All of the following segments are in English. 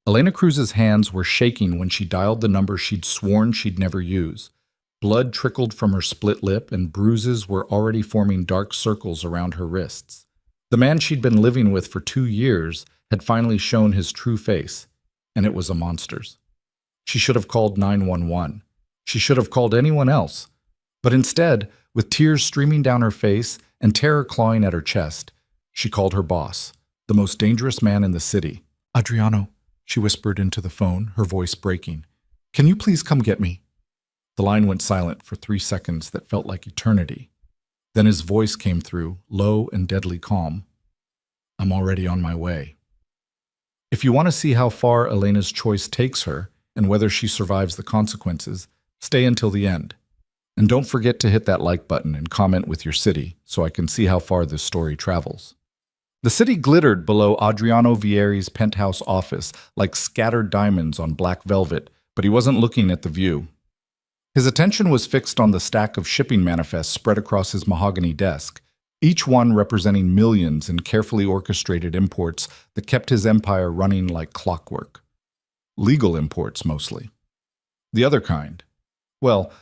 Elena Cruz's hands were shaking when she dialed the number she'd sworn she'd never use. Blood trickled from her split lip, and bruises were already forming dark circles around her wrists. The man she'd been living with for 2 years had finally shown his true face, and it was a monster's. She should have called 911. She should have called anyone else. But instead, with tears streaming down her face and terror clawing at her chest, she called her boss, the most dangerous man in the city. "Adriano," she whispered into the phone, her voice breaking. "Can you please come get me?" The line went silent for 3 seconds that felt like eternity. Then his voice came through, low and deadly calm. "I'm already on my way." If you want to see how far Elena's choice takes her and whether she survives the consequences, stay until the end. And don't forget to hit that like button and comment with your city so I can see how far this story travels. The city glittered below Adriano Vieri's penthouse office like scattered diamonds on black velvet, but he wasn't looking at the view. His attention was fixed on the stack of shipping manifests spread across his mahogany desk, each one representing millions in carefully orchestrated imports that kept his empire running like clockwork. Legal imports, mostly. The other kind. Well,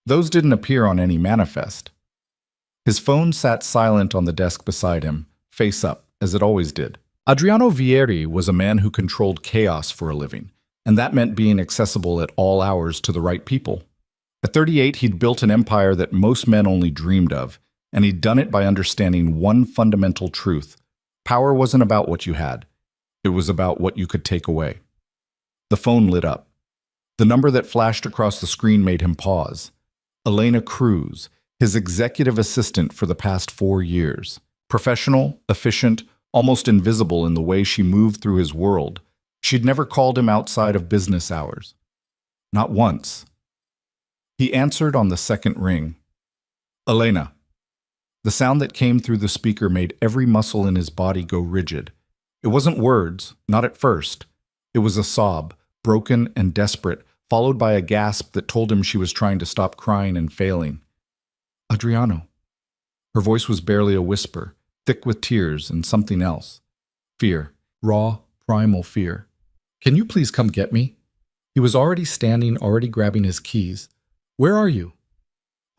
those didn't appear on any manifest. His phone sat silent on the desk beside him, face up, as it always did. Adriano Vieri was a man who controlled chaos for a living, and that meant being accessible at all hours to the right people. At 38, he'd built an empire that most men only dreamed of, and he'd done it by understanding one fundamental truth. Power wasn't about what you had. It was about what you could take away. The phone lit up. The number that flashed across the screen made him pause. Elena Cruz, his executive assistant for the past 4 years. Professional, efficient, almost invisible in the way she moved through his world. She'd never called him outside of business hours. Not once. He answered on the second ring. "Elena." The sound that came through the speaker made every muscle in his body go rigid. It wasn't words, not at first. It was a sob, broken and desperate, followed by a gasp that told him she was trying to stop crying and failing. "Adriano." Her voice was barely a whisper, thick with tears and something else. Fear. Raw, primal fear. "Can you please come get me?" He was already standing, already grabbing his keys. "Where are you?"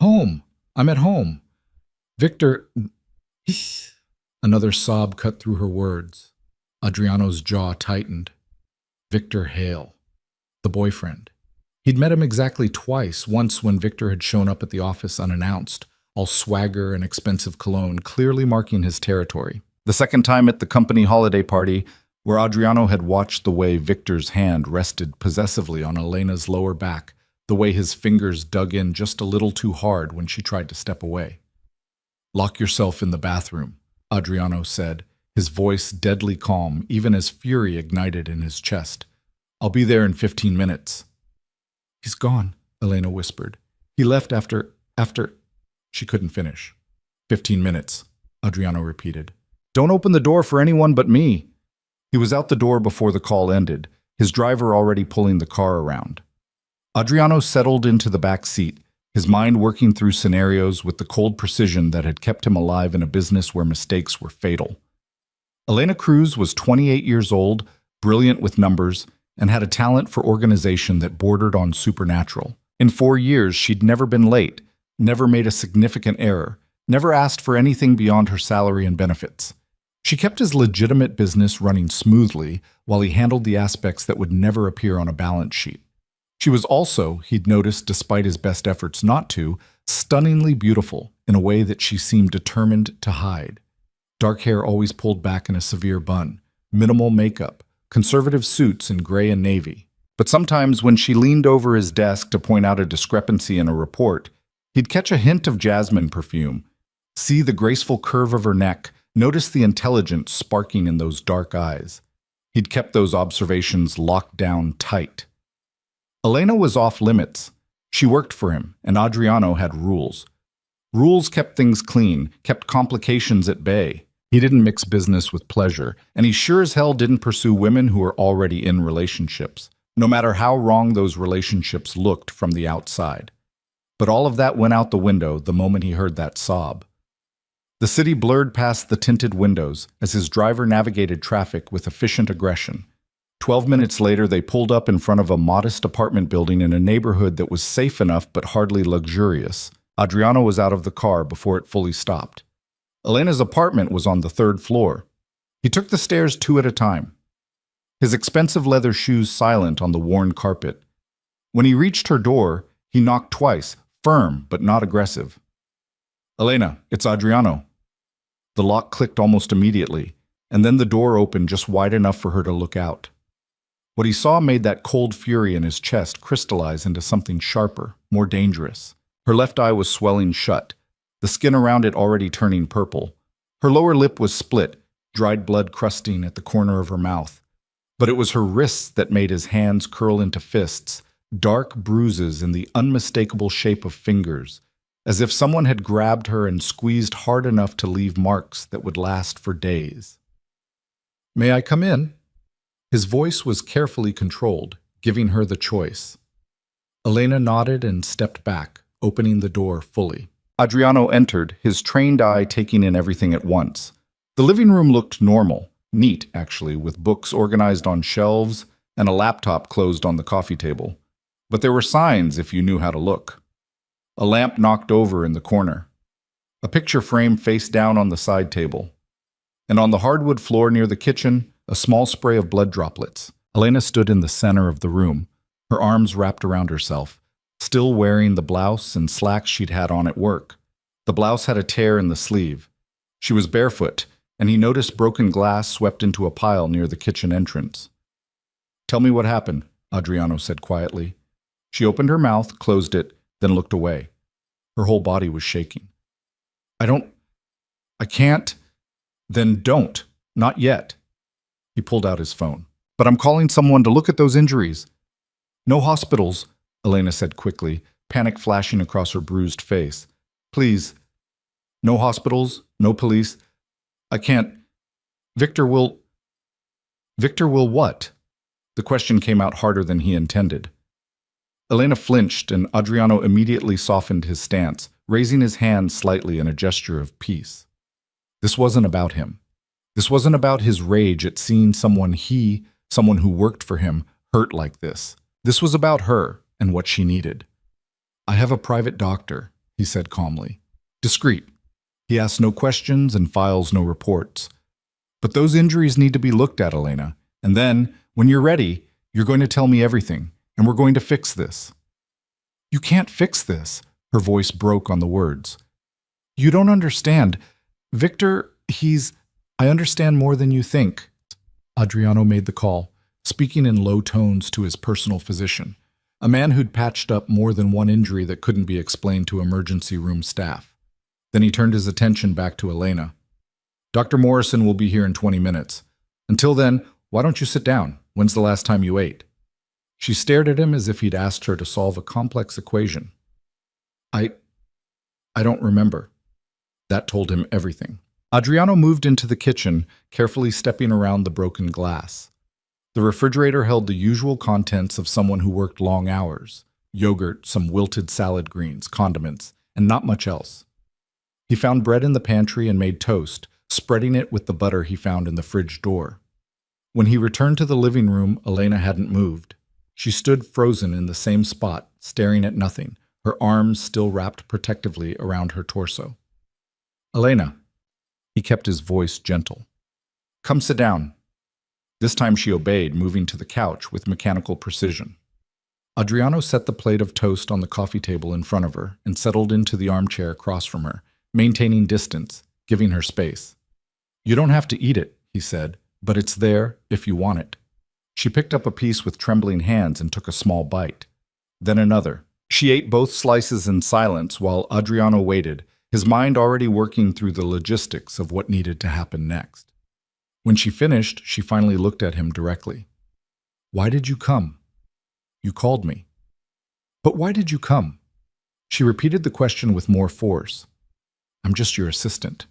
"Home. I'm at home." "Victor..." Another sob cut through her words. Adriano's jaw tightened. Victor Hale. The boyfriend. He'd met him exactly twice, once when Victor had shown up at the office unannounced, all swagger and expensive cologne, clearly marking his territory. The second time at the company holiday party, where Adriano had watched the way Victor's hand rested possessively on Elena's lower back, the way his fingers dug in just a little too hard when she tried to step away. "Lock yourself in the bathroom," Adriano said, his voice deadly calm, even as fury ignited in his chest. "I'll be there in 15 minutes. "He's gone," Elena whispered. "He left after... She couldn't finish. 15 minutes, Adriano repeated. "Don't open the door for anyone but me." He was out the door before the call ended, his driver already pulling the car around. Adriano settled into the back seat, his mind working through scenarios with the cold precision that had kept him alive in a business where mistakes were fatal. Elena Cruz was 28 years old, brilliant with numbers, and had a talent for organization that bordered on supernatural. In 4 years, she'd never been late, never made a significant error, never asked for anything beyond her salary and benefits. She kept his legitimate business running smoothly while he handled the aspects that would never appear on a balance sheet. She was also, he'd noticed despite his best efforts not to, stunningly beautiful in a way that she seemed determined to hide. Dark hair always pulled back in a severe bun, minimal makeup, conservative suits in gray and navy. But sometimes when she leaned over his desk to point out a discrepancy in a report, he'd catch a hint of jasmine perfume, see the graceful curve of her neck, notice the intelligence sparking in those dark eyes. He'd kept those observations locked down tight. Elena was off limits. She worked for him, and Adriano had rules. Rules kept things clean, kept complications at bay. He didn't mix business with pleasure, and he sure as hell didn't pursue women who were already in relationships, no matter how wrong those relationships looked from the outside. But all of that went out the window the moment he heard that sob. The city blurred past the tinted windows as his driver navigated traffic with efficient aggression. 12 minutes later, they pulled up in front of a modest apartment building in a neighborhood that was safe enough but hardly luxurious. Adriano was out of the car before it fully stopped. Elena's apartment was on the third floor. He took the stairs two at a time, his expensive leather shoes silent on the worn carpet. When he reached her door, he knocked twice, firm but not aggressive. "Elena, it's Adriano." The lock clicked almost immediately, and then the door opened just wide enough for her to look out. What he saw made that cold fury in his chest crystallize into something sharper, more dangerous. Her left eye was swelling shut, the skin around it already turning purple. Her lower lip was split, dried blood crusting at the corner of her mouth. But it was her wrists that made his hands curl into fists, dark bruises in the unmistakable shape of fingers, as if someone had grabbed her and squeezed hard enough to leave marks that would last for days. "May I come in?" His voice was carefully controlled, giving her the choice. Elena nodded and stepped back, opening the door fully. Adriano entered, his trained eye taking in everything at once. The living room looked normal, neat actually, with books organized on shelves and a laptop closed on the coffee table. But there were signs if you knew how to look. A lamp knocked over in the corner. A picture frame face down on the side table. And on the hardwood floor near the kitchen, a small spray of blood droplets. Elena stood in the center of the room, her arms wrapped around herself, still wearing the blouse and slacks she'd had on at work. The blouse had a tear in the sleeve. She was barefoot, and he noticed broken glass swept into a pile near the kitchen entrance. "Tell me what happened," Adriano said quietly. She opened her mouth, closed it, then looked away. Her whole body was shaking. I can't." "Then don't. Not yet." He pulled out his phone. "But I'm calling someone to look at those injuries." "No hospitals," Elena said quickly, panic flashing across her bruised face. "Please. No hospitals, no police. I can't. Victor will what?" The question came out harder than he intended. Elena flinched, and Adriano immediately softened his stance, raising his hand slightly in a gesture of peace. This wasn't about him. This wasn't about his rage at seeing someone who worked for him, hurt like this. This was about her and what she needed. "I have a private doctor," he said calmly. Discreet. He asked no questions and files no reports. "But those injuries need to be looked at, Elena. And then, when you're ready, you're going to tell me everything, and we're going to fix this." "You can't fix this." Her voice broke on the words. "You don't understand. Victor, I understand more than you think." Adriano made the call, speaking in low tones to his personal physician, a man who'd patched up more than one injury that couldn't be explained to emergency room staff. Then he turned his attention back to Elena. "Dr. Morrison will be here in 20 minutes. Until then, why don't you sit down? When's the last time you ate?" She stared at him as if he'd asked her to solve a complex equation. I don't remember." That told him everything. Adriano moved into the kitchen, carefully stepping around the broken glass. The refrigerator held the usual contents of someone who worked long hours: yogurt, some wilted salad greens, condiments, and not much else. He found bread in the pantry and made toast, spreading it with the butter he found in the fridge door. When he returned to the living room, Elena hadn't moved. She stood frozen in the same spot, staring at nothing, her arms still wrapped protectively around her torso. "Elena." He kept his voice gentle. "Come sit down." This time she obeyed, moving to the couch with mechanical precision. Adriano set the plate of toast on the coffee table in front of her and settled into the armchair across from her, maintaining distance, giving her space. "You don't have to eat it," he said, "but it's there if you want it." She picked up a piece with trembling hands and took a small bite. Then another. She ate both slices in silence while Adriano waited, his mind already working through the logistics of what needed to happen next. When she finished, she finally looked at him directly. "Why did you come?" "You called me." "But why did you come?" She repeated the question with more force. "I'm just your assistant.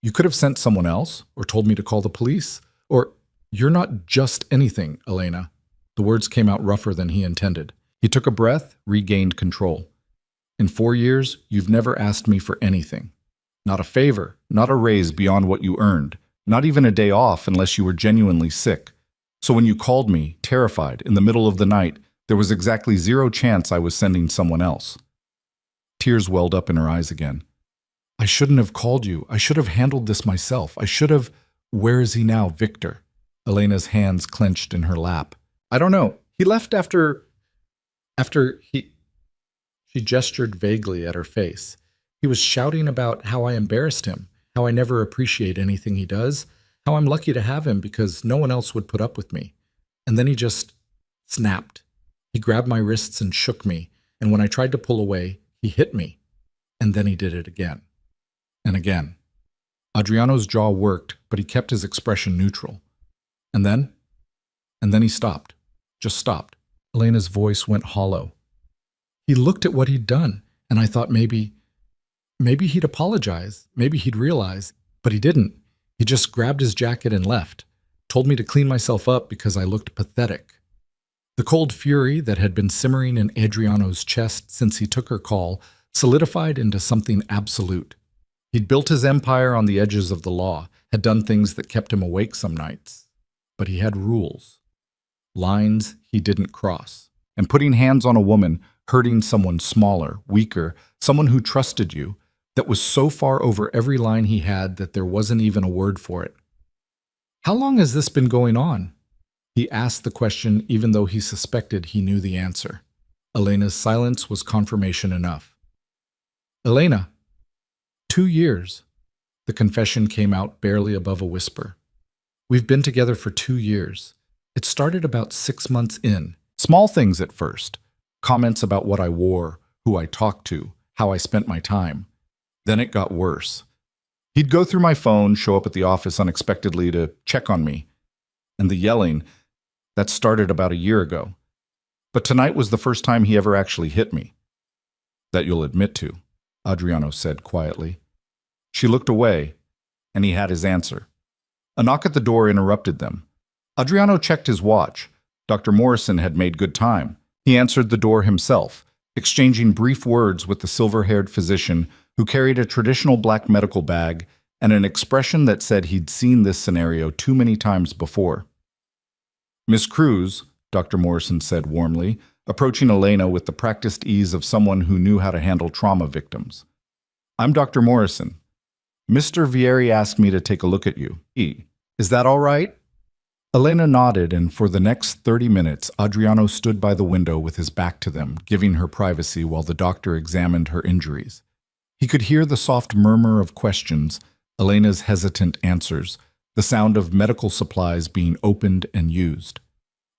You could have sent someone else, or told me to call the police, or—" "You're not just anything, Elena." The words came out rougher than he intended. He took a breath, regained control. "In 4 years, you've never asked me for anything. Not a favor, not a raise beyond what you earned, not even a day off unless you were genuinely sick. So when you called me, terrified, in the middle of the night, there was exactly zero chance I was sending someone else. Tears welled up in her eyes again. I shouldn't have called you. I should have handled this myself. I should have... Where is he now, Victor? Elena's hands clenched in her lap. I don't know. He left after he... She gestured vaguely at her face. He was shouting about how I embarrassed him, how I never appreciate anything he does, how I'm lucky to have him because no one else would put up with me. And then he just snapped. He grabbed my wrists and shook me, and when I tried to pull away, he hit me. And then he did it again. And again. Adriano's jaw worked, but he kept his expression neutral. And then he stopped. Just stopped. Elena's voice went hollow. He looked at what he'd done, and I thought maybe he'd apologize, maybe he'd realize, but he didn't. He just grabbed his jacket and left, told me to clean myself up because I looked pathetic. The cold fury that had been simmering in Adriano's chest since he took her call solidified into something absolute. He'd built his empire on the edges of the law, had done things that kept him awake some nights. But he had rules. Lines he didn't cross. And putting hands on a woman, hurting someone smaller, weaker, someone who trusted you, that was so far over every line he had that there wasn't even a word for it. How long has this been going on? He asked the question even though he suspected he knew the answer. Elena's silence was confirmation enough. Elena, 2 years. The confession came out barely above a whisper. We've been together for 2 years. It started about 6 months in. Small things at first. Comments about what I wore, who I talked to, how I spent my time. Then it got worse. He'd go through my phone, show up at the office unexpectedly to check on me. And the yelling, that started about a year ago. But tonight was the first time he ever actually hit me. That you'll admit to, Adriano said quietly. She looked away, and he had his answer. A knock at the door interrupted them. Adriano checked his watch. Dr. Morrison had made good time. He answered the door himself, exchanging brief words with the silver-haired physician who carried a traditional black medical bag and an expression that said he'd seen this scenario too many times before. Miss Cruz, Dr. Morrison said warmly, approaching Elena with the practiced ease of someone who knew how to handle trauma victims. I'm Dr. Morrison. Mr. Vieri asked me to take a look at you. Is that all right? Elena nodded, and for the next 30 minutes, Adriano stood by the window with his back to them, giving her privacy while the doctor examined her injuries. He could hear the soft murmur of questions, Elena's hesitant answers, the sound of medical supplies being opened and used.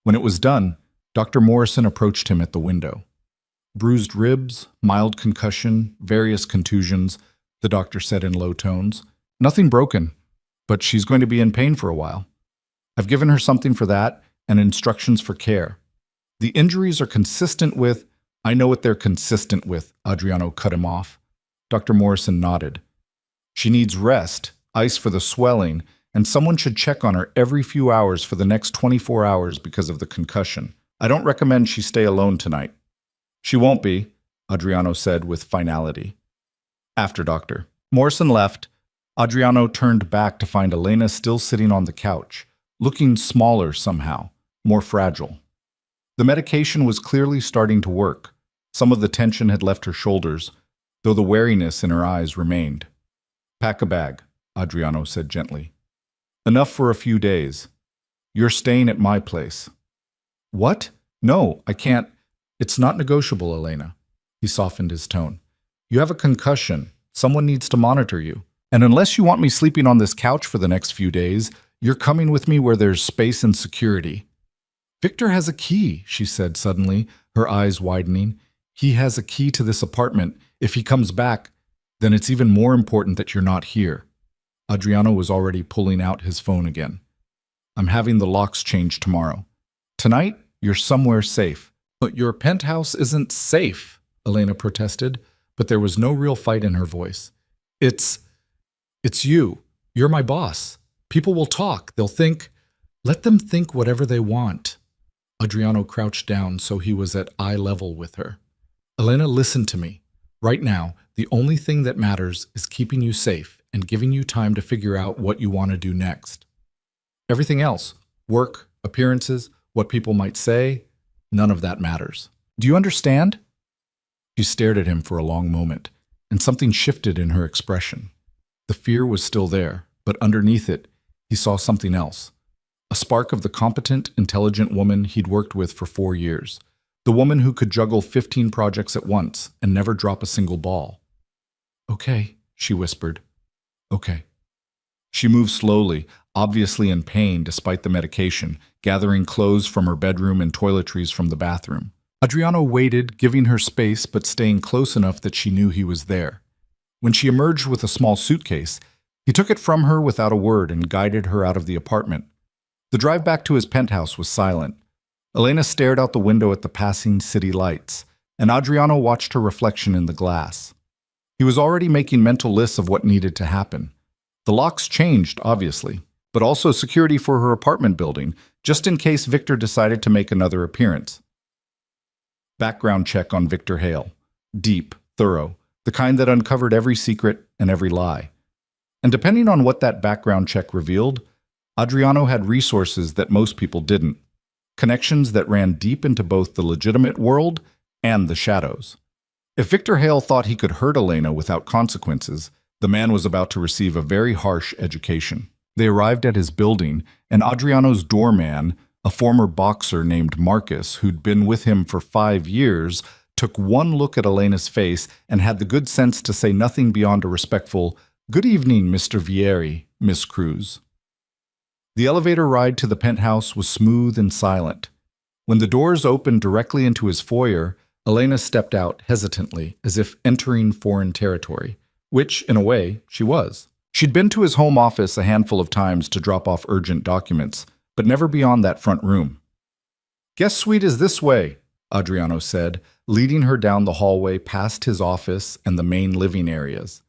When it was done, Dr. Morrison approached him at the window. Bruised ribs, mild concussion, various contusions, the doctor said in low tones. Nothing broken, but she's going to be in pain for a while. I've given her something for that and instructions for care. The injuries are consistent with... I know what they're consistent with, Adriano cut him off. Dr. Morrison nodded. She needs rest, ice for the swelling, and someone should check on her every few hours for the next 24 hours because of the concussion. I don't recommend she stay alone tonight. She won't be, Adriano said with finality. After Doctor Morrison left, Adriano turned back to find Elena still sitting on the couch, looking smaller somehow, more fragile. The medication was clearly starting to work. Some of the tension had left her shoulders, though the wariness in her eyes remained. Pack a bag, Adriano said gently. Enough for a few days. You're staying at my place. What? No, I can't. It's not negotiable, Elena. He softened his tone. You have a concussion. Someone needs to monitor you. And unless you want me sleeping on this couch for the next few days, you're coming with me where there's space and security. Victor has a key, she said suddenly, her eyes widening. He has a key to this apartment. If he comes back, then it's even more important that you're not here. Adriano was already pulling out his phone again. I'm having the locks changed tomorrow. Tonight, you're somewhere safe. But your penthouse isn't safe, Elena protested, but there was no real fight in her voice. It's you. You're my boss. People will talk. They'll think. Let them think whatever they want. Adriano crouched down so he was at eye level with her. Elena, listen to me. Right now, the only thing that matters is keeping you safe and giving you time to figure out what you want to do next. Everything else, work, Appearances, what people might say, none of that matters. Do you understand? She stared at him for a long moment, and something shifted in her expression. The fear was still there, but underneath it, he saw something else. A spark of the competent, intelligent woman he'd worked with for 4 years. The woman who could juggle 15 projects at once and never drop a single ball. Okay, she whispered. Okay. She moved slowly, obviously in pain despite the medication, gathering clothes from her bedroom and toiletries from the bathroom. Adriano waited, giving her space but staying close enough that she knew he was there. When she emerged with a small suitcase, he took it from her without a word and guided her out of the apartment. The drive back to his penthouse was silent. Elena stared out the window at the passing city lights, and Adriano watched her reflection in the glass. He was already making mental lists of what needed to happen. The locks changed, obviously, but also security for her apartment building, just in case Victor decided to make another appearance. Background check on Victor Hale. Deep, thorough, the kind that uncovered every secret and every lie. And depending on what that background check revealed, Adriano had resources that most people didn't. Connections that ran deep into both the legitimate world and the shadows. If Victor Hale thought he could hurt Elena without consequences, the man was about to receive a very harsh education. They arrived at his building, and Adriano's doorman, a former boxer named Marcus, who'd been with him for 5 years, took one look at Elena's face and had the good sense to say nothing beyond a respectful, "Good evening, Mr. Vieri, Miss Cruz." The elevator ride to the penthouse was smooth and silent. When the doors opened directly into his foyer, Elena stepped out hesitantly, as if entering foreign territory, which, in a way, she was. She'd been to his home office a handful of times to drop off urgent documents, but never beyond that front room. "Guest suite is this way," Adriano said, leading her down the hallway past his office and the main living areas.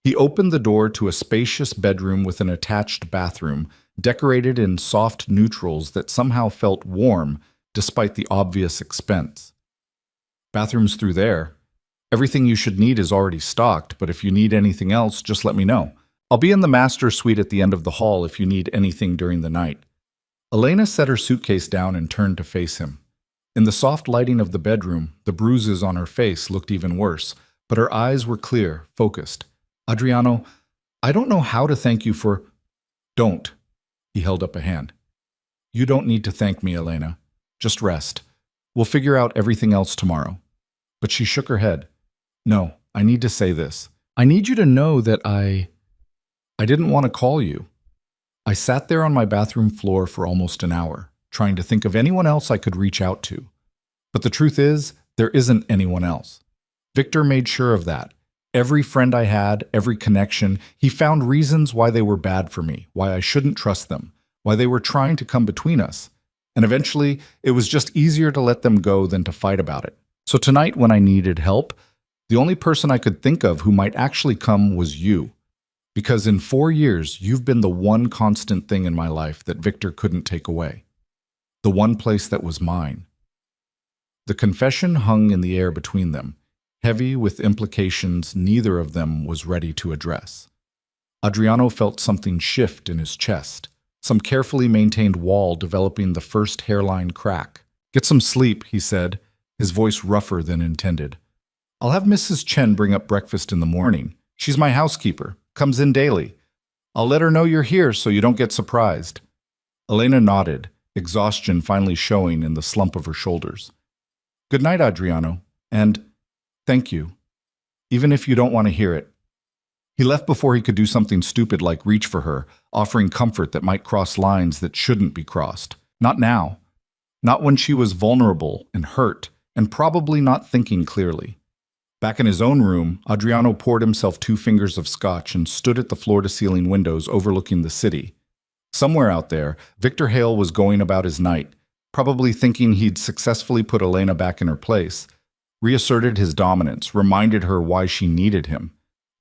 He opened the door to a spacious bedroom with an attached bathroom, decorated in soft neutrals that somehow felt warm despite the obvious expense. "Bathroom's through there. Everything you should need is already stocked, but if you need anything else, just let me know. I'll be in the master suite at the end of the hall if you need anything during the night." Elena set her suitcase down and turned to face him. In the soft lighting of the bedroom, the bruises on her face looked even worse, but her eyes were clear, focused. "Adriano, I don't know how to thank you for—" "Don't." He held up a hand. "You don't need to thank me, Elena. Just rest. We'll figure out everything else tomorrow." But she shook her head. "No, I need to say this. I need you to know that I didn't want to call you. I sat there on my bathroom floor for almost an hour, trying to think of anyone else I could reach out to. But the truth is, there isn't anyone else. Victor made sure of that. Every friend I had, every connection, he found reasons why they were bad for me, why I shouldn't trust them, why they were trying to come between us. And eventually, it was just easier to let them go than to fight about it. So tonight, when I needed help, the only person I could think of who might actually come was you. Because in 4 years, you've been the one constant thing in my life that Victor couldn't take away. The one place that was mine." The confession hung in the air between them, heavy with implications neither of them was ready to address. Adriano felt something shift in his chest, some carefully maintained wall developing the first hairline crack. "Get some sleep," he said, his voice rougher than intended. "I'll have Mrs. Chen bring up breakfast in the morning. She's my housekeeper, comes in daily. I'll let her know you're here so you don't get surprised." Elena nodded, exhaustion finally showing in the slump of her shoulders. "Good night, Adriano, and thank you, even if you don't want to hear it." He left before he could do something stupid like reach for her, offering comfort that might cross lines that shouldn't be crossed. Not now. Not when she was vulnerable and hurt, and probably not thinking clearly. Back in his own room, Adriano poured himself 2 fingers of scotch and stood at the floor-to-ceiling windows overlooking the city. Somewhere out there, Victor Hale was going about his night, probably thinking he'd successfully put Elena back in her place, reasserted his dominance, reminded her why she needed him.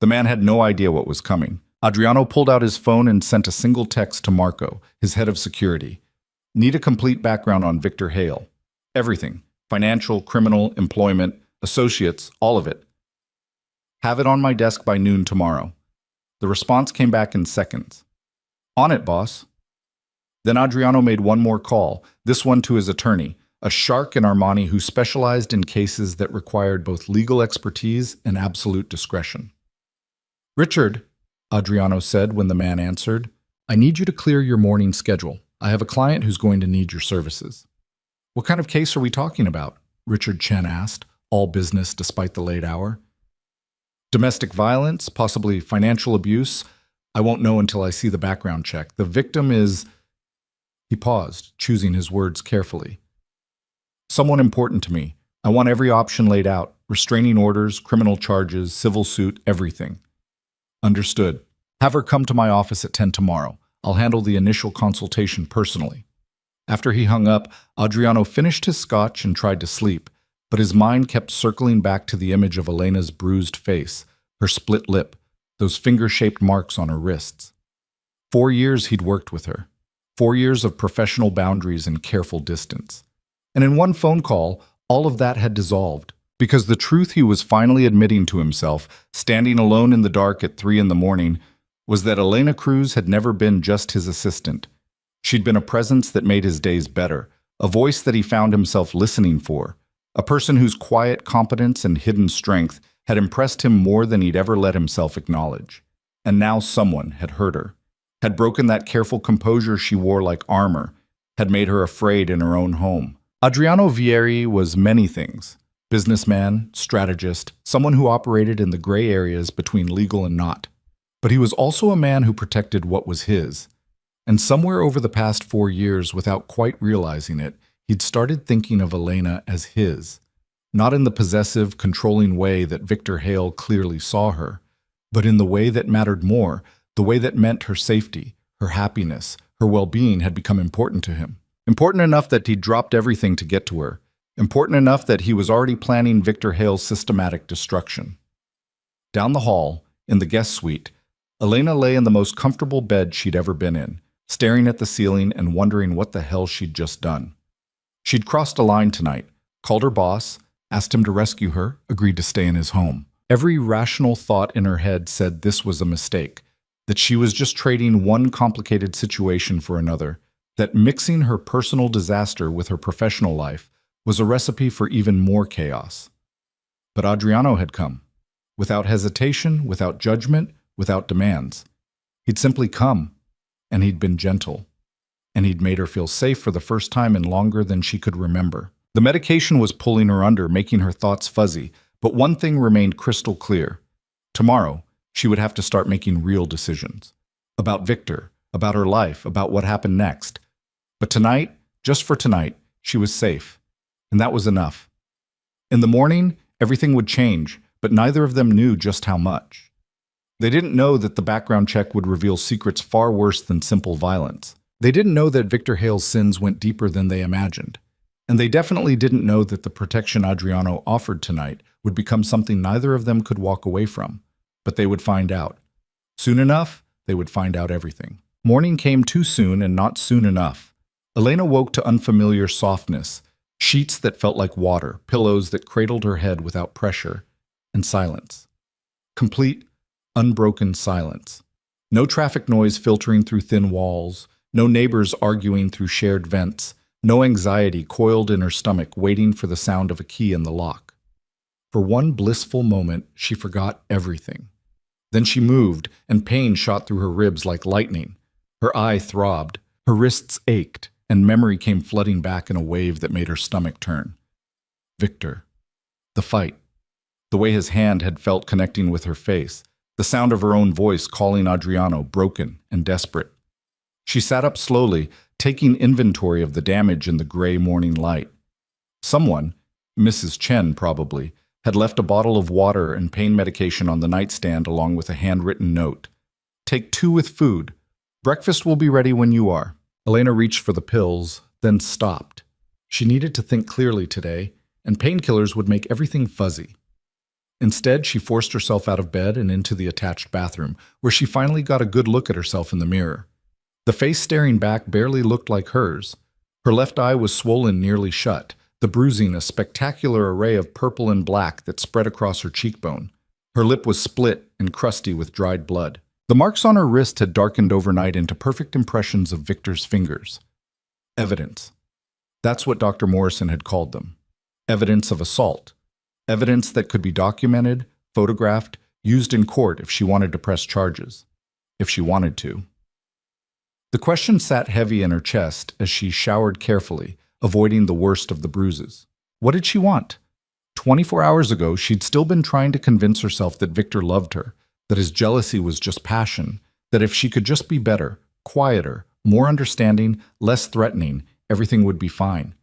The man had no idea what was coming. Adriano pulled out his phone and sent a single text to Marco, his head of security. "Need a complete background on Victor Hale. Everything. Financial, criminal, employment, associates, all of it. Have it on my desk by noon tomorrow." The response came back in seconds. "On it, boss." Then Adriano made one more call, this one to his attorney, a shark in Armani who specialized in cases that required both legal expertise and absolute discretion. "Richard," Adriano said when the man answered, "I need you to clear your morning schedule. I have a client who's going to need your services." "What kind of case are we talking about?" Richard Chen asked, all business despite the late hour. "Domestic violence, possibly financial abuse. I won't know until I see the background check. The victim is—" He paused, choosing his words carefully. "Someone important to me. I want every option laid out. Restraining orders, criminal charges, civil suit, everything." "Understood. Have her come to my office at 10 tomorrow. I'll handle the initial consultation personally." After he hung up, Adriano finished his scotch and tried to sleep, but his mind kept circling back to the image of Elena's bruised face, her split lip, those finger-shaped marks on her wrists. 4 years he'd worked with her. 4 years of professional boundaries and careful distance. And in one phone call, all of that had dissolved, because the truth he was finally admitting to himself, standing alone in the dark at 3 in the morning, was that Elena Cruz had never been just his assistant. She'd been a presence that made his days better, a voice that he found himself listening for, a person whose quiet competence and hidden strength had impressed him more than he'd ever let himself acknowledge. And now someone had hurt her, had broken that careful composure she wore like armor, had made her afraid in her own home. Adriano Vieri was many things: businessman, strategist, someone who operated in the gray areas between legal and not. But he was also a man who protected what was his. And somewhere over the past 4 years, without quite realizing it, he'd started thinking of Elena as his. Not in the possessive, controlling way that Victor Hale clearly saw her, but in the way that mattered more, the way that meant her safety, her happiness, her well-being had become important to him. Important enough that he'd dropped everything to get to her. Important enough that he was already planning Victor Hale's systematic destruction. Down the hall, in the guest suite, Elena lay in the most comfortable bed she'd ever been in, staring at the ceiling and wondering what the hell she'd just done. She'd crossed a line tonight, called her boss, asked him to rescue her, agreed to stay in his home. Every rational thought in her head said this was a mistake, that she was just trading one complicated situation for another, that mixing her personal disaster with her professional life was a recipe for even more chaos. But Adriano had come, without hesitation, without judgment, without demands. He'd simply come, and he'd been gentle, and he'd made her feel safe for the first time in longer than she could remember. The medication was pulling her under, making her thoughts fuzzy, but one thing remained crystal clear. Tomorrow, she would have to start making real decisions. About Victor, about her life, about what happened next. But tonight, just for tonight, she was safe, and that was enough. In the morning, everything would change, but neither of them knew just how much. They didn't know that the background check would reveal secrets far worse than simple violence. They didn't know that Victor Hale's sins went deeper than they imagined. And they definitely didn't know that the protection Adriano offered tonight would become something neither of them could walk away from. But they would find out. Soon enough, they would find out everything. Morning came too soon and not soon enough. Elena woke to unfamiliar softness, sheets that felt like water, pillows that cradled her head without pressure, and silence. Complete, unbroken silence. No traffic noise filtering through thin walls, no neighbors arguing through shared vents, no anxiety coiled in her stomach waiting for the sound of a key in the lock. For one blissful moment, she forgot everything. Then she moved, and pain shot through her ribs like lightning. Her eye throbbed, her wrists ached, and memory came flooding back in a wave that made her stomach turn. Victor. The fight. The way his hand had felt connecting with her face. The sound of her own voice calling Adriano, broken and desperate. She sat up slowly, taking inventory of the damage in the gray morning light. Someone, Mrs. Chen probably, had left a bottle of water and pain medication on the nightstand along with a handwritten note. "Take 2 with food. Breakfast will be ready when you are." Elena reached for the pills, then stopped. She needed to think clearly today, and painkillers would make everything fuzzy. Instead, she forced herself out of bed and into the attached bathroom, where she finally got a good look at herself in the mirror. The face staring back barely looked like hers. Her left eye was swollen nearly shut, the bruising a spectacular array of purple and black that spread across her cheekbone. Her lip was split and crusty with dried blood. The marks on her wrist had darkened overnight into perfect impressions of Victor's fingers. Evidence. That's what Dr. Morrison had called them. Evidence of assault. Evidence that could be documented, photographed, used in court if she wanted to press charges. If she wanted to. The question sat heavy in her chest as she showered carefully, avoiding the worst of the bruises. What did she want? 24 hours ago, she'd still been trying to convince herself that Victor loved her, that his jealousy was just passion, that if she could just be better, quieter, more understanding, less threatening, everything would be fine.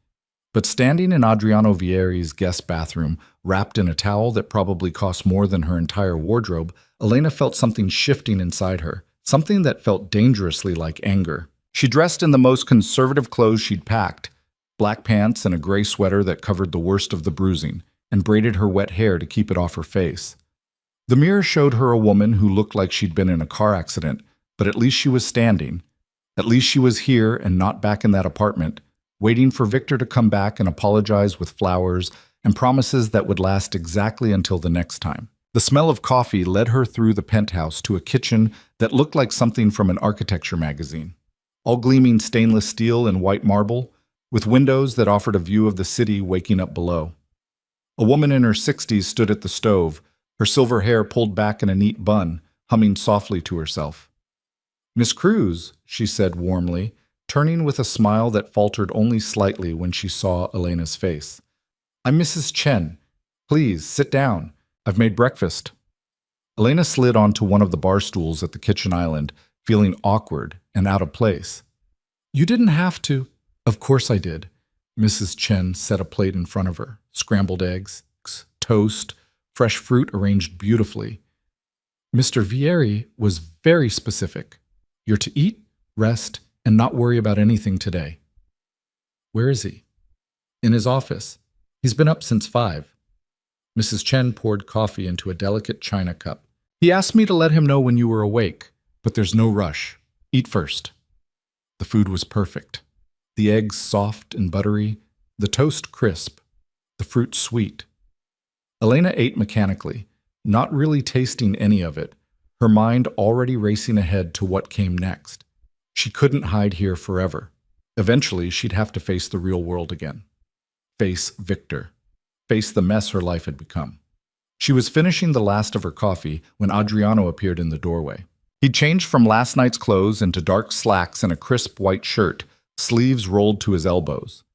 But standing in Adriano Vieri's guest bathroom, wrapped in a towel that probably cost more than her entire wardrobe, Elena felt something shifting inside her, something that felt dangerously like anger. She dressed in the most conservative clothes she'd packed, black pants and a gray sweater that covered the worst of the bruising, and braided her wet hair to keep it off her face. The mirror showed her a woman who looked like she'd been in a car accident, but at least she was standing. At least she was here and not back in that apartment, waiting for Victor to come back and apologize with flowers and promises that would last exactly until the next time. The smell of coffee led her through the penthouse to a kitchen that looked like something from an architecture magazine. All gleaming stainless steel and white marble, with windows that offered a view of the city waking up below. A woman in her 60s stood at the stove, her silver hair pulled back in a neat bun, humming softly to herself. "Miss Cruz," she said warmly, turning with a smile that faltered only slightly when she saw Elena's face. "I'm Mrs. Chen. Please, sit down. I've made breakfast." Elena slid onto one of the bar stools at the kitchen island, feeling awkward and out of place. "You didn't have to." "Of course I did." Mrs. Chen set a plate in front of her. Scrambled eggs, toast, fresh fruit arranged beautifully. "Mr. Vieri was very specific. You're to eat, rest, and not worry about anything today." "Where is he?" "In his office. He's been up since 5. Mrs. Chen poured coffee into a delicate china cup. "He asked me to let him know when you were awake, but there's no rush. Eat first." The food was perfect. The eggs soft and buttery, the toast crisp, the fruit sweet. Elena ate mechanically, not really tasting any of it, her mind already racing ahead to what came next. She couldn't hide here forever. Eventually, she'd have to face the real world again. Face Victor. Face the mess her life had become. She was finishing the last of her coffee when Adriano appeared in the doorway. He'd changed from last night's clothes into dark slacks and a crisp white shirt, sleeves rolled to his elbows.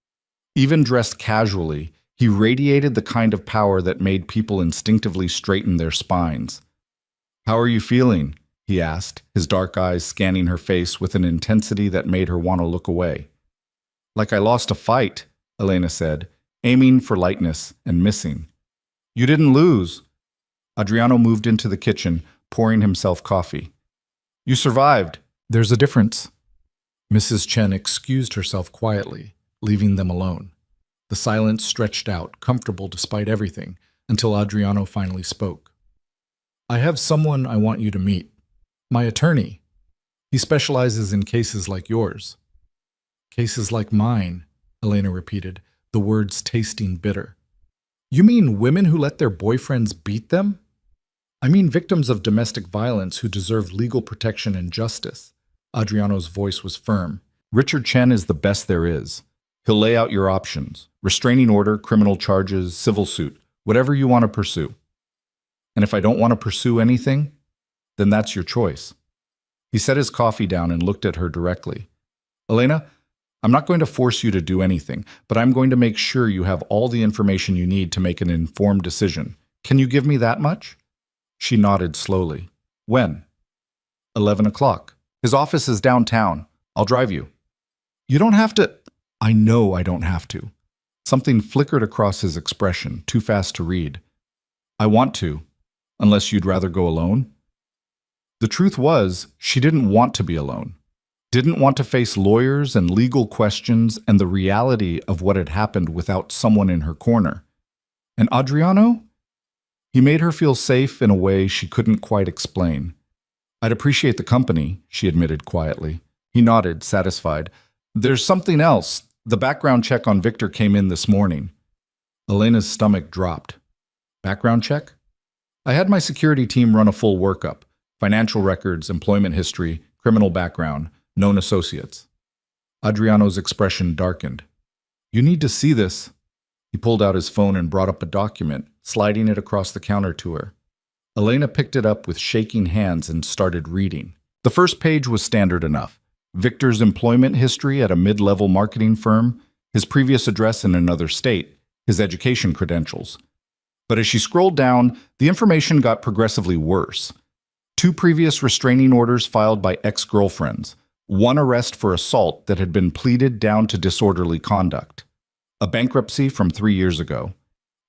Even dressed casually, he radiated the kind of power that made people instinctively straighten their spines. "How are you feeling?" he asked, his dark eyes scanning her face with an intensity that made her want to look away. "Like I lost a fight," Elena said, aiming for lightness and missing. "You didn't lose." Adriano moved into the kitchen, pouring himself coffee. "You survived." "There's a difference." Mrs. Chen excused herself quietly, leaving them alone. The silence stretched out, comfortable despite everything, until Adriano finally spoke. "I have someone I want you to meet. My attorney. He specializes in cases like yours." "Cases like mine," Elena repeated, the words tasting bitter. "You mean women who let their boyfriends beat them?" "I mean victims of domestic violence who deserve legal protection and justice." Adriano's voice was firm. "Richard Chen is the best there is. He'll lay out your options. Restraining order, criminal charges, civil suit, whatever you want to pursue. And if I don't want to pursue anything, then that's your choice." He set his coffee down and looked at her directly. "Elena, I'm not going to force you to do anything, but I'm going to make sure you have all the information you need to make an informed decision. Can you give me that much?" She nodded slowly. "When?" 11 o'clock. His office is downtown. I'll drive you." "You don't have to." "I know I don't have to." Something flickered across his expression, too fast to read. "I want to, unless you'd rather go alone." The truth was, she didn't want to be alone. Didn't want to face lawyers and legal questions and the reality of what had happened without someone in her corner. And Adriano? He made her feel safe in a way she couldn't quite explain. "I'd appreciate the company," she admitted quietly. He nodded, satisfied. "There's something else. The background check on Victor came in this morning." Elena's stomach dropped. "Background check?" "I had my security team run a full workup. Financial records, employment history, criminal background, known associates. Adriano's expression darkened. You need to see this. He pulled out his phone and brought up a document, sliding it across the counter to her. Elena picked it up with shaking hands and started reading. The first page was standard enough. Victor's employment history at a mid-level marketing firm, his previous address in another state, his education credentials. But as she scrolled down, the information got progressively worse. 2 previous restraining orders filed by ex-girlfriends, 1 arrest for assault that had been pleaded down to disorderly conduct, a bankruptcy from 3 years ago,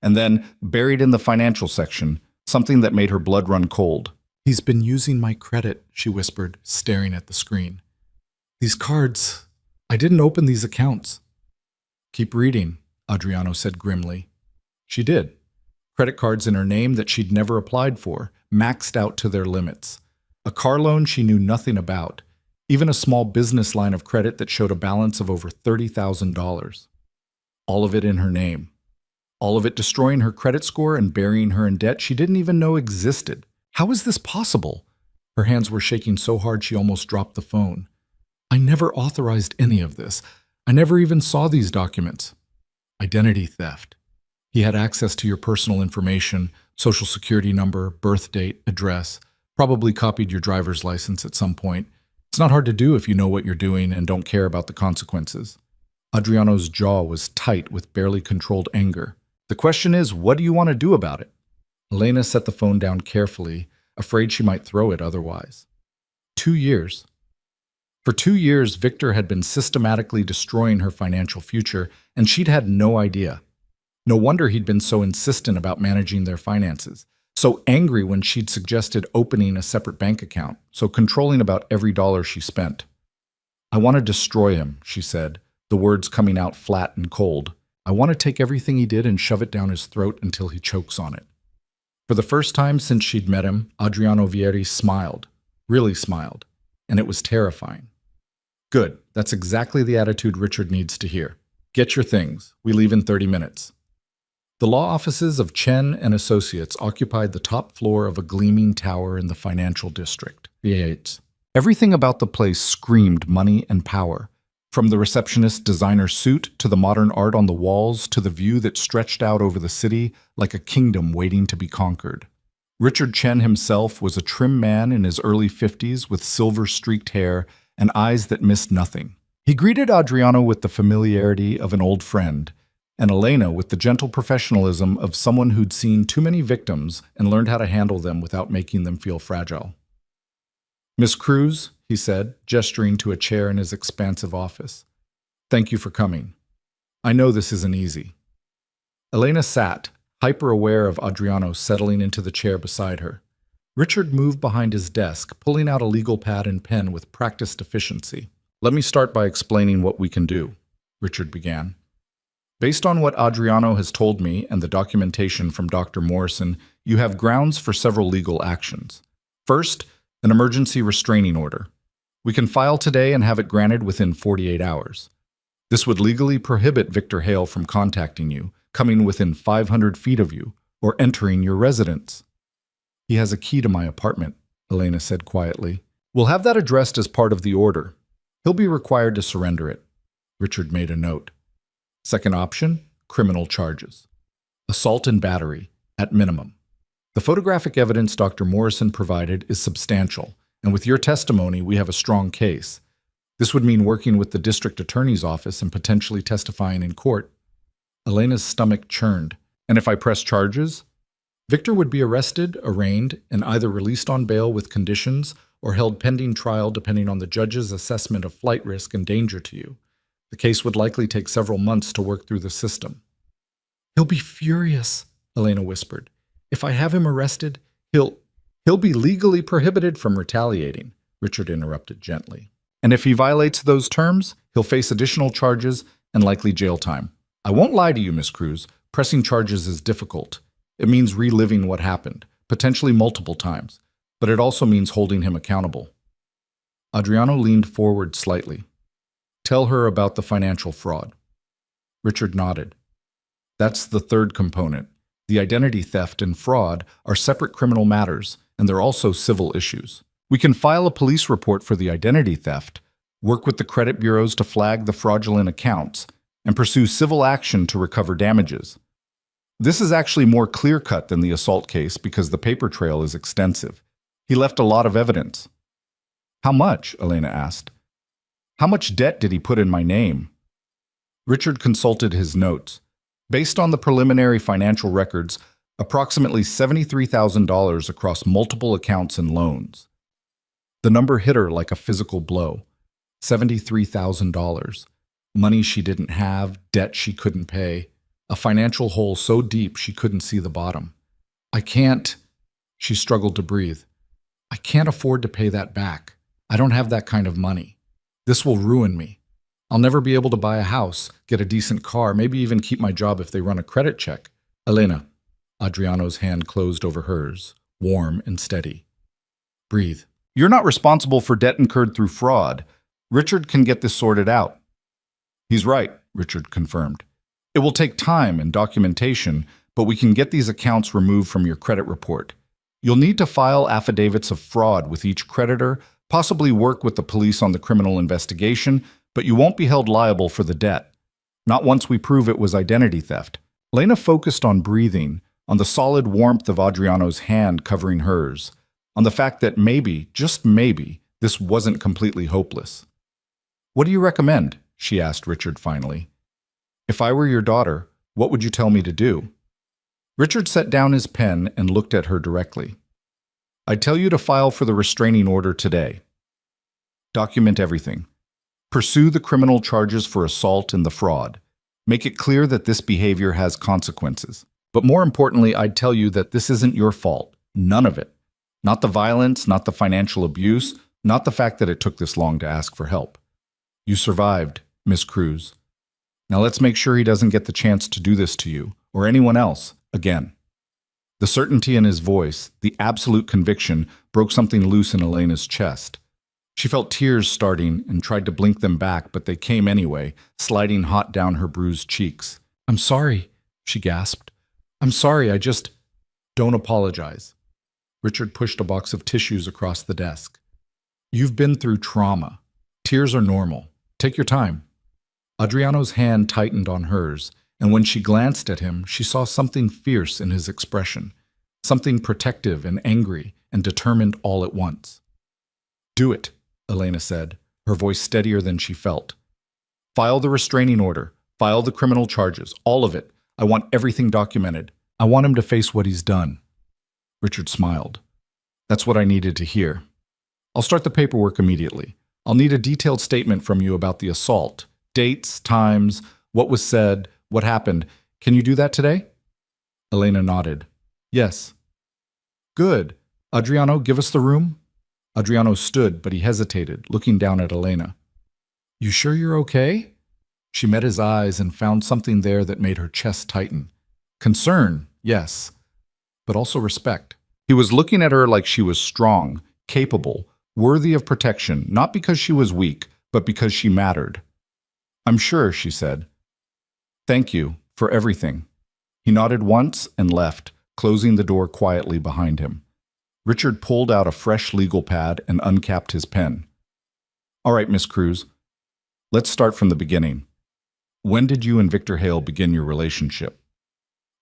and then, buried in the financial section, something that made her blood run cold. He's been using my credit, she whispered, staring at the screen. These cards, I didn't open these accounts. Keep reading, Adriano said grimly. She did. Credit cards in her name that she'd never applied for, maxed out to their limits. A car loan she knew nothing about. Even a small business line of credit that showed a balance of over $30,000. All of it in her name. All of it destroying her credit score and burying her in debt she didn't even know existed. How is this possible? Her hands were shaking so hard she almost dropped the phone. I never authorized any of this. I never even saw these documents. Identity theft. He had access to your personal information, social security number, birth date, address, probably copied your driver's license at some point. It's not hard to do if you know what you're doing and don't care about the consequences. Adriano's jaw was tight with barely controlled anger. The question is, what do you want to do about it? Elena set the phone down carefully, afraid she might throw it otherwise. 2 years. For 2 years, Victor had been systematically destroying her financial future, and she'd had no idea. No wonder he'd been so insistent about managing their finances, so angry when she'd suggested opening a separate bank account, so controlling about every dollar she spent. I want to destroy him, she said, the words coming out flat and cold. I want to take everything he did and shove it down his throat until he chokes on it. For the first time since she'd met him, Adriano Vieri smiled, really smiled, and it was terrifying. Good, that's exactly the attitude Richard needs to hear. Get your things, we leave in 30 minutes. The law offices of Chen and Associates occupied the top floor of a gleaming tower in the financial district. Everything about the place screamed money and power, from the receptionist's designer suit to the modern art on the walls to the view that stretched out over the city like a kingdom waiting to be conquered. Richard Chen himself was a trim man in his early 50s with silver-streaked hair and eyes that missed nothing. He greeted Adriano with the familiarity of an old friend, and Elena with the gentle professionalism of someone who'd seen too many victims and learned how to handle them without making them feel fragile. Miss Cruz, he said, gesturing to a chair in his expansive office. Thank you for coming. I know this isn't easy. Elena sat, hyper-aware of Adriano settling into the chair beside her. Richard moved behind his desk, pulling out a legal pad and pen with practiced efficiency. Let me start by explaining what we can do, Richard began. Based on what Adriano has told me and the documentation from Dr. Morrison, you have grounds for several legal actions. First, an emergency restraining order. We can file today and have it granted within 48 hours. This would legally prohibit Victor Hale from contacting you, coming within 500 feet of you, or entering your residence. He has a key to my apartment, Elena said quietly. We'll have that addressed as part of the order. He'll be required to surrender it. Richard made a note. Second option, criminal charges. Assault and battery, at minimum. The photographic evidence Dr. Morrison provided is substantial, and with your testimony, we have a strong case. This would mean working with the district attorney's office and potentially testifying in court. Elena's stomach churned. And if I press charges? Victor would be arrested, arraigned, and either released on bail with conditions or held pending trial depending on the judge's assessment of flight risk and danger to you. The case would likely take several months to work through the system. He'll be furious, Elena whispered. If I have him arrested, he'll be legally prohibited from retaliating, Richard interrupted gently. And if he violates those terms, he'll face additional charges and likely jail time. I won't lie to you, Miss Cruz. Pressing charges is difficult. It means reliving what happened, potentially multiple times, but it also means holding him accountable. Adriano leaned forward slightly. Tell her about the financial fraud. Richard nodded. That's the third component. The identity theft and fraud are separate criminal matters, and they're also civil issues. We can file a police report for the identity theft, work with the credit bureaus to flag the fraudulent accounts, and pursue civil action to recover damages. This is actually more clear-cut than the assault case because the paper trail is extensive. He left a lot of evidence. How much? Elena asked. How much debt did he put in my name? Richard consulted his notes. Based on the preliminary financial records, approximately $73,000 across multiple accounts and loans. The number hit her like a physical blow. $73,000. Money she didn't have, debt she couldn't pay, a financial hole so deep she couldn't see the bottom. I can't, she struggled to breathe. I can't afford to pay that back. I don't have that kind of money. This will ruin me. I'll never be able to buy a house, get a decent car, maybe even keep my job if they run a credit check. Elena. Adriano's hand closed over hers, warm and steady. Breathe. You're not responsible for debt incurred through fraud. Richard can get this sorted out. He's right, Richard confirmed. It will take time and documentation, but we can get these accounts removed from your credit report. You'll need to file affidavits of fraud with each creditor, possibly work with the police on the criminal investigation, but you won't be held liable for the debt. Not once we prove it was identity theft. Lena focused on breathing, on the solid warmth of Adriano's hand covering hers, on the fact that maybe, just maybe, this wasn't completely hopeless. What do you recommend? She asked Richard finally. If I were your daughter, what would you tell me to do? Richard set down his pen and looked at her directly. I'd tell you to file for the restraining order today. Document everything. Pursue the criminal charges for assault and the fraud. Make it clear that this behavior has consequences. But more importantly, I'd tell you that this isn't your fault. None of it. Not the violence, not the financial abuse, not the fact that it took this long to ask for help. You survived, Miss Cruz. Now let's make sure he doesn't get the chance to do this to you, or anyone else, again. The certainty in his voice, the absolute conviction, broke something loose in Elena's chest. She felt tears starting and tried to blink them back, but they came anyway, sliding hot down her bruised cheeks. I'm sorry, she gasped. I'm sorry, I just... Don't apologize. Richard pushed a box of tissues across the desk. You've been through trauma. Tears are normal. Take your time. Adriano's hand tightened on hers, and when she glanced at him, she saw something fierce in his expression, something protective and angry and determined all at once. Do it, Elena said, her voice steadier than she felt. File the restraining order. File the criminal charges. All of it. I want everything documented. I want him to face what he's done. Richard smiled. That's what I needed to hear. I'll start the paperwork immediately. I'll need a detailed statement from you about the assault. Dates, times, what was said, what happened. Can you do that today? Elena nodded. Yes. Good. Adriano, give us the room. Adriano stood, but he hesitated, looking down at Elena. You sure you're okay? She met his eyes and found something there that made her chest tighten. Concern, yes, but also respect. He was looking at her like she was strong, capable, worthy of protection, not because she was weak, but because she mattered. I'm sure, she said. Thank you for everything. He nodded once and left, closing the door quietly behind him. Richard pulled out a fresh legal pad and uncapped his pen. All right, Miss Cruz, let's start from the beginning. When did you and Victor Hale begin your relationship?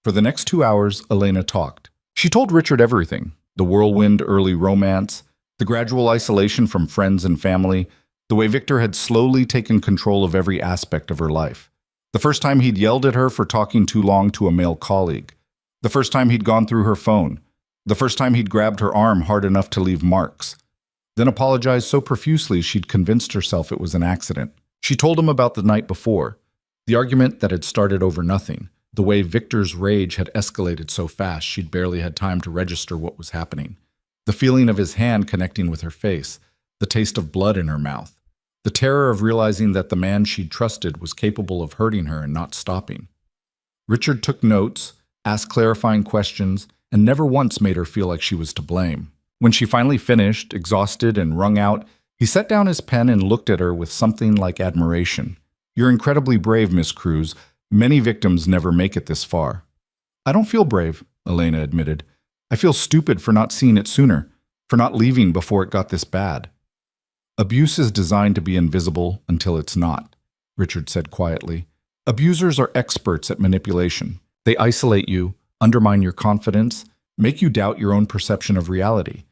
For the next 2 hours, Elena talked. She told Richard everything, the whirlwind early romance, the gradual isolation from friends and family, the way Victor had slowly taken control of every aspect of her life. The first time he'd yelled at her for talking too long to a male colleague. The first time he'd gone through her phone. The first time he'd grabbed her arm hard enough to leave marks. Then apologized so profusely she'd convinced herself it was an accident. She told him about the night before, the argument that had started over nothing, the way Victor's rage had escalated so fast she'd barely had time to register what was happening, the feeling of his hand connecting with her face, the taste of blood in her mouth, the terror of realizing that the man she'd trusted was capable of hurting her and not stopping. Richard took notes, asked clarifying questions, and never once made her feel like she was to blame. When she finally finished, exhausted and wrung out, he set down his pen and looked at her with something like admiration. You're incredibly brave, Miss Cruz. Many victims never make it this far. I don't feel brave, Elena admitted. I feel stupid for not seeing it sooner, for not leaving before it got this bad. Abuse is designed to be invisible until it's not, Richard said quietly. Abusers are experts at manipulation. They isolate you, undermine your confidence, make you doubt your own perception of reality.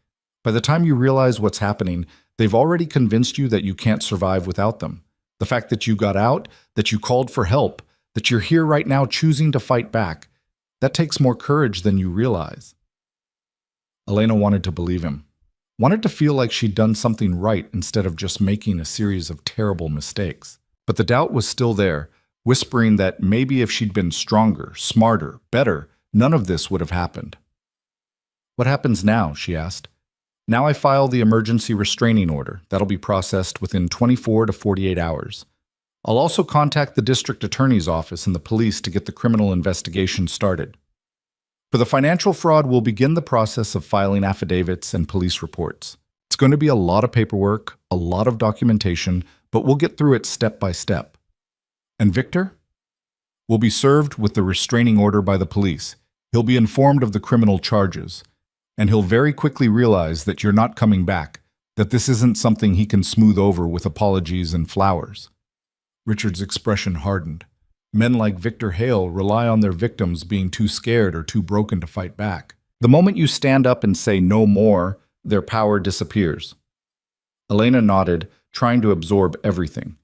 By the time you realize what's happening, they've already convinced you that you can't survive without them. The fact that you got out, that you called for help, that you're here right now choosing to fight back, that takes more courage than you realize. Elena wanted to believe him, wanted to feel like she'd done something right instead of just making a series of terrible mistakes. But the doubt was still there, whispering that maybe if she'd been stronger, smarter, better, none of this would have happened. What happens now? She asked. Now I file the emergency restraining order. That'll be processed within 24 to 48 hours. I'll also contact the district attorney's office and the police to get the criminal investigation started. For the financial fraud, we'll begin the process of filing affidavits and police reports. It's going to be a lot of paperwork, a lot of documentation, but we'll get through it step by step. And Victor? Will be served with the restraining order by the police. He'll be informed of the criminal charges. And he'll very quickly realize that you're not coming back, that this isn't something he can smooth over with apologies and flowers. Richard's expression hardened. Men like Victor Hale rely on their victims being too scared or too broken to fight back. The moment you stand up and say no more, their power disappears. Elena nodded, trying to absorb everything.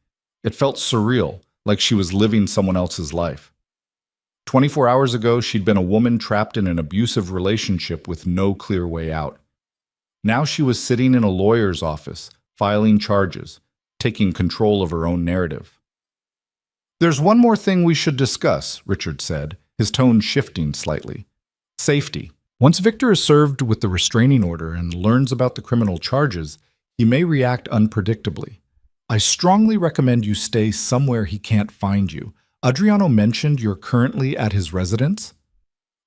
It felt surreal, like she was living someone else's life. 24 hours ago, she'd been a woman trapped in an abusive relationship with no clear way out. Now she was sitting in a lawyer's office, filing charges, taking control of her own narrative. There's one more thing we should discuss, Richard said, his tone shifting slightly. Safety. Once Victor is served with the restraining order and learns about the criminal charges, he may react unpredictably. I strongly recommend you stay somewhere he can't find you. Adriano mentioned you're currently at his residence?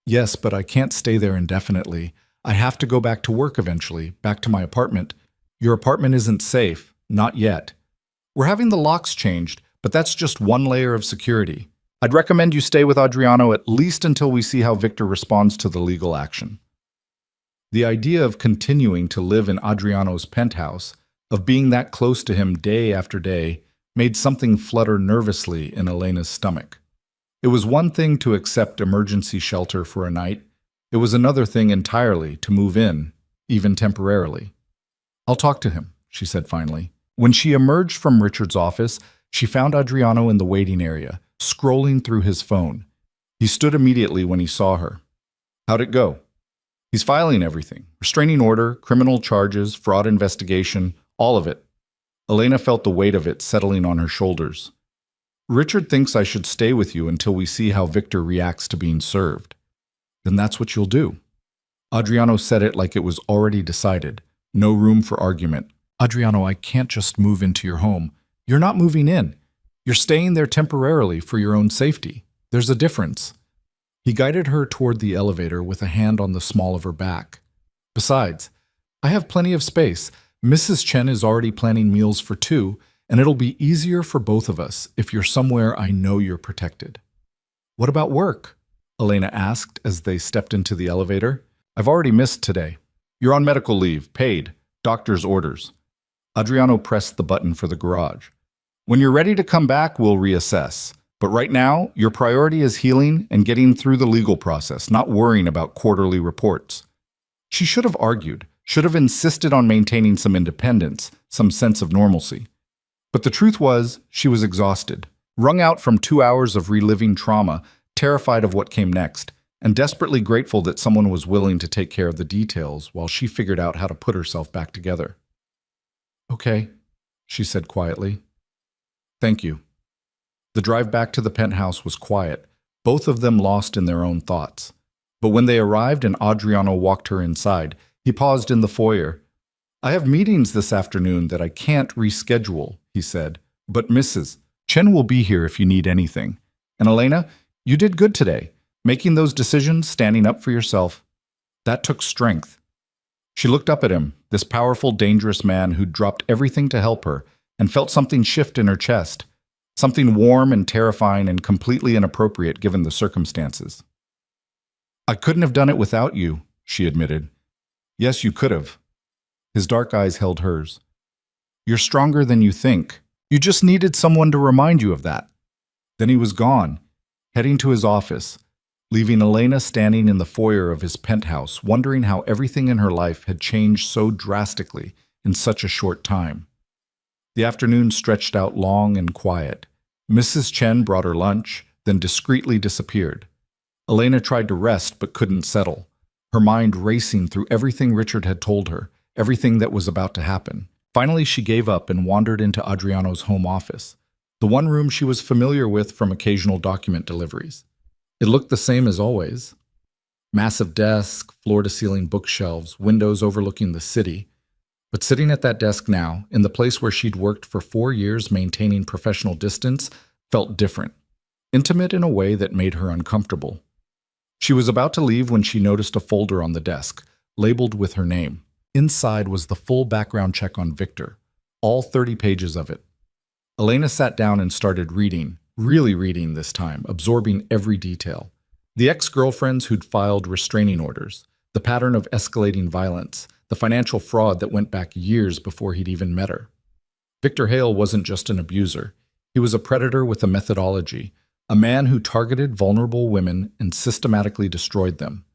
Yes, but I can't stay there indefinitely. I have to go back to work eventually, back to my apartment. Your apartment isn't safe, not yet. We're having the locks changed, but that's just one layer of security. I'd recommend you stay with Adriano at least until we see how Victor responds to the legal action. The idea of continuing to live in Adriano's penthouse, of being that close to him day after day, made something flutter nervously in Elena's stomach. It was one thing to accept emergency shelter for a night. It was another thing entirely to move in, even temporarily. I'll talk to him, she said finally. When she emerged from Richard's office, she found Adriano in the waiting area, scrolling through his phone. He stood immediately when he saw her. How'd it go? He's filing everything. Restraining order, criminal charges, fraud investigation, all of it. Elena felt the weight of it settling on her shoulders. Richard thinks I should stay with you until we see how Victor reacts to being served. Then that's what you'll do. Adriano said it like it was already decided. No room for argument. Adriano, I can't just move into your home. You're not moving in. You're staying there temporarily for your own safety. There's a difference. He guided her toward the elevator with a hand on the small of her back. Besides, I have plenty of space. Mrs. Chen is already planning meals for two, and it'll be easier for both of us if you're somewhere I know you're protected. What about work? Elena asked as they stepped into the elevator. I've already missed today. You're on medical leave, paid, doctor's orders. Adriano pressed the button for the garage. When you're ready to come back, we'll reassess. But right now, your priority is healing and getting through the legal process, not worrying about quarterly reports. She should have argued, should have insisted on maintaining some independence, some sense of normalcy. But the truth was, she was exhausted, wrung out from 2 hours of reliving trauma, terrified of what came next, and desperately grateful that someone was willing to take care of the details while she figured out how to put herself back together. Okay, she said quietly. Thank you. The drive back to the penthouse was quiet, both of them lost in their own thoughts. But when they arrived and Adriano walked her inside, he paused in the foyer. I have meetings this afternoon that I can't reschedule, he said, but Mrs. Chen will be here if you need anything. And Elena, you did good today, making those decisions, standing up for yourself. That took strength. She looked up at him, this powerful, dangerous man who'd dropped everything to help her, and felt something shift in her chest, something warm and terrifying and completely inappropriate given the circumstances. I couldn't have done it without you, she admitted. Yes, you could have. His dark eyes held hers. You're stronger than you think. You just needed someone to remind you of that. Then he was gone, heading to his office, leaving Elena standing in the foyer of his penthouse, wondering how everything in her life had changed so drastically in such a short time. The afternoon stretched out long and quiet. Mrs. Chen brought her lunch, then discreetly disappeared. Elena tried to rest but couldn't settle, her mind racing through everything Richard had told her, everything that was about to happen. Finally, she gave up and wandered into Adriano's home office, the one room she was familiar with from occasional document deliveries. It looked the same as always. Massive desk, floor-to-ceiling bookshelves, windows overlooking the city. But sitting at that desk now, in the place where she'd worked for 4 years maintaining professional distance, felt different, intimate in a way that made her uncomfortable. She was about to leave when she noticed a folder on the desk, labeled with her name. Inside was the full background check on Victor, all 30 pages of it. Elena sat down and started reading, really reading this time, absorbing every detail. The ex-girlfriends who'd filed restraining orders, the pattern of escalating violence, the financial fraud that went back years before he'd even met her. Victor Hale wasn't just an abuser. He was a predator with a methodology, a man who targeted vulnerable women and systematically destroyed them.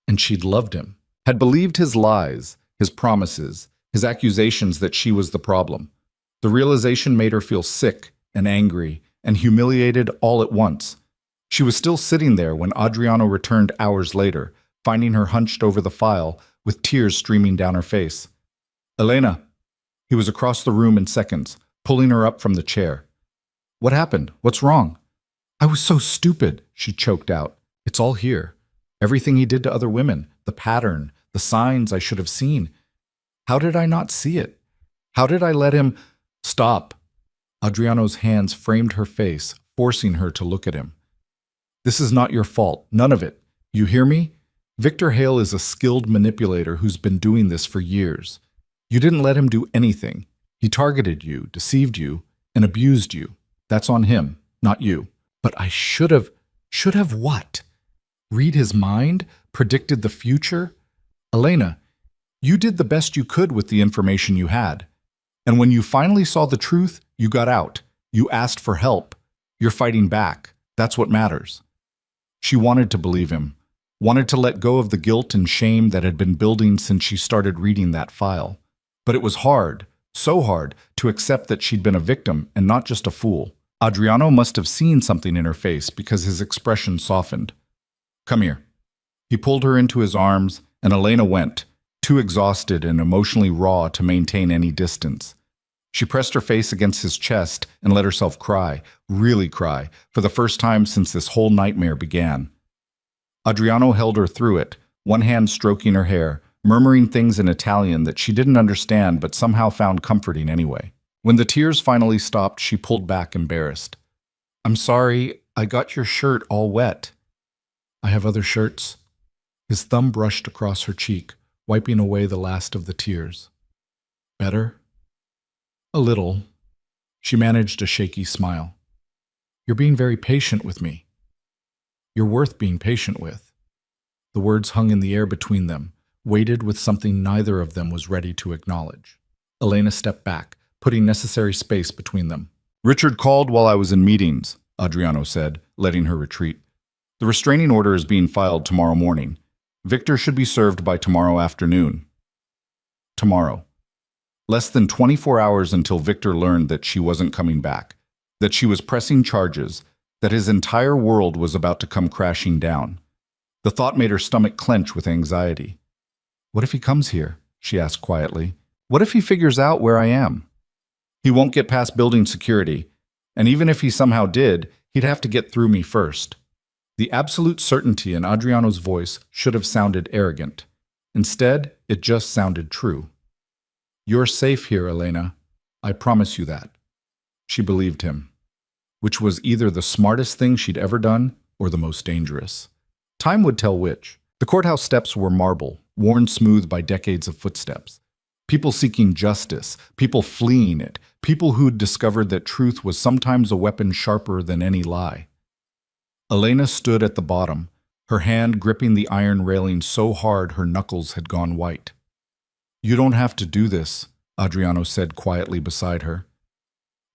And she'd loved him, had believed his lies, his promises, his accusations that she was the problem. The realization made her feel sick and angry and humiliated all at once. She was still sitting there when Adriano returned hours later, finding her hunched over the file with tears streaming down her face. Elena. He was across the room in seconds, pulling her up from the chair. What happened? What's wrong? I was so stupid, she choked out. It's all here. Everything he did to other women, the pattern, the signs I should have seen. How did I not see it? How did I let him... Stop. Adriano's hands framed her face, forcing her to look at him. This is not your fault, none of it. You hear me? Victor Hale is a skilled manipulator who's been doing this for years. You didn't let him do anything. He targeted you, deceived you, and abused you. That's on him, not you. But I should have what? Read his mind? Predicted the future? Elena, you did the best you could with the information you had. And when you finally saw the truth, you got out. You asked for help. You're fighting back. That's what matters. She wanted to believe him, wanted to let go of the guilt and shame that had been building since she started reading that file. But it was hard, so hard, to accept that she'd been a victim and not just a fool. Adriano must have seen something in her face because his expression softened. Come here. He pulled her into his arms, and Elena went, too exhausted and emotionally raw to maintain any distance. She pressed her face against his chest and let herself cry, really cry, for the first time since this whole nightmare began. Adriano held her through it, one hand stroking her hair, murmuring things in Italian that she didn't understand but somehow found comforting anyway. When the tears finally stopped, she pulled back embarrassed. I'm sorry, I got your shirt all wet. I have other shirts. His thumb brushed across her cheek, wiping away the last of the tears. Better? A little. She managed a shaky smile. You're being very patient with me. You're worth being patient with. The words hung in the air between them, weighted with something neither of them was ready to acknowledge. Elena stepped back, putting necessary space between them. Richard called while I was in meetings, Adriano said, letting her retreat. The restraining order is being filed tomorrow morning. Victor should be served by tomorrow afternoon. Tomorrow. Less than 24 hours until Victor learned that she wasn't coming back, that she was pressing charges, that his entire world was about to come crashing down. The thought made her stomach clench with anxiety. What if he comes here? She asked quietly. What if he figures out where I am? He won't get past building security, and even if he somehow did, he'd have to get through me first. The absolute certainty in Adriano's voice should have sounded arrogant. Instead, it just sounded true. You're safe here, Elena. I promise you that. She believed him, which was either the smartest thing she'd ever done or the most dangerous. Time would tell which. The courthouse steps were marble, worn smooth by decades of footsteps. People seeking justice, people fleeing it, people who'd discovered that truth was sometimes a weapon sharper than any lie. Elena stood at the bottom, her hand gripping the iron railing so hard her knuckles had gone white. "You don't have to do this," Adriano said quietly beside her.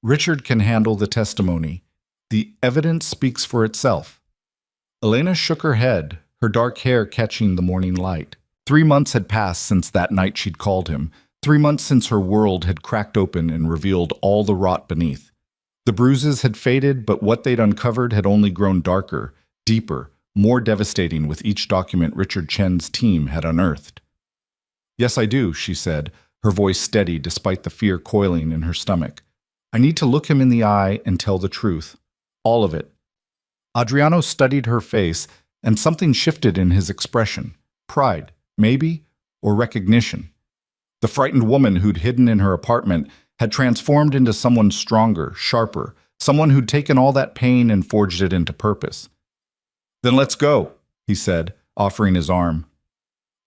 "Richard can handle the testimony. The evidence speaks for itself." Elena shook her head, her dark hair catching the morning light. 3 months had passed since that night she'd called him. 3 months since her world had cracked open and revealed all the rot beneath. The bruises had faded, but what they'd uncovered had only grown darker, deeper, more devastating with each document Richard Chen's team had unearthed. "Yes, I do," she said, her voice steady despite the fear coiling in her stomach. "I need to look him in the eye and tell the truth. All of it." Adriano studied her face, and something shifted in his expression. Pride, maybe, or recognition. The frightened woman who'd hidden in her apartment had transformed into someone stronger, sharper, someone who'd taken all that pain and forged it into purpose. "Then let's go," he said, offering his arm.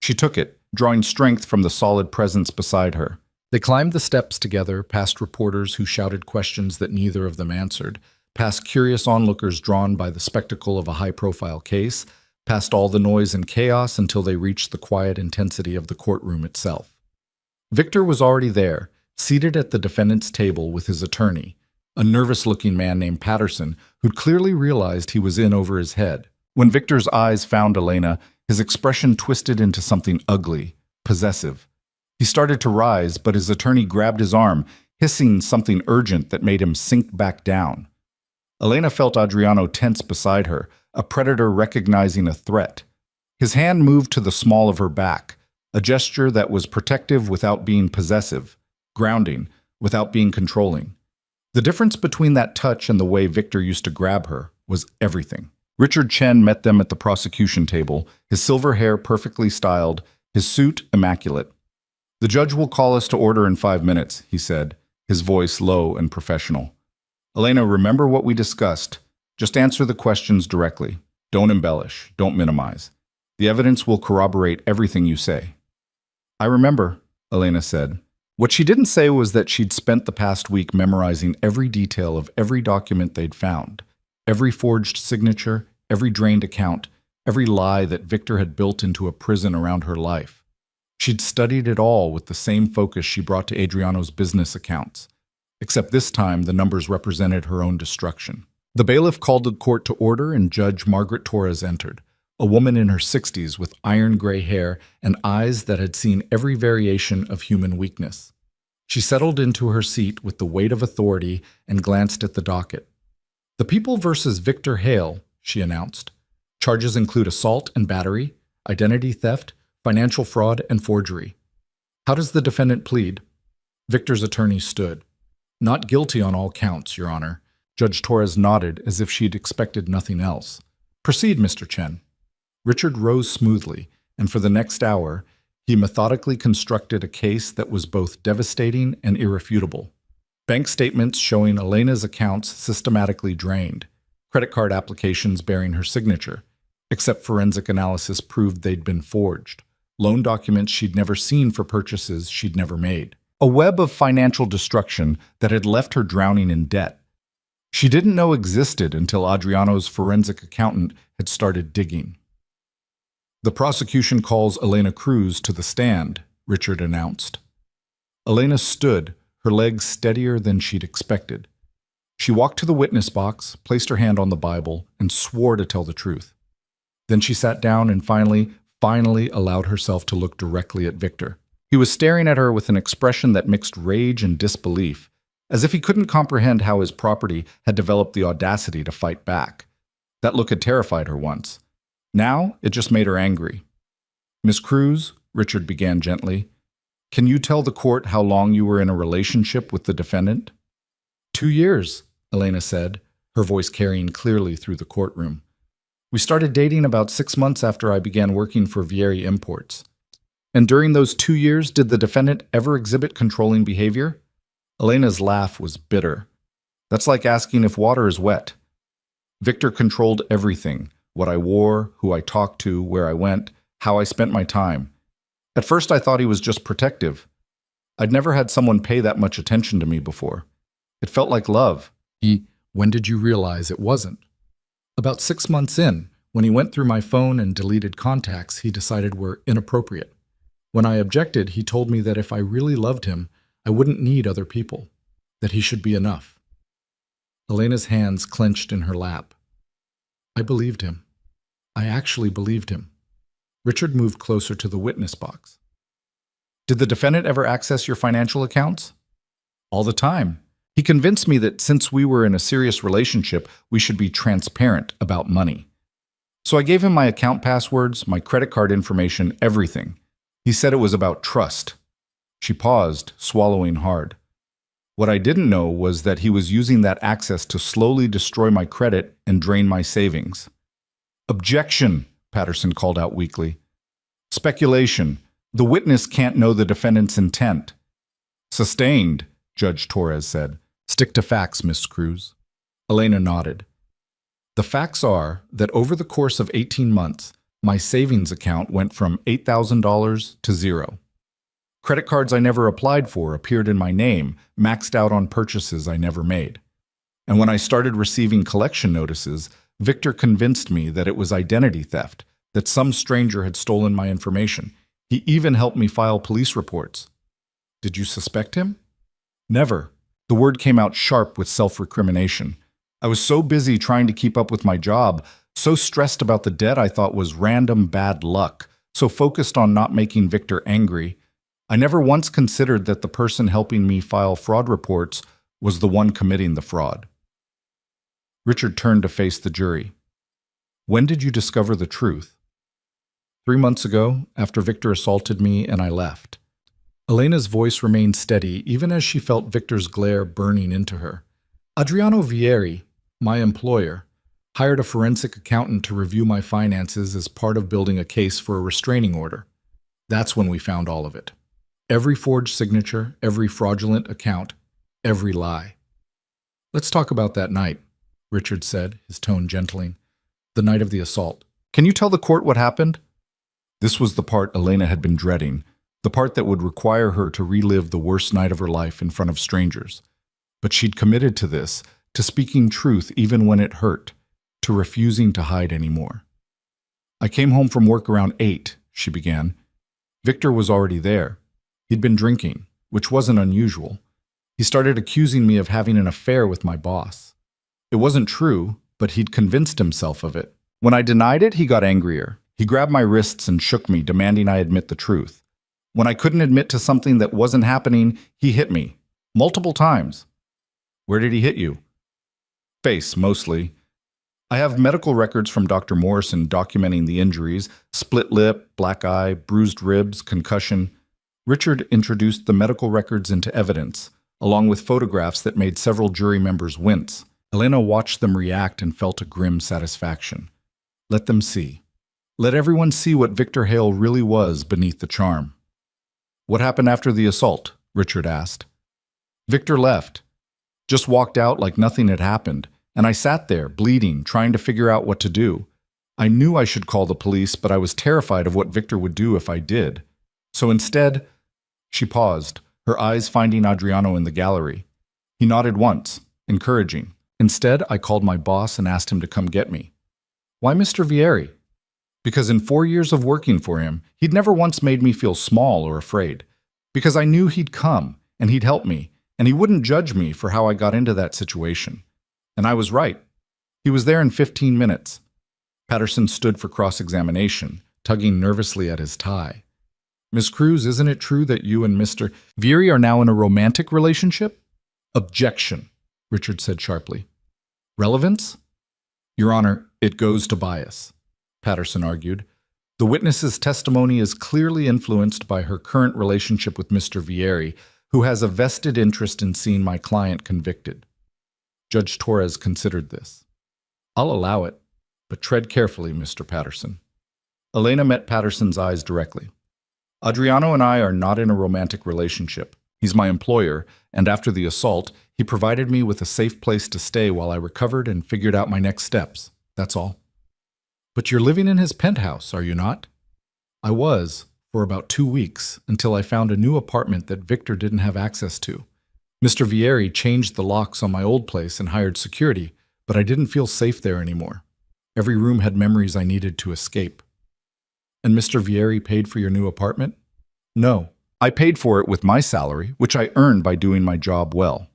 She took it, drawing strength from the solid presence beside her. They climbed the steps together, past reporters who shouted questions that neither of them answered, past curious onlookers drawn by the spectacle of a high-profile case, past all the noise and chaos until they reached the quiet intensity of the courtroom itself. Victor was already there, seated at the defendant's table with his attorney, a nervous-looking man named Patterson who'd clearly realized he was in over his head. When Victor's eyes found Elena, his expression twisted into something ugly, possessive. He started to rise, but his attorney grabbed his arm, hissing something urgent that made him sink back down. Elena felt Adriano tense beside her, a predator recognizing a threat. His hand moved to the small of her back, a gesture that was protective without being possessive, grounding without being controlling. The difference between that touch and the way Victor used to grab her was everything. Richard Chen met them at the prosecution table, his silver hair perfectly styled, his suit immaculate. "The judge will call us to order in 5 minutes," he said, his voice low and professional. "Elena, remember what we discussed. Just answer the questions directly. Don't embellish, don't minimize. The evidence will corroborate everything you say." "I remember," Elena said. What she didn't say was that she'd spent the past week memorizing every detail of every document they'd found. Every forged signature, every drained account, every lie that Victor had built into a prison around her life. She'd studied it all with the same focus she brought to Adriano's business accounts. Except this time, the numbers represented her own destruction. The bailiff called the court to order and Judge Margaret Torres entered, a woman in her 60s with iron gray hair and eyes that had seen every variation of human weakness. She settled into her seat with the weight of authority and glanced at the docket. "The People versus Victor Hale," she announced. "Charges include assault and battery, identity theft, financial fraud, and forgery. How does the defendant plead?" Victor's attorney stood. "Not guilty on all counts, Your Honor." Judge Torres nodded as if she'd expected nothing else. "Proceed, Mr. Chen." Richard rose smoothly, and for the next hour, he methodically constructed a case that was both devastating and irrefutable. Bank statements showing Elena's accounts systematically drained, credit card applications bearing her signature, except forensic analysis proved they'd been forged, loan documents she'd never seen for purchases she'd never made. A web of financial destruction that had left her drowning in debt. She didn't know existed until Adriano's forensic accountant had started digging. "The prosecution calls Elena Cruz to the stand," Richard announced. Elena stood, her legs steadier than she'd expected. She walked to the witness box, placed her hand on the Bible, and swore to tell the truth. Then she sat down and finally allowed herself to look directly at Victor. He was staring at her with an expression that mixed rage and disbelief, as if he couldn't comprehend how his property had developed the audacity to fight back. That look had terrified her once. Now, it just made her angry. "Miss Cruz," Richard began gently, "can you tell the court how long you were in a relationship with the defendant?" 2 years, Elena said, her voice carrying clearly through the courtroom. "We started dating about 6 months after I began working for Vieri Imports." "And during those 2 years, did the defendant ever exhibit controlling behavior?" Elena's laugh was bitter. "That's like asking if water is wet." "Victor controlled everything, what I wore, who I talked to, where I went, how I spent my time. At first I thought he was just protective. I'd never had someone pay that much attention to me before. It felt like love." "When did you realize it wasn't?" "About 6 months in, When he went through my phone and deleted contacts he decided were inappropriate. When I objected, he told me that if I really loved him, I wouldn't need other people, that he should be enough. Elena's hands clenched in her lap. I believed him. I actually believed him. Richard moved closer to the witness box. Did the defendant ever access your financial accounts? All the time. He convinced me that since we were in a serious relationship, we should be transparent about money. So I gave him my account passwords, my credit card information, everything. He said it was about trust. She paused, swallowing hard. What I didn't know was that he was using that access to slowly destroy my credit and drain my savings. Objection, Patterson called out weakly. Speculation. The witness can't know the defendant's intent. Sustained, Judge Torres said. Stick to facts, Miss Cruz. Elena nodded. The facts are that over the course of 18 months, my savings account went from $8,000 to zero. Credit cards I never applied for appeared in my name, maxed out on purchases I never made. And when I started receiving collection notices, Victor convinced me that it was identity theft, that some stranger had stolen my information. He even helped me file police reports. Did you suspect him? Never. The word came out sharp with self-recrimination. I was so busy trying to keep up with my job, so stressed about the debt I thought was random bad luck, so focused on not making Victor angry, I never once considered that the person helping me file fraud reports was the one committing the fraud. Richard turned to face the jury. When did you discover the truth? 3 months ago, after Victor assaulted me and I left. Elena's voice remained steady even as she felt Victor's glare burning into her. Adriano Vieri, my employer, hired a forensic accountant to review my finances as part of building a case for a restraining order. That's when we found all of it. Every forged signature, every fraudulent account, every lie. Let's talk about that night, Richard said, his tone gentling. The night of the assault. Can you tell the court what happened? This was the part Elena had been dreading, the part that would require her to relive the worst night of her life in front of strangers. But she'd committed to this, to speaking truth even when it hurt, to refusing to hide anymore. I came home from work around 8, she began. Victor was already there. He'd been drinking, which wasn't unusual. He started accusing me of having an affair with my boss. It wasn't true, but he'd convinced himself of it. When I denied it, he got angrier. He grabbed my wrists and shook me, demanding I admit the truth. When I couldn't admit to something that wasn't happening, he hit me. Multiple times. Where did he hit you? Face, mostly. I have medical records from Dr. Morrison documenting the injuries: split lip, black eye, bruised ribs, concussion. Richard introduced the medical records into evidence, along with photographs that made several jury members wince. Elena watched them react and felt a grim satisfaction. Let them see. Let everyone see what Victor Hale really was beneath the charm. What happened after the assault? Richard asked. Victor left. Just walked out like nothing had happened, and I sat there, bleeding, trying to figure out what to do. I knew I should call the police, but I was terrified of what Victor would do if I did. So instead, she paused, her eyes finding Adriano in the gallery. He nodded once, encouraging. Instead, I called my boss and asked him to come get me. Why Mr. Vieri? Because in 4 years of working for him, he'd never once made me feel small or afraid. Because I knew he'd come, and he'd help me, and he wouldn't judge me for how I got into that situation. And I was right. He was there in 15 minutes. Patterson stood for cross-examination, tugging nervously at his tie. Miss Cruz, isn't it true that you and Mr. Vieri are now in a romantic relationship? Objection, Richard said sharply. Relevance? Your Honor, it goes to bias, Patterson argued. The witness's testimony is clearly influenced by her current relationship with Mr. Vieri, who has a vested interest in seeing my client convicted. Judge Torres considered this. I'll allow it, but tread carefully, Mr. Patterson. Elena met Patterson's eyes directly. Adriano and I are not in a romantic relationship. He's my employer, and after the assault, he provided me with a safe place to stay while I recovered and figured out my next steps. That's all. But you're living in his penthouse, are you not? I was, for about 2 weeks, until I found a new apartment that Victor didn't have access to. Mr. Vieri changed the locks on my old place and hired security, but I didn't feel safe there anymore. Every room had memories I needed to escape. And Mr. Vieri paid for your new apartment? No. I paid for it with my salary, which I earned by doing my job well.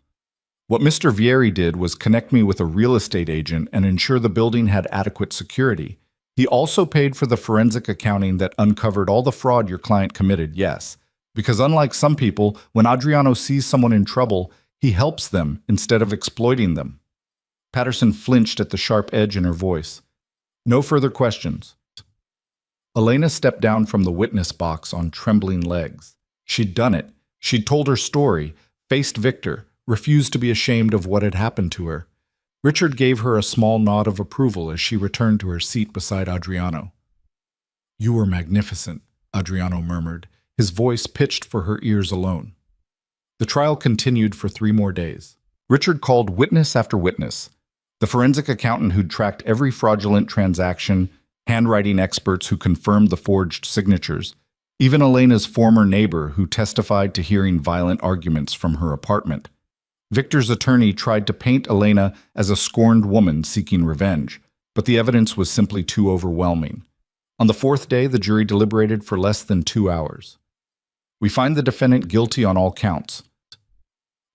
What Mr. Vieri did was connect me with a real estate agent and ensure the building had adequate security. He also paid for the forensic accounting that uncovered all the fraud your client committed, yes. Because unlike some people, when Adriano sees someone in trouble, he helps them instead of exploiting them. Patterson flinched at the sharp edge in her voice. No further questions. Elena stepped down from the witness box on trembling legs. She'd done it. She'd told her story, faced Victor, refused to be ashamed of what had happened to her. Richard gave her a small nod of approval as she returned to her seat beside Adriano. You were magnificent, Adriano murmured, his voice pitched for her ears alone. The trial continued for 3 more days. Richard called witness after witness. The forensic accountant who'd tracked every fraudulent transaction, handwriting experts who confirmed the forged signatures, even Elena's former neighbor who testified to hearing violent arguments from her apartment. Victor's attorney tried to paint Elena as a scorned woman seeking revenge, but the evidence was simply too overwhelming. On the 4th day, the jury deliberated for less than 2 hours. We find the defendant guilty on all counts.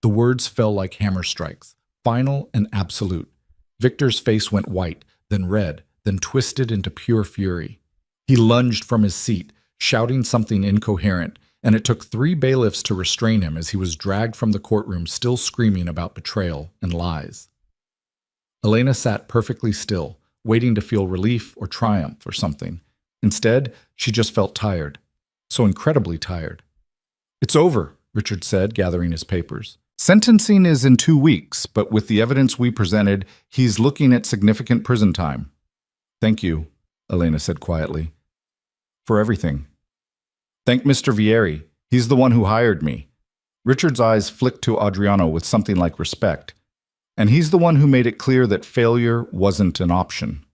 The words fell like hammer strikes, final and absolute. Victor's face went white, then red, then twisted into pure fury. He lunged from his seat, shouting something incoherent, and it took 3 bailiffs to restrain him as he was dragged from the courtroom still screaming about betrayal and lies. Elena sat perfectly still, waiting to feel relief or triumph or something. Instead, she just felt tired. So incredibly tired. It's over, Richard said, gathering his papers. Sentencing is in 2 weeks, but with the evidence we presented, he's looking at significant prison time. Thank you, Elena said quietly. For everything. Thank Mr. Vieri. He's the one who hired me. Richard's eyes flicked to Adriano with something like respect. And he's the one who made it clear that failure wasn't an option.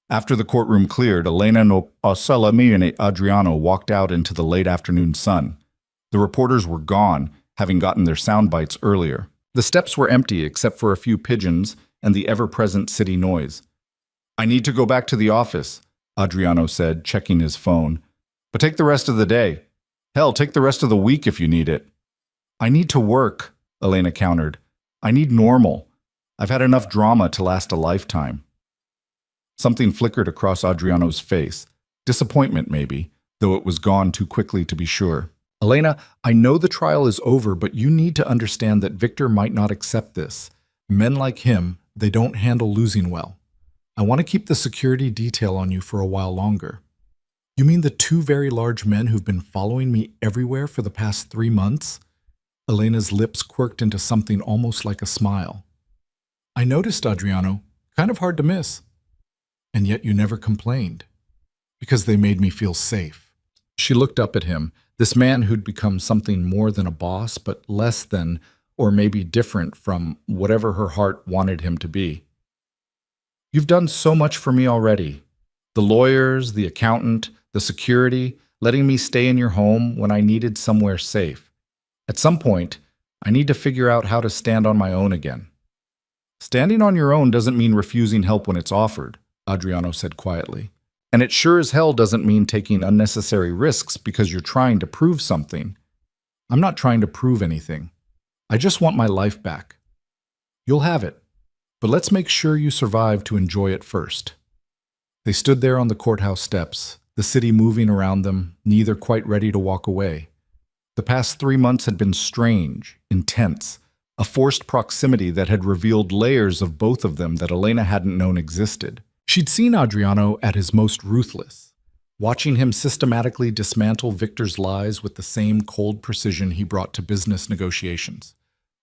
After the courtroom cleared, Elena no Salami and Adriano walked out into the late afternoon sun. The reporters were gone, having gotten their sound bites earlier. The steps were empty except for a few pigeons and the ever-present city noise. I need to go back to the office, Adriano said, checking his phone. But take the rest of the day. Hell, take the rest of the week if you need it. I need to work, Elena countered. I need normal. I've had enough drama to last a lifetime. Something flickered across Adriano's face. Disappointment, maybe, though it was gone too quickly to be sure. Elena, I know the trial is over, but you need to understand that Victor might not accept this. Men like him, they don't handle losing well. I want to keep the security detail on you for a while longer. You mean the 2 very large men who've been following me everywhere for the past 3 months? Elena's lips quirked into something almost like a smile. I noticed, Adriano. Kind of hard to miss. And yet you never complained. Because they made me feel safe. She looked up at him, this man who'd become something more than a boss, but less than, or maybe different from, whatever her heart wanted him to be. You've done so much for me already. The lawyers, the accountant, the security, letting me stay in your home when I needed somewhere safe. At some point, I need to figure out how to stand on my own again. Standing on your own doesn't mean refusing help when it's offered, Adriano said quietly. And it sure as hell doesn't mean taking unnecessary risks because you're trying to prove something. I'm not trying to prove anything. I just want my life back. You'll have it, but let's make sure you survive to enjoy it first. They stood there on the courthouse steps, the city moving around them, neither quite ready to walk away. The past 3 months had been strange, intense, a forced proximity that had revealed layers of both of them that Elena hadn't known existed. She'd seen Adriano at his most ruthless, watching him systematically dismantle Victor's lies with the same cold precision he brought to business negotiations.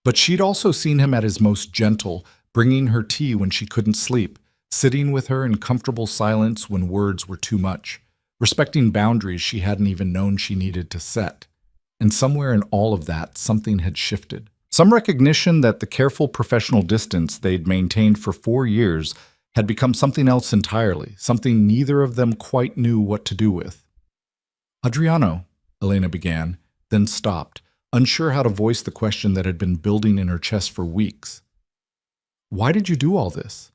But she'd also seen him at his most gentle, bringing her tea when she couldn't sleep, sitting with her in comfortable silence when words were too much, respecting boundaries she hadn't even known she needed to set. And somewhere in all of that, something had shifted. Some recognition that the careful professional distance they'd maintained for 4 years had become something else entirely, something neither of them quite knew what to do with. Adriano, Elena began, then stopped, unsure how to voice the question that had been building in her chest for weeks. Why did you do all this?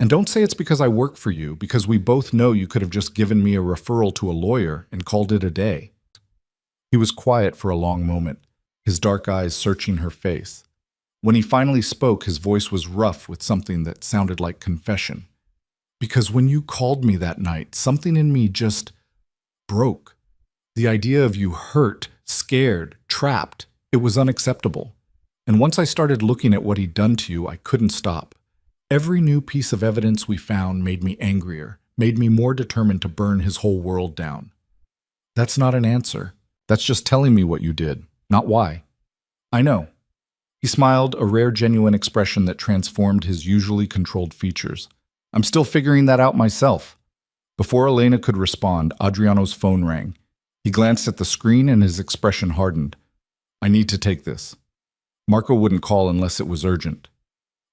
And don't say it's because I work for you, because we both know you could have just given me a referral to a lawyer and called it a day." He was quiet for a long moment, his dark eyes searching her face. When he finally spoke, his voice was rough with something that sounded like confession. "Because when you called me that night, something in me just broke. The idea of you hurt, scared, trapped, it was unacceptable. And once I started looking at what he'd done to you, I couldn't stop. Every new piece of evidence we found made me angrier, made me more determined to burn his whole world down." "That's not an answer. That's just telling me what you did, not why." "I know." He smiled, a rare genuine expression that transformed his usually controlled features. "I'm still figuring that out myself." Before Elena could respond, Adriano's phone rang. He glanced at the screen and his expression hardened. "I need to take this." Marco wouldn't call unless it was urgent.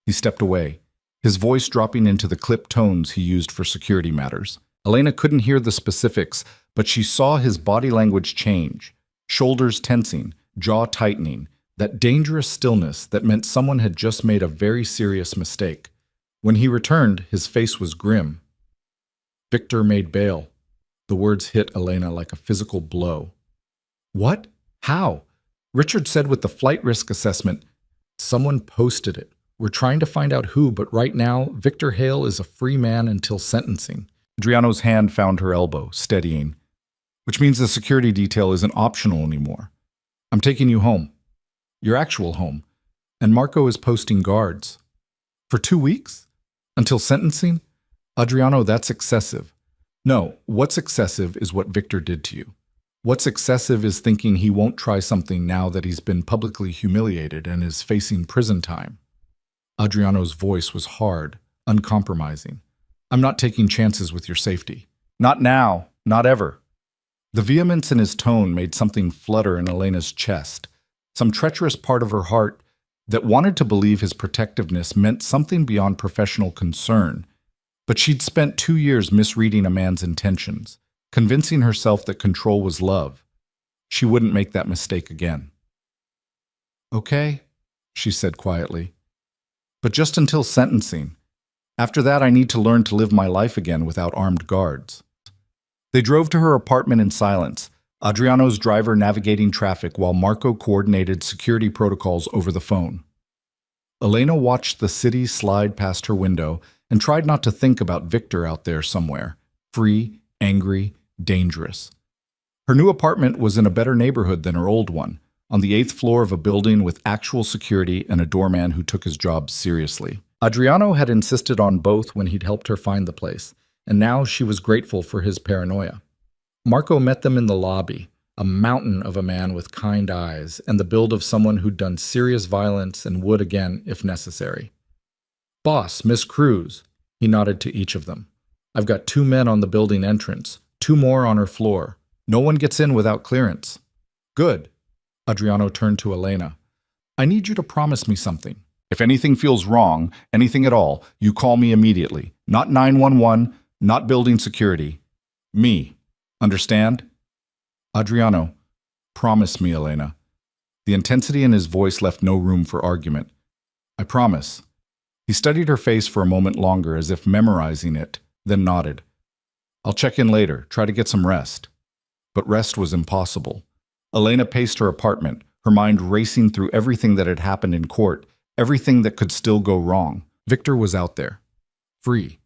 He stepped away, his voice dropping into the clipped tones he used for security matters. Elena couldn't hear the specifics, but she saw his body language change, shoulders tensing, jaw tightening, that dangerous stillness that meant someone had just made a very serious mistake. When he returned, his face was grim. "Victor made bail." The words hit Elena like a physical blow. "What? How?" "Richard said with the flight risk assessment, someone posted it. We're trying to find out who, but right now, Victor Hale is a free man until sentencing." Adriano's hand found her elbow, steadying. "Which means the security detail isn't optional anymore. I'm taking you home. Your actual home. And Marco is posting guards." "For 2 weeks? Until sentencing?" "Adriano, that's excessive." "No, what's excessive is what Victor did to you. What's excessive is thinking he won't try something now that he's been publicly humiliated and is facing prison time." Adriano's voice was hard, uncompromising. "I'm not taking chances with your safety. Not now, not ever." The vehemence in his tone made something flutter in Elena's chest, some treacherous part of her heart that wanted to believe his protectiveness meant something beyond professional concern. But she'd spent 2 years misreading a man's intentions, convincing herself that control was love. She wouldn't make that mistake again. "Okay," she said quietly. "But just until sentencing. After that, I need to learn to live my life again without armed guards." They drove to her apartment in silence, Adriano's driver navigating traffic while Marco coordinated security protocols over the phone. Elena watched the city slide past her window and tried not to think about Victor out there somewhere, free, angry, dangerous. Her new apartment was in a better neighborhood than her old one, on the 8th floor of a building with actual security and a doorman who took his job seriously. Adriano had insisted on both when he'd helped her find the place, and now she was grateful for his paranoia. Marco met them in the lobby, a mountain of a man with kind eyes and the build of someone who'd done serious violence and would again if necessary. "Boss, Miss Cruz," he nodded to each of them. "I've got 2 men on the building entrance, 2 more on her floor. No one gets in without clearance." "Good." Adriano turned to Elena. "I need you to promise me something. If anything feels wrong, anything at all, you call me immediately. Not 911, not building security. Me. Understand?" "Adriano, promise me, Elena." The intensity in his voice left no room for argument. "I promise." He studied her face for a moment longer as if memorizing it, then nodded. "I'll check in later, try to get some rest." But rest was impossible. Elena paced her apartment, her mind racing through everything that had happened in court, everything that could still go wrong. Victor was out there, free.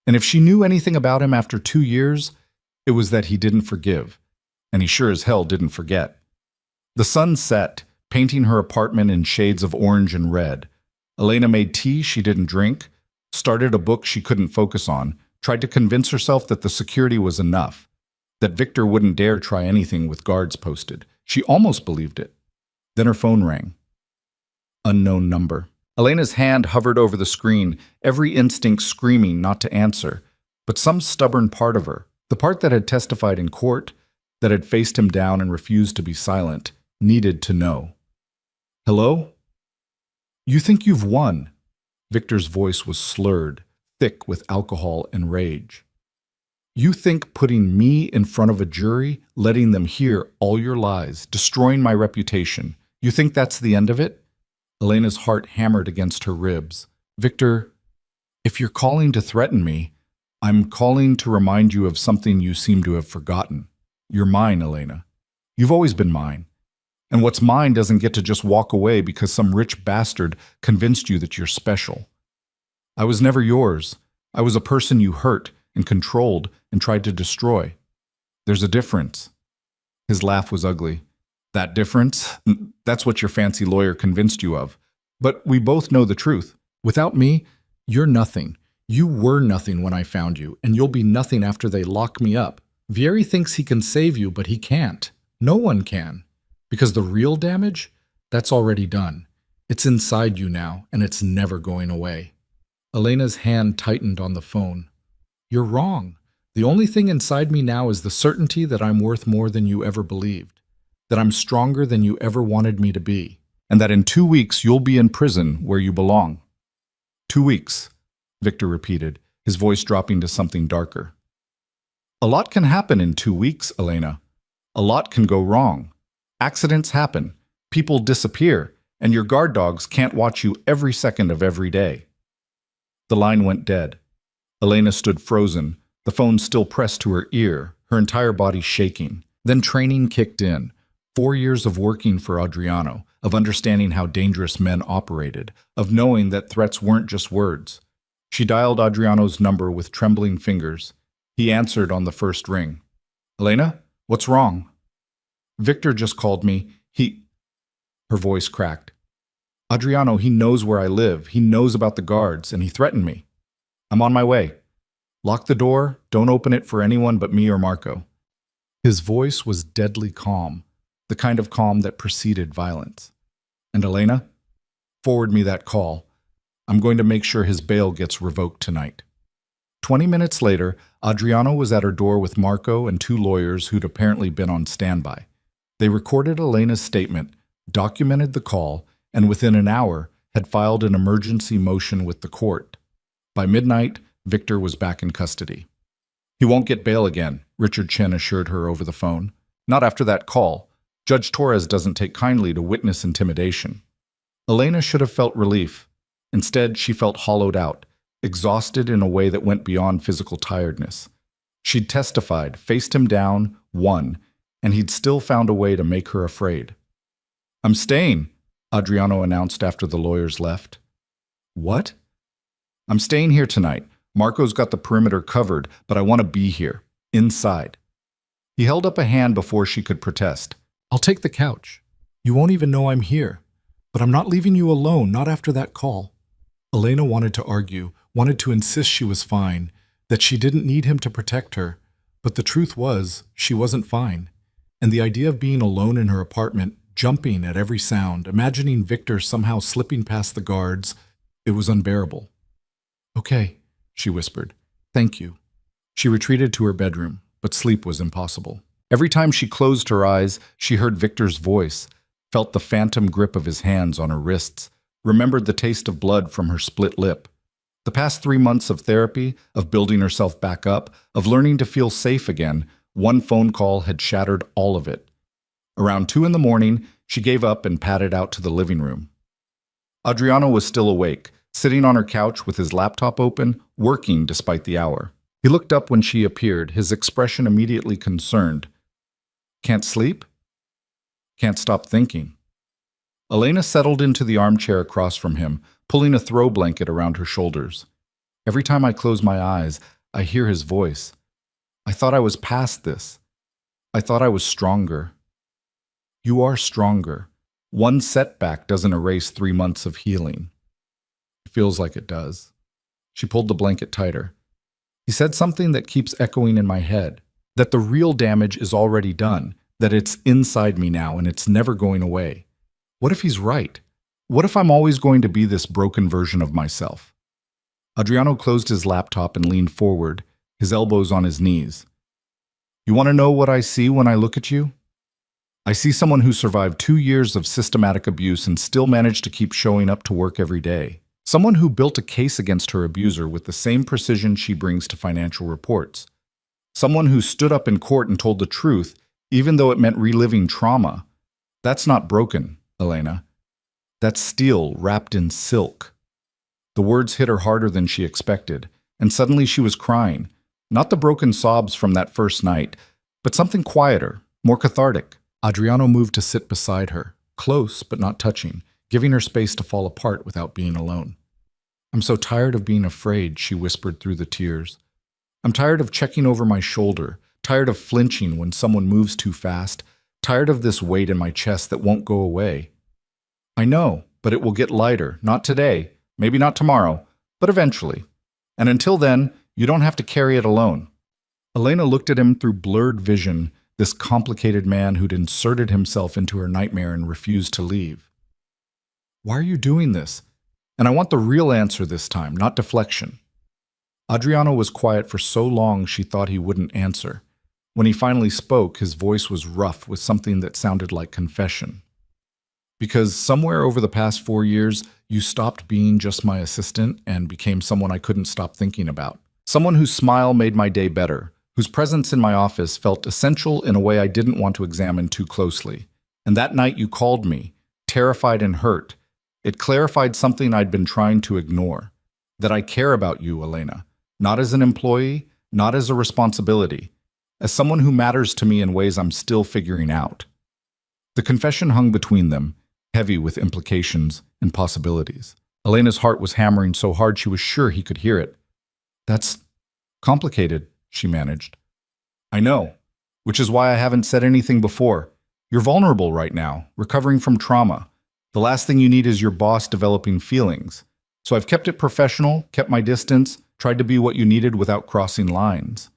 And if she knew anything about him after 2 years, it was that he didn't forgive, and he sure as hell didn't forget. The sun set, painting her apartment in shades of orange and red. Elena made tea she didn't drink, started a book she couldn't focus on, tried to convince herself that the security was enough, that Victor wouldn't dare try anything with guards posted. She almost believed it. Then her phone rang. Unknown number. Elena's hand hovered over the screen, every instinct screaming not to answer. But some stubborn part of her, the part that had testified in court, that had faced him down and refused to be silent, needed to know. "Hello? You think you've won?" Victor's voice was slurred, thick with alcohol and rage. "You think putting me in front of a jury, letting them hear all your lies, destroying my reputation, you think that's the end of it?" Elena's heart hammered against her ribs. "Victor, If you're calling to threaten me, I'm calling to remind you of something you seem to have forgotten. You're mine, Elena. You've always been mine. And what's mine doesn't get to just walk away because some rich bastard convinced you that you're special. I was never yours. I was a person you hurt and controlled and tried to destroy. There's a difference. His laugh was ugly. That difference? That's what your fancy lawyer convinced you of. But we both know the truth. Without me, you're nothing. You were nothing when I found you, and you'll be nothing after they lock me up. Vieri thinks he can save you, but he can't. No one can. Because the real damage? That's already done. It's inside you now, and it's never going away. Elena's hand tightened on the phone. You're wrong. The only thing inside me now is the certainty that I'm worth more than you ever believed, that I'm stronger than you ever wanted me to be, and that in 2 weeks you'll be in prison where you belong. 2 weeks, Victor repeated, his voice dropping to something darker. A lot can happen in 2 weeks, Elena. A lot can go wrong. Accidents happen, people disappear, and your guard dogs can't watch you every second of every day. The line went dead. Elena stood frozen, the phone still pressed to her ear, her entire body shaking. Then training kicked in. 4 years of working for Adriano, of understanding how dangerous men operated, of knowing that threats weren't just words. She dialed Adriano's number with trembling fingers. He answered on the first ring. Elena, what's wrong? Victor just called me. Her voice cracked. Adriano, he knows where I live. He knows about the guards, and he threatened me. I'm on my way. Lock the door. Don't open it for anyone but me or Marco. His voice was deadly calm, the kind of calm that preceded violence. And Elena, forward me that call. I'm going to make sure his bail gets revoked tonight. 20 minutes later, Adriano was at her door with Marco and 2 lawyers who'd apparently been on standby. They recorded Elena's statement, documented the call, and within an hour had filed an emergency motion with the court. By midnight, Victor was back in custody. He won't get bail again, Richard Chen assured her over the phone. Not after that call. Judge Torres doesn't take kindly to witness intimidation. Elena should have felt relief. Instead, she felt hollowed out, exhausted in a way that went beyond physical tiredness. She'd testified, faced him down, won, and he'd still found a way to make her afraid. I'm staying, Adriano announced after the lawyers left. What? I'm staying here tonight. Marco's got the perimeter covered, but I want to be here, inside. He held up a hand before she could protest. I'll take the couch. You won't even know I'm here. But I'm not leaving you alone, not after that call. Elena wanted to argue, wanted to insist she was fine, that she didn't need him to protect her. But the truth was, she wasn't fine. And the idea of being alone in her apartment, jumping at every sound, imagining Victor somehow slipping past the guards, it was unbearable. Okay, she whispered. Thank you. She retreated to her bedroom, but sleep was impossible. Every time she closed her eyes, she heard Victor's voice, felt the phantom grip of his hands on her wrists, remembered the taste of blood from her split lip. The past 3 months of therapy, of building herself back up, of learning to feel safe again, one phone call had shattered all of it. Around 2 in the morning, she gave up and padded out to the living room. Adriano was still awake, sitting on her couch with his laptop open, working despite the hour. He looked up when she appeared, his expression immediately concerned. Can't sleep? Can't stop thinking. Elena settled into the armchair across from him, pulling a throw blanket around her shoulders. Every time I close my eyes, I hear his voice. I thought I was past this. I thought I was stronger. You are stronger. One setback doesn't erase 3 months of healing. It feels like it does. She pulled the blanket tighter. He said something that keeps echoing in my head, that the real damage is already done, that it's inside me now and it's never going away. What if he's right? What if I'm always going to be this broken version of myself? Adriano closed his laptop and leaned forward, his elbows on his knees. You want to know what I see when I look at you? I see someone who survived 2 years of systematic abuse and still managed to keep showing up to work every day. Someone who built a case against her abuser with the same precision she brings to financial reports. Someone who stood up in court and told the truth, even though it meant reliving trauma. That's not broken, Elena. That's steel wrapped in silk. The words hit her harder than she expected, and suddenly she was crying. Not the broken sobs from that first night, but something quieter, more cathartic. Adriano moved to sit beside her, close but not touching, giving her space to fall apart without being alone. "I'm so tired of being afraid," she whispered through the tears. "I'm tired of checking over my shoulder, tired of flinching when someone moves too fast, tired of this weight in my chest that won't go away. I know, but it will get lighter, not today, maybe not tomorrow, but eventually. And until then, you don't have to carry it alone." Elena looked at him through blurred vision, this complicated man who'd inserted himself into her nightmare and refused to leave. "Why are you doing this? And I want the real answer this time, not deflection." Adriano was quiet for so long she thought he wouldn't answer. When he finally spoke, his voice was rough with something that sounded like confession. "Because somewhere over the past 4 years, you stopped being just my assistant and became someone I couldn't stop thinking about. Someone whose smile made my day better, whose presence in my office felt essential in a way I didn't want to examine too closely. And that night you called me, terrified and hurt. It clarified something I'd been trying to ignore. That I care about you, Elena. Not as an employee, not as a responsibility. As someone who matters to me in ways I'm still figuring out." The confession hung between them, heavy with implications and possibilities. Elena's heart was hammering so hard she was sure he could hear it. "That's complicated," she managed. "I know, which is why I haven't said anything before. You're vulnerable right now, recovering from trauma. The last thing you need is your boss developing feelings. So I've kept it professional, kept my distance, tried to be what you needed without crossing lines."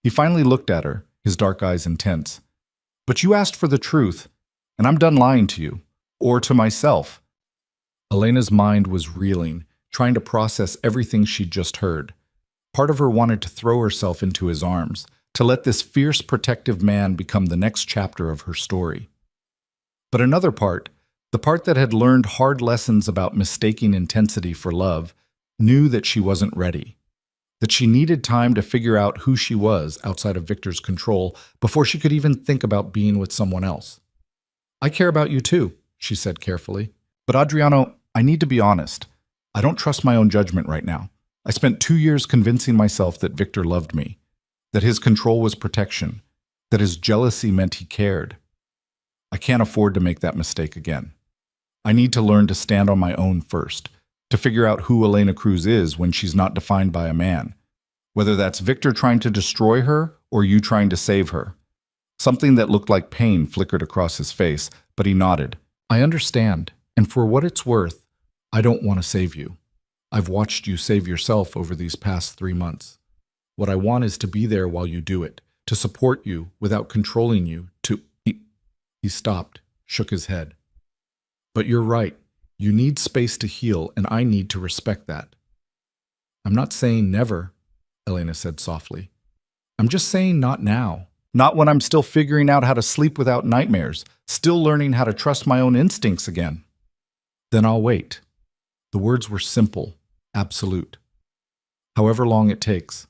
He finally looked at her, his dark eyes intense. "But you asked for the truth, and I'm done lying to you, or to myself." Elena's mind was reeling, trying to process everything she'd just heard. Part of her wanted to throw herself into his arms, to let this fierce, protective man become the next chapter of her story. But another part, the part that had learned hard lessons about mistaking intensity for love, knew that she wasn't ready. That she needed time to figure out who she was outside of Victor's control before she could even think about being with someone else. "I care about you too," she said carefully. "But Adriano, I need to be honest. I don't trust my own judgment right now. I spent 2 years convincing myself that Victor loved me, that his control was protection, that his jealousy meant he cared. I can't afford to make that mistake again. I need to learn to stand on my own first, to figure out who Elena Cruz is when she's not defined by a man. Whether that's Victor trying to destroy her or you trying to save her." Something that looked like pain flickered across his face, but he nodded. "I understand, and for what it's worth, I don't want to save you. I've watched you save yourself over these past 3 months. What I want is to be there while you do it, to support you without controlling you, to—" He stopped, shook his head. "But you're right. You need space to heal, and I need to respect that." "I'm not saying never," Elena said softly. "I'm just saying not now. Not when I'm still figuring out how to sleep without nightmares, still learning how to trust my own instincts again." "Then I'll wait." The words were simple, absolute. "However long it takes."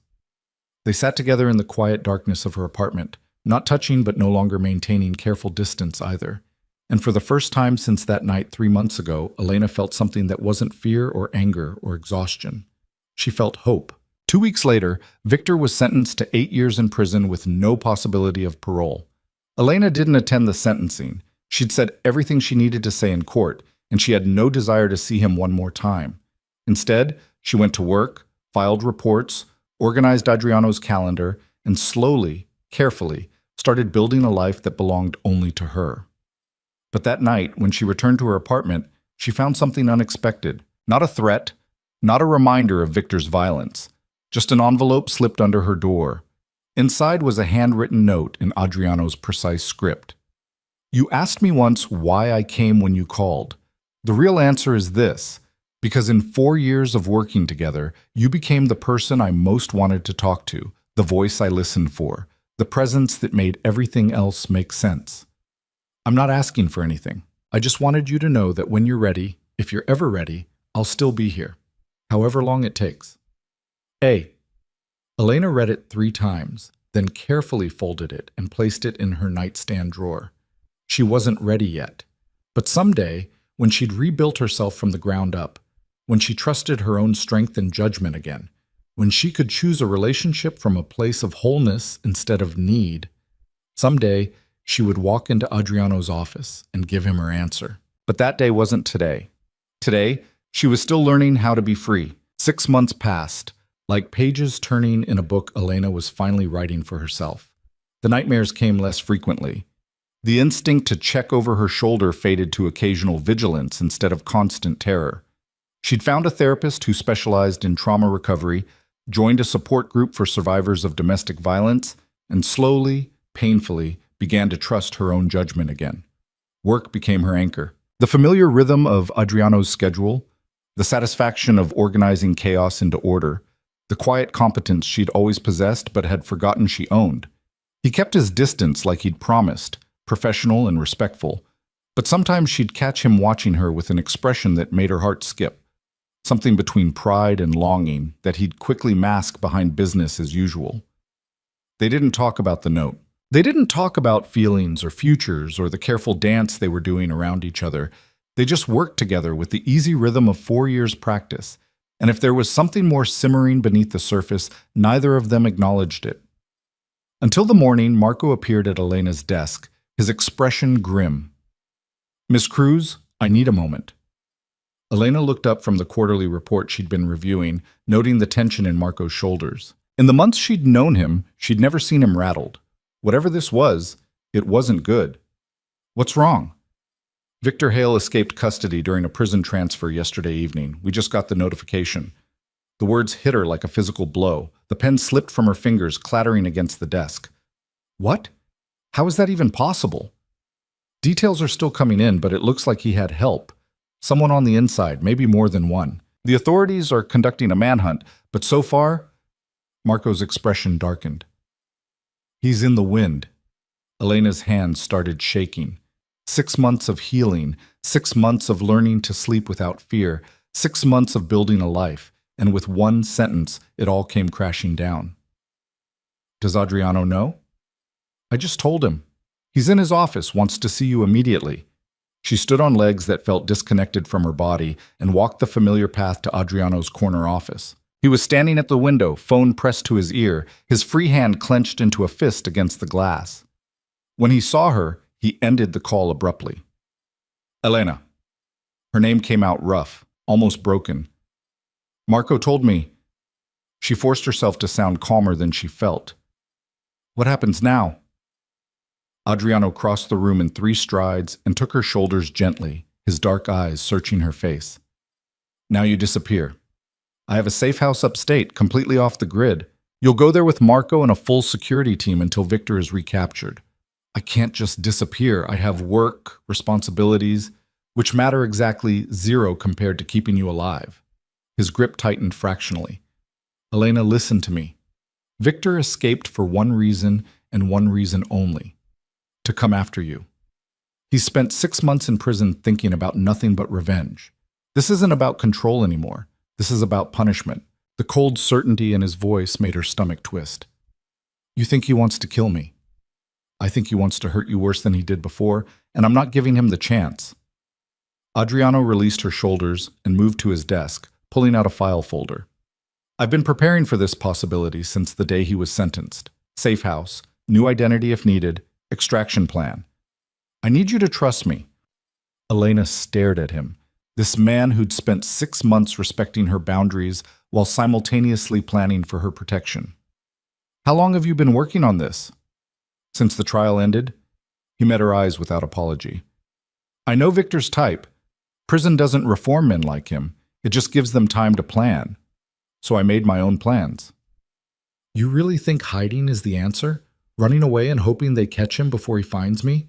They sat together in the quiet darkness of her apartment, not touching but no longer maintaining careful distance either. And for the first time since that night 3 months ago, Elena felt something that wasn't fear or anger or exhaustion. She felt hope. 2 weeks later, Victor was sentenced to 8 years in prison with no possibility of parole. Elena didn't attend the sentencing. She'd said everything she needed to say in court, and she had no desire to see him one more time. Instead, she went to work, filed reports, organized Adriano's calendar, and slowly, carefully, started building a life that belonged only to her. But that night, when she returned to her apartment, she found something unexpected. Not a threat, not a reminder of Victor's violence. Just an envelope slipped under her door. Inside was a handwritten note in Adriano's precise script. "You asked me once why I came when you called. The real answer is this. Because in 4 years of working together, you became the person I most wanted to talk to, the voice I listened for, the presence that made everything else make sense. I'm not asking for anything. I just wanted you to know that when you're ready, if you're ever ready, I'll still be here, however long it takes." A. Elena read it 3 times, then carefully folded it and placed it in her nightstand drawer. She wasn't ready yet. But someday, when she'd rebuilt herself from the ground up, when she trusted her own strength and judgment again, when she could choose a relationship from a place of wholeness instead of need. Someday, she would walk into Adriano's office and give him her answer. But that day wasn't today. Today, she was still learning how to be free. 6 months passed, like pages turning in a book Elena was finally writing for herself. The nightmares came less frequently. The instinct to check over her shoulder faded to occasional vigilance instead of constant terror. She'd found a therapist who specialized in trauma recovery, joined a support group for survivors of domestic violence, and slowly, painfully, began to trust her own judgment again. Work became her anchor. The familiar rhythm of Adriano's schedule, the satisfaction of organizing chaos into order, the quiet competence she'd always possessed but had forgotten she owned. He kept his distance like he'd promised, professional and respectful, but sometimes she'd catch him watching her with an expression that made her heart skip, something between pride and longing that he'd quickly mask behind business as usual. They didn't talk about the note. They didn't talk about feelings or futures or the careful dance they were doing around each other. They just worked together with the easy rhythm of 4 years' practice. And if there was something more simmering beneath the surface, neither of them acknowledged it. Until the morning, Marco appeared at Elena's desk, his expression grim. "Miss Cruz, I need a moment." Elena looked up from the quarterly report she'd been reviewing, noting the tension in Marco's shoulders. In the months she'd known him, she'd never seen him rattled. Whatever this was, it wasn't good. "What's wrong?" "Victor Hale escaped custody during a prison transfer yesterday evening. We just got the notification." The words hit her like a physical blow. The pen slipped from her fingers, clattering against the desk. "What? How is that even possible?" "Details are still coming in, but it looks like he had help. Someone on the inside, maybe more than one. The authorities are conducting a manhunt, but so far..." Marco's expression darkened. "He's in the wind." Elena's hands started shaking. 6 months of healing, 6 months of learning to sleep without fear, 6 months of building a life, and with one sentence, it all came crashing down. "Does Adriano know?" "I just told him. He's in his office, wants to see you immediately." She stood on legs that felt disconnected from her body and walked the familiar path to Adriano's corner office. He was standing at the window, phone pressed to his ear, his free hand clenched into a fist against the glass. When he saw her, he ended the call abruptly. "Elena." Her name came out rough, almost broken. "Marco told me." She forced herself to sound calmer than she felt. "What happens now?" Adriano crossed the room in 3 strides and took her shoulders gently, his dark eyes searching her face. "Now you disappear. I have a safe house upstate, completely off the grid. You'll go there with Marco and a full security team until Victor is recaptured." "I can't just disappear. I have work, responsibilities, which matter exactly 0 compared to keeping you alive." His grip tightened fractionally. "Elena, listen to me. Victor escaped for one reason and one reason only: to come after you. He spent 6 months in prison thinking about nothing but revenge. This isn't about control anymore. This is about punishment." The cold certainty in his voice made her stomach twist. "You think he wants to kill me? I think he wants to hurt you worse than he did before, and I'm not giving him the chance." Adriano released her shoulders and moved to his desk, pulling out a file folder. "I've been preparing for this possibility since the day he was sentenced. Safe house, new identity if needed, extraction plan. I need you to trust me." Elena stared at him, this man who'd spent 6 months respecting her boundaries while simultaneously planning for her protection. "How long have you been working on this?" "Since the trial ended." He met her eyes without apology. "I know Victor's type. Prison doesn't reform men like him. It just gives them time to plan. So I made my own plans." "You really think hiding is the answer? Running away and hoping they catch him before he finds me?"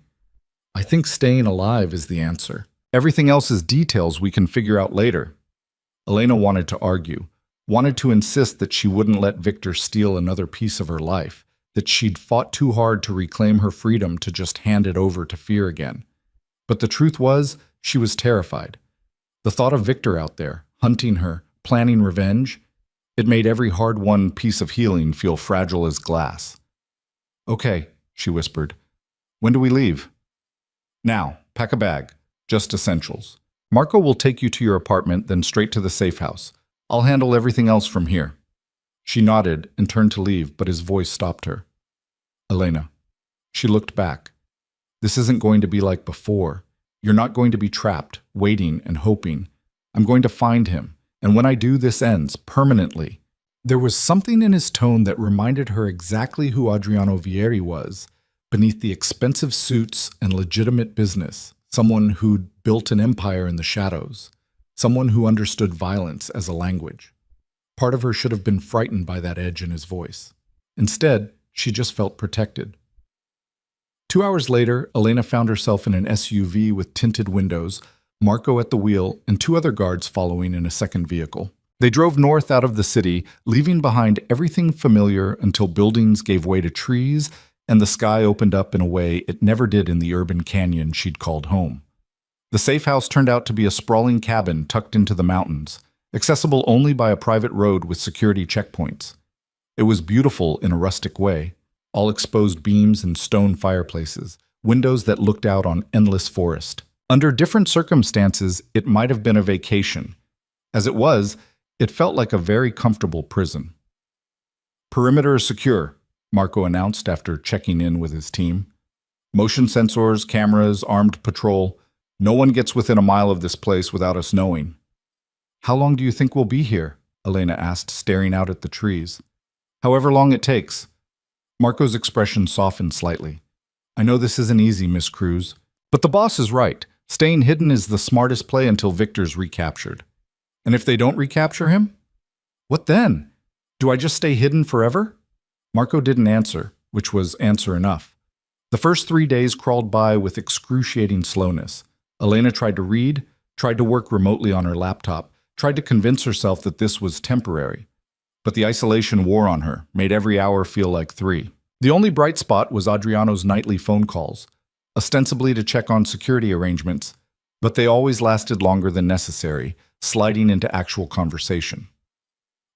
"I think staying alive is the answer. Everything else is details we can figure out later." Elena wanted to argue, wanted to insist that she wouldn't let Victor steal another piece of her life, that she'd fought too hard to reclaim her freedom to just hand it over to fear again. But the truth was, she was terrified. The thought of Victor out there, hunting her, planning revenge, it made every hard-won piece of healing feel fragile as glass. "Okay," she whispered. "When do we leave?" "Now, pack a bag. Just essentials. Marco will take you to your apartment, then straight to the safe house. I'll handle everything else from here. She nodded and turned to leave, but his voice stopped her. Elena. She looked back. This isn't going to be like before. You're not going to be trapped, waiting and hoping. I'm going to find him, and when I do, this ends, permanently. There was something in his tone that reminded her exactly who Adriano Vieri was, beneath the expensive suits and legitimate business, someone who'd built an empire in the shadows, someone who understood violence as a language. Part of her should have been frightened by that edge in his voice. Instead, she just felt protected. 2 hours later, Elena found herself in an SUV with tinted windows, Marco at the wheel, and 2 other guards following in a second vehicle. They drove north out of the city, leaving behind everything familiar until buildings gave way to trees and the sky opened up in a way it never did in the urban canyon she'd called home. The safe house turned out to be a sprawling cabin tucked into the mountains, accessible only by a private road with security checkpoints. It was beautiful in a rustic way, all exposed beams and stone fireplaces, windows that looked out on endless forest. Under different circumstances, it might have been a vacation. As it was, it felt like a very comfortable prison. Perimeter is secure, Marco announced after checking in with his team. Motion sensors, cameras, armed patrol. No one gets within a mile of this place without us knowing. How long do you think we'll be here? Elena asked, staring out at the trees. However long it takes. Marco's expression softened slightly. I know this isn't easy, Miss Cruz, but the boss is right. Staying hidden is the smartest play until Victor's recaptured. And if they don't recapture him? What then? Do I just stay hidden forever? Marco didn't answer, which was answer enough. The first 3 days crawled by with excruciating slowness. Elena tried to read, tried to work remotely on her laptop, tried to convince herself that this was temporary. But the isolation wore on her, made every hour feel like 3. The only bright spot was Adriano's nightly phone calls, ostensibly to check on security arrangements, but they always lasted longer than necessary, sliding into actual conversation.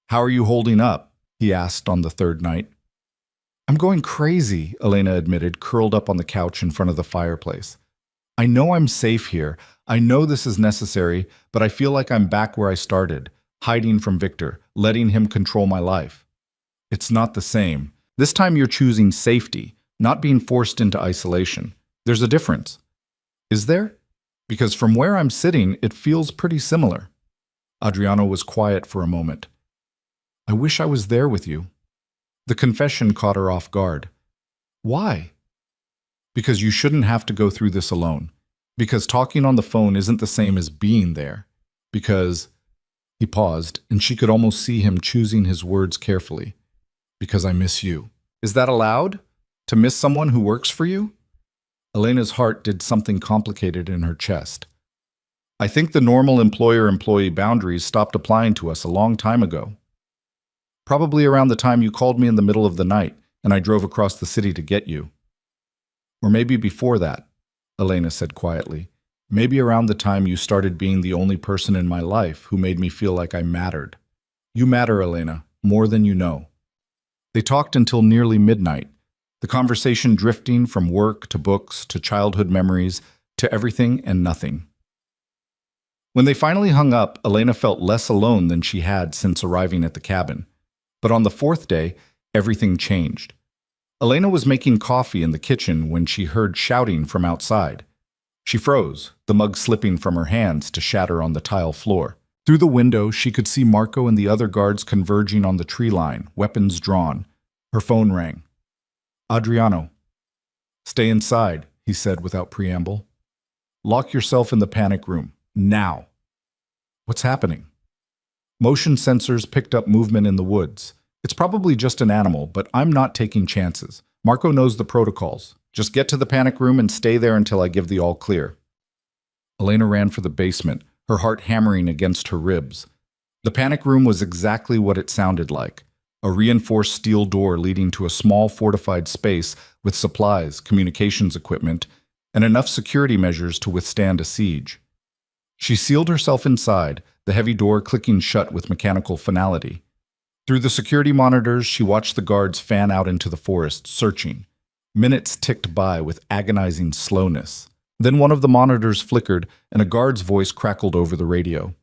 How are you holding up? He asked on the 3rd night. I'm going crazy, Elena admitted, curled up on the couch in front of the fireplace. I know I'm safe here. I know this is necessary, but I feel like I'm back where I started, hiding from Victor, letting him control my life. It's not the same. This time you're choosing safety, not being forced into isolation. There's a difference. Is there? Because from where I'm sitting, it feels pretty similar. Adriano was quiet for a moment. I wish I was there with you. The confession caught her off guard. Why? Because you shouldn't have to go through this alone. Because talking on the phone isn't the same as being there. Because... He paused, and she could almost see him choosing his words carefully. Because I miss you. Is that allowed? To miss someone who works for you? Elena's heart did something complicated in her chest. I think the normal employer-employee boundaries stopped applying to us a long time ago. Probably around the time you called me in the middle of the night, and I drove across the city to get you. Or maybe before that, Elena said quietly. Maybe around the time you started being the only person in my life who made me feel like I mattered. You matter, Elena, more than you know. They talked until nearly midnight, the conversation drifting from work to books to childhood memories to everything and nothing. When they finally hung up, Elena felt less alone than she had since arriving at the cabin. But on the 4th day, everything changed. Elena was making coffee in the kitchen when she heard shouting from outside. She froze, the mug slipping from her hands to shatter on the tile floor. Through the window, she could see Marco and the other guards converging on the tree line, weapons drawn. Her phone rang. Adriano. Stay inside, he said without preamble. Lock yourself in the panic room, now. What's happening? Motion sensors picked up movement in the woods. It's probably just an animal, but I'm not taking chances. Marco knows the protocols. Just get to the panic room and stay there until I give the all clear. Elena ran for the basement, her heart hammering against her ribs. The panic room was exactly what it sounded like. A reinforced steel door leading to a small fortified space with supplies, communications equipment, and enough security measures to withstand a siege. She sealed herself inside, the heavy door clicking shut with mechanical finality. Through the security monitors, she watched the guards fan out into the forest, searching. Minutes ticked by with agonizing slowness. Then one of the monitors flickered, and a guard's voice crackled over the radio.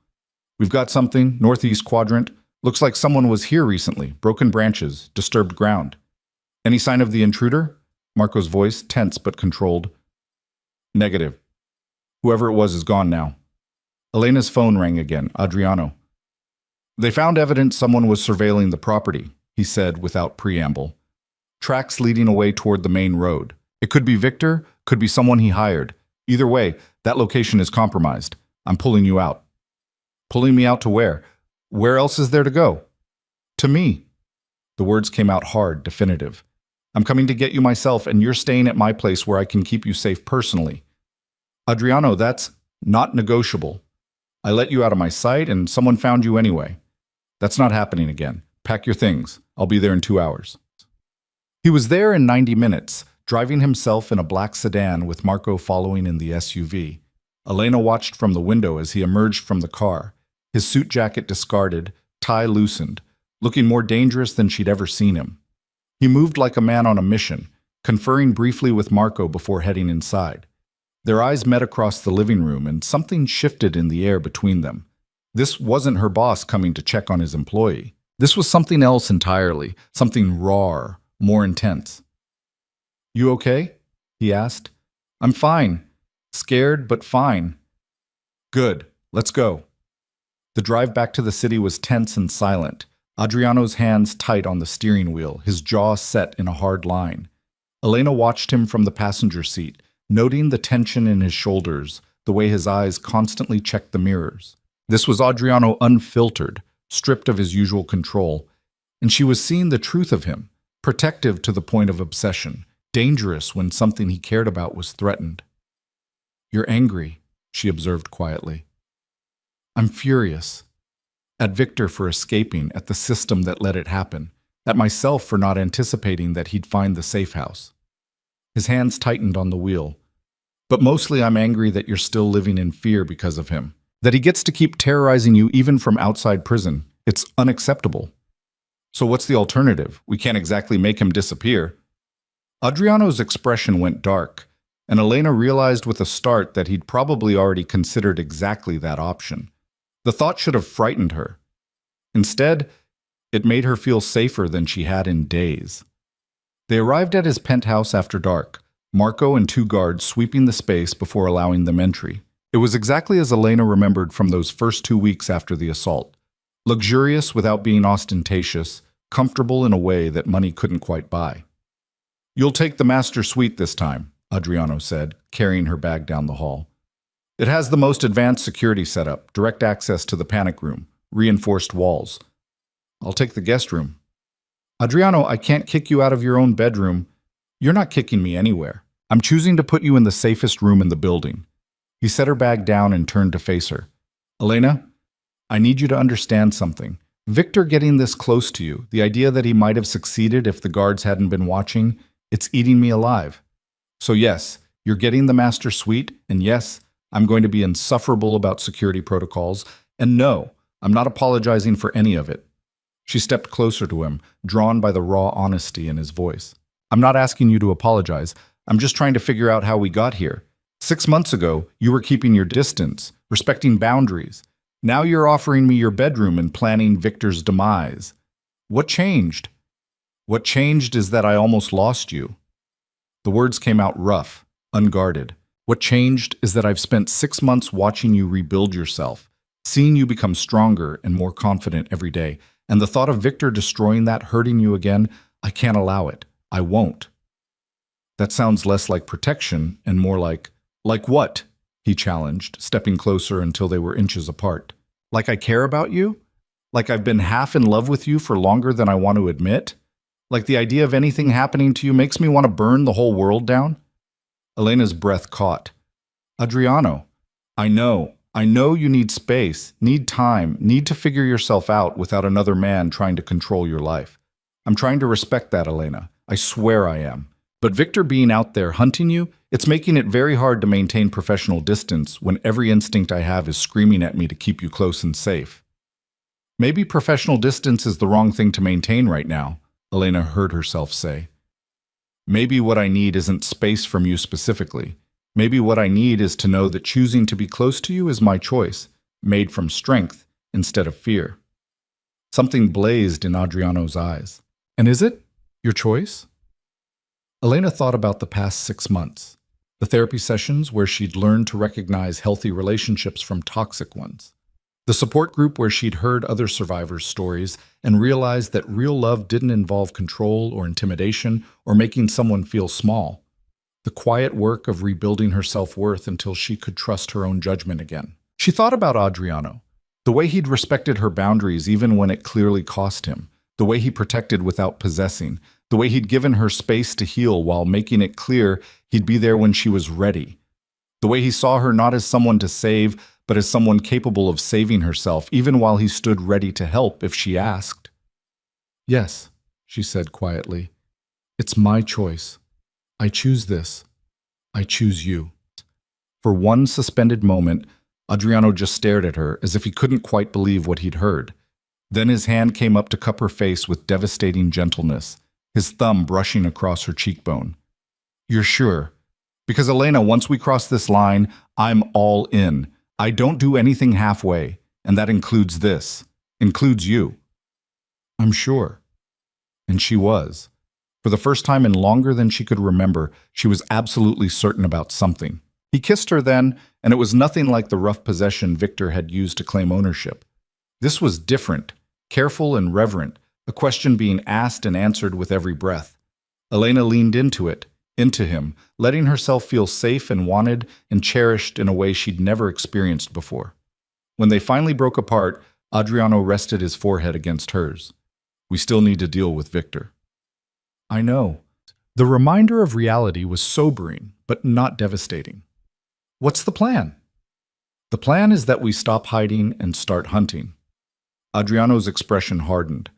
"We've got something, northeast quadrant. Looks like someone was here recently. Broken branches, disturbed ground." "Any sign of the intruder?" Marco's voice, tense but controlled. "Negative. Whoever it was is gone now." Elena's phone rang again. Adriano. "They found evidence someone was surveilling the property," he said without preamble. "Tracks leading away toward the main road. It could be Victor, could be someone he hired. Either way, that location is compromised. I'm pulling you out." "Pulling me out to where? Where else is there to go?" "To me." The words came out hard, definitive. "I'm coming to get you myself, and you're staying at my place where I can keep you safe personally." "Adriano, that's not negotiable. I let you out of my sight, and someone found you anyway. That's not happening again. Pack your things. I'll be there in 2 hours." He was there in 90 minutes, driving himself in a black sedan with Marco following in the SUV. Elena watched from the window as he emerged from the car, his suit jacket discarded, tie loosened, looking more dangerous than she'd ever seen him. He moved like a man on a mission, conferring briefly with Marco before heading inside. Their eyes met across the living room, and something shifted in the air between them. This wasn't her boss coming to check on his employee. This was something else entirely, something rawer, more intense. "You okay?" he asked. "I'm fine. Scared, but fine." "Good. Let's go." The drive back to the city was tense and silent. Adriano's hands tight on the steering wheel, his jaw set in a hard line. Elena watched him from the passenger seat, noting the tension in his shoulders, the way his eyes constantly checked the mirrors. This was Adriano unfiltered, stripped of his usual control, and she was seeing the truth of him, protective to the point of obsession, dangerous when something he cared about was threatened. "You're angry," she observed quietly. "I'm furious. At Victor for escaping, at the system that let it happen, at myself for not anticipating that he'd find the safe house." His hands tightened on the wheel. "But mostly I'm angry that you're still living in fear because of him. That he gets to keep terrorizing you even from outside prison. It's unacceptable." "So what's the alternative? We can't exactly make him disappear." Adriano's expression went dark, and Elena realized with a start that he'd probably already considered exactly that option. The thought should have frightened her. Instead, it made her feel safer than she had in days. They arrived at his penthouse after dark, Marco and 2 guards sweeping the space before allowing them entry. It was exactly as Elena remembered from those first 2 weeks after the assault. Luxurious without being ostentatious, comfortable in a way that money couldn't quite buy. "You'll take the master suite this time," Adriano said, carrying her bag down the hall. "It has the most advanced security setup, direct access to the panic room, reinforced walls." "I'll take the guest room." "Adriano, I can't kick you out of your own bedroom." "You're not kicking me anywhere. I'm choosing to put you in the safest room in the building." He set her bag down and turned to face her. "Elena, I need you to understand something. Victor getting this close to you, the idea that he might have succeeded if the guards hadn't been watching, it's eating me alive. So yes, you're getting the master suite, and yes, I'm going to be insufferable about security protocols, and no, I'm not apologizing for any of it." She stepped closer to him, drawn by the raw honesty in his voice. "I'm not asking you to apologize. I'm just trying to figure out how we got here. 6 months ago, you were keeping your distance, respecting boundaries. Now you're offering me your bedroom and planning Victor's demise. What changed?" "What changed is that I almost lost you." The words came out rough, unguarded. "What changed is that I've spent 6 months watching you rebuild yourself, seeing you become stronger and more confident every day. And the thought of Victor destroying that, hurting you again, I can't allow it. I won't." "That sounds less like protection and more like..." "Like what?" he challenged, stepping closer until they were inches apart. "Like I care about you? Like I've been half in love with you for longer than I want to admit? Like the idea of anything happening to you makes me want to burn the whole world down?" Elena's breath caught. "Adriano, I know you need space, need time, need to figure yourself out without another man trying to control your life. I'm trying to respect that, Elena. I swear I am. But Victor being out there hunting you, it's making it very hard to maintain professional distance when every instinct I have is screaming at me to keep you close and safe." "Maybe professional distance is the wrong thing to maintain right now," Elena heard herself say. "Maybe what I need isn't space from you specifically. Maybe what I need is to know that choosing to be close to you is my choice, made from strength instead of fear. Something blazed in Adriano's eyes. And is it your choice? Elena thought about the past 6 months, the therapy sessions where she'd learned to recognize healthy relationships from toxic ones, the support group where she'd heard other survivors' stories and realized that real love didn't involve control or intimidation or making someone feel small, the quiet work of rebuilding her self-worth until she could trust her own judgment again. She thought about Adriano, the way he'd respected her boundaries even when it clearly cost him, the way he protected without possessing, the way he'd given her space to heal while making it clear he'd be there when she was ready, the way he saw her not as someone to save, but as someone capable of saving herself, even while he stood ready to help if she asked. Yes, she said quietly. It's my choice. I choose this. I choose you. For one suspended moment, Adriano just stared at her as if he couldn't quite believe what he'd heard. Then his hand came up to cup her face with devastating gentleness, his thumb brushing across her cheekbone. You're sure? Because Elena, once we cross this line, I'm all in. I don't do anything halfway, and that includes this. Includes you. I'm sure. And she was. For the first time in longer than she could remember, she was absolutely certain about something. He kissed her then, and it was nothing like the rough possession Victor had used to claim ownership. This was different, careful and reverent, a question being asked and answered with every breath. Elena leaned into it, into him, letting herself feel safe and wanted and cherished in a way she'd never experienced before. When they finally broke apart, Adriano rested his forehead against hers. We still need to deal with Victor. I know. The reminder of reality was sobering, but not devastating. What's the plan? The plan is that we stop hiding and start hunting. Adriano's expression hardened.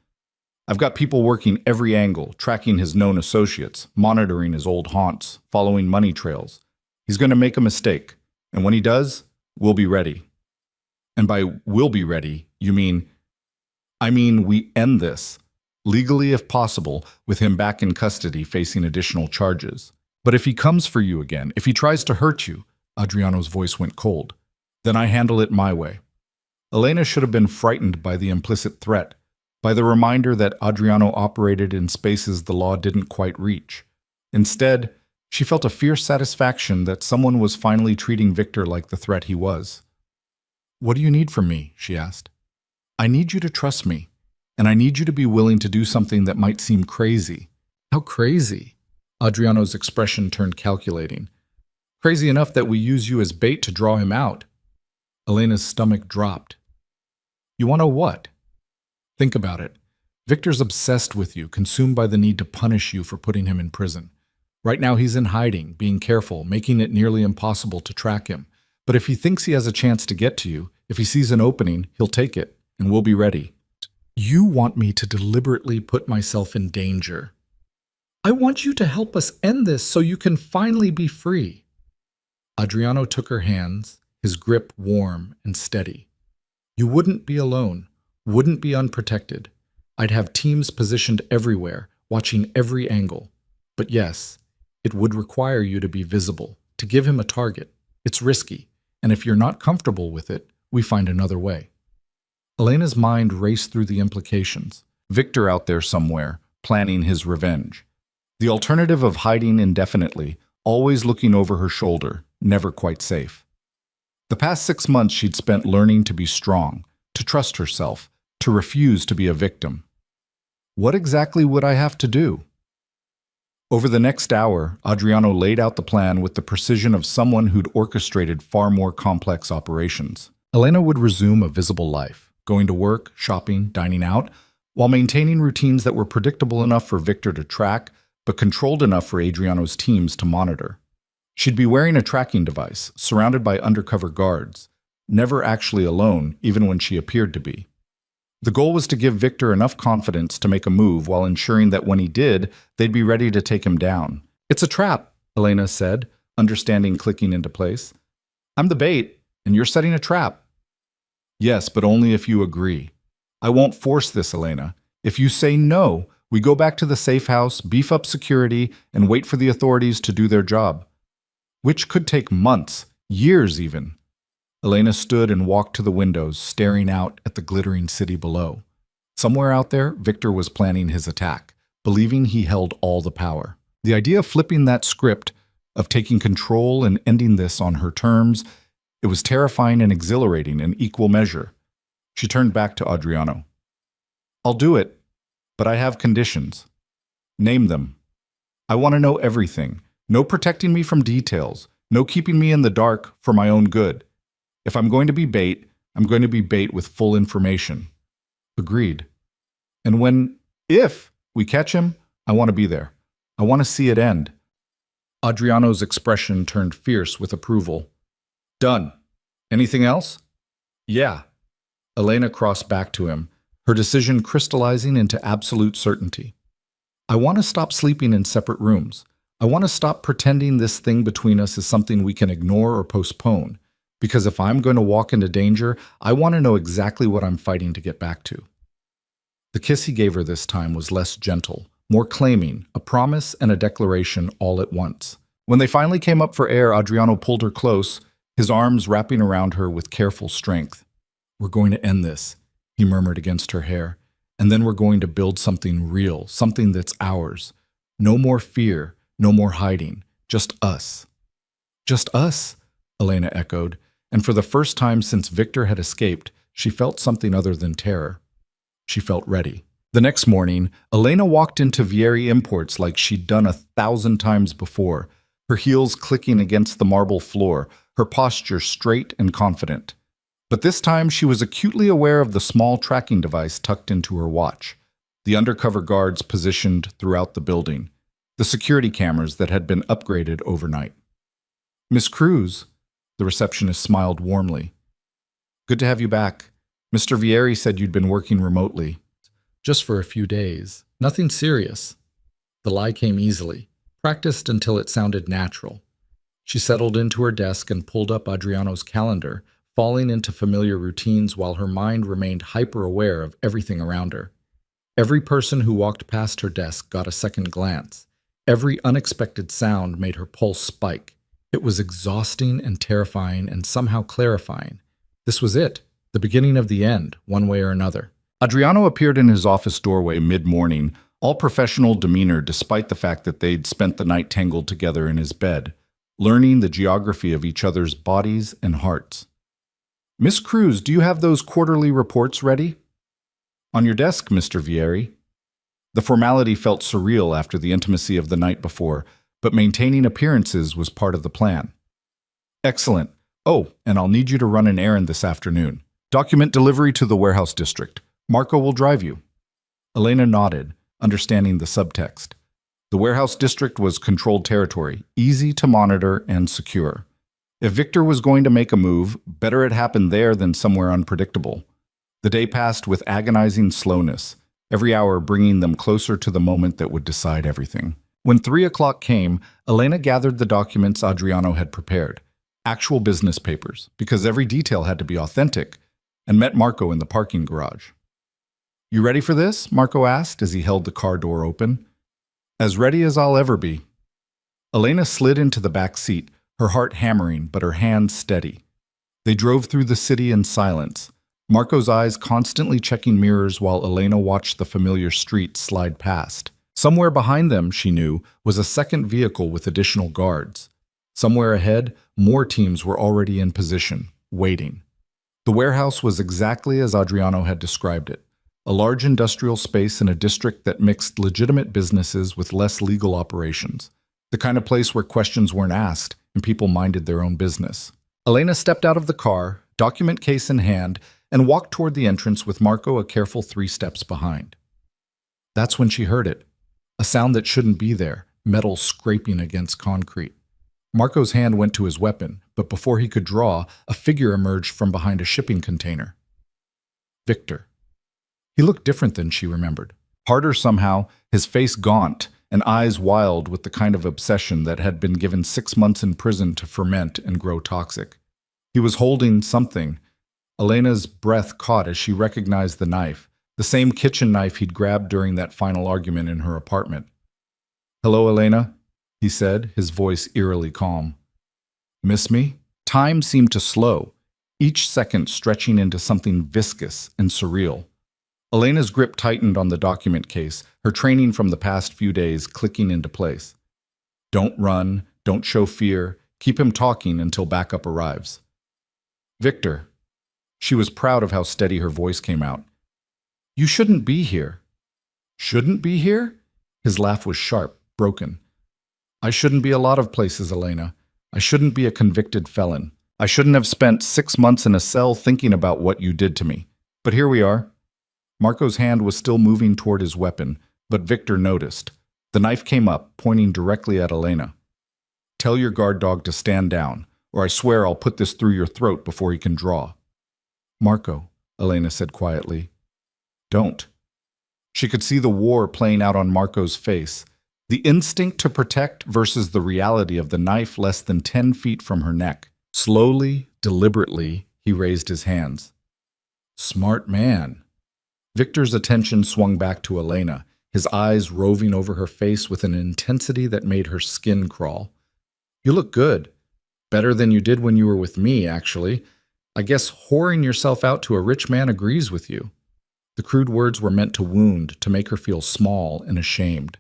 I've got people working every angle, tracking his known associates, monitoring his old haunts, following money trails. He's going to make a mistake, and when he does, we'll be ready. And by we'll be ready, you mean... I mean we end this, legally if possible, with him back in custody facing additional charges. But if he comes for you again, if he tries to hurt you, Adriano's voice went cold, then I handle it my way. Elena should have been frightened by the implicit threat, by the reminder that Adriano operated in spaces the law didn't quite reach. Instead, she felt a fierce satisfaction that someone was finally treating Victor like the threat he was. What do you need from me? She asked. I need you to trust me, and I need you to be willing to do something that might seem crazy. How crazy? Adriano's expression turned calculating. Crazy enough that we use you as bait to draw him out. Elena's stomach dropped. You want to what? Think about it. Victor's obsessed with you, consumed by the need to punish you for putting him in prison. Right now he's in hiding, being careful, making it nearly impossible to track him. But if he thinks he has a chance to get to you, if he sees an opening, he'll take it, and we'll be ready. You want me to deliberately put myself in danger. I want you to help us end this so you can finally be free. Adriano took her hands, his grip warm and steady. You wouldn't be alone. Wouldn't be unprotected. I'd have teams positioned everywhere, watching every angle. But yes, it would require you to be visible, to give him a target. It's risky, and if you're not comfortable with it, we find another way. Elena's mind raced through the implications. Victor out there somewhere, planning his revenge. The alternative of hiding indefinitely, always looking over her shoulder, never quite safe. The past 6 months she'd spent learning to be strong, to trust herself, to refuse to be a victim. What exactly would I have to do? Over the next hour, Adriano laid out the plan with the precision of someone who'd orchestrated far more complex operations. Elena would resume a visible life, going to work, shopping, dining out, while maintaining routines that were predictable enough for Victor to track, but controlled enough for Adriano's teams to monitor. She'd be wearing a tracking device, surrounded by undercover guards, never actually alone, even when she appeared to be. The goal was to give Victor enough confidence to make a move while ensuring that when he did, they'd be ready to take him down. It's a trap, Elena said, understanding clicking into place. I'm the bait, and you're setting a trap. Yes, but only if you agree. I won't force this, Elena. If you say no, we go back to the safe house, beef up security, and wait for the authorities to do their job. which could take months, years even. Elena stood and walked to the windows, staring out at the glittering city below. Somewhere out there, Victor was planning his attack, believing he held all the power. The idea of flipping that script, of taking control and ending this on her terms, it was terrifying and exhilarating in equal measure. She turned back to Adriano. I'll do it, but I have conditions. Name them. I want to know everything. No protecting me from details. No keeping me in the dark for my own good. If I'm going to be bait, I'm going to be bait with full information. Agreed. And if we catch him, I want to be there. I want to see it end. Adriano's expression turned fierce with approval. Done. Anything else? Yeah. Elena crossed back to him, her decision crystallizing into absolute certainty. I want to stop sleeping in separate rooms. I want to stop pretending this thing between us is something we can ignore or postpone. Because if I'm going to walk into danger, I want to know exactly what I'm fighting to get back to. The kiss he gave her this time was less gentle, more claiming, a promise and a declaration all at once. When they finally came up for air, Adriano pulled her close, his arms wrapping around her with careful strength. We're going to end this, he murmured against her hair, and then we're going to build something real, something that's ours. No more fear, no more hiding, just us. Just us, Elena echoed, and for the first time since Victor had escaped, she felt something other than terror. She felt ready. The next morning, Elena walked into Vieri Imports like she'd done 1,000 times before, her heels clicking against the marble floor, her posture straight and confident. But this time she was acutely aware of the small tracking device tucked into her watch, the undercover guards positioned throughout the building, the security cameras that had been upgraded overnight. Miss Cruz, the receptionist smiled warmly. Good to have you back. Mr. Vieri said you'd been working remotely. Just for a few days. Nothing serious. The lie came easily, practiced until it sounded natural. She settled into her desk and pulled up Adriano's calendar, falling into familiar routines while her mind remained hyper-aware of everything around her. Every person who walked past her desk got a second glance. Every unexpected sound made her pulse spike. It was exhausting and terrifying and somehow clarifying. This was it, the beginning of the end, one way or another. Adriano appeared in his office doorway mid-morning, all professional demeanor despite the fact that they'd spent the night tangled together in his bed, learning the geography of each other's bodies and hearts. Miss Cruz, do you have those quarterly reports ready? On your desk, Mr. Vieri. The formality felt surreal after the intimacy of the night before, but maintaining appearances was part of the plan. Excellent. Oh, and I'll need you to run an errand this afternoon. Document delivery to the warehouse district. Marco will drive you. Elena nodded, understanding the subtext. The warehouse district was controlled territory, easy to monitor and secure. If Victor was going to make a move, better it happened there than somewhere unpredictable. The day passed with agonizing slowness, every hour bringing them closer to the moment that would decide everything. When 3 o'clock came, Elena gathered the documents Adriano had prepared, actual business papers, because every detail had to be authentic, and met Marco in the parking garage. You ready for this? Marco asked as he held the car door open. As ready as I'll ever be. Elena slid into the back seat, her heart hammering but her hands steady. They drove through the city in silence, Marco's eyes constantly checking mirrors while Elena watched the familiar street slide past. Somewhere behind them, she knew, was a second vehicle with additional guards. Somewhere ahead, more teams were already in position, waiting. The warehouse was exactly as Adriano had described it, a large industrial space in a district that mixed legitimate businesses with less legal operations, the kind of place where questions weren't asked and people minded their own business. Elena stepped out of the car, document case in hand, and walked toward the entrance with Marco a careful 3 steps behind. That's when she heard it, a sound that shouldn't be there, metal scraping against concrete. Marco's hand went to his weapon, but before he could draw, a figure emerged from behind a shipping container. Victor. He looked different than she remembered. Harder somehow, his face gaunt, and eyes wild with the kind of obsession that had been given 6 months in prison to ferment and grow toxic. He was holding something. Elena's breath caught as she recognized the knife, the same kitchen knife he'd grabbed during that final argument in her apartment. "Hello, Elena," he said, his voice eerily calm. Miss me? Time seemed to slow, each second stretching into something viscous and surreal. Elena's grip tightened on the document case, her training from the past few days clicking into place. Don't run, don't show fear, keep him talking until backup arrives. Victor. She was proud of how steady her voice came out. You shouldn't be here. Shouldn't be here? His laugh was sharp, broken. I shouldn't be a lot of places, Elena. I shouldn't be a convicted felon. I shouldn't have spent 6 months in a cell thinking about what you did to me. But here we are. Marco's hand was still moving toward his weapon, but Victor noticed. The knife came up, pointing directly at Elena. Tell your guard dog to stand down, or I swear I'll put this through your throat before he can draw. Marco, Elena said quietly. Don't. She could see the war playing out on Marco's face, the instinct to protect versus the reality of the knife less than 10 feet from her neck. Slowly, deliberately, he raised his hands. Smart man. Victor's attention swung back to Elena, his eyes roving over her face with an intensity that made her skin crawl. You look good. Better than you did when you were with me, actually. I guess whoring yourself out to a rich man agrees with you. The crude words were meant to wound, to make her feel small and ashamed.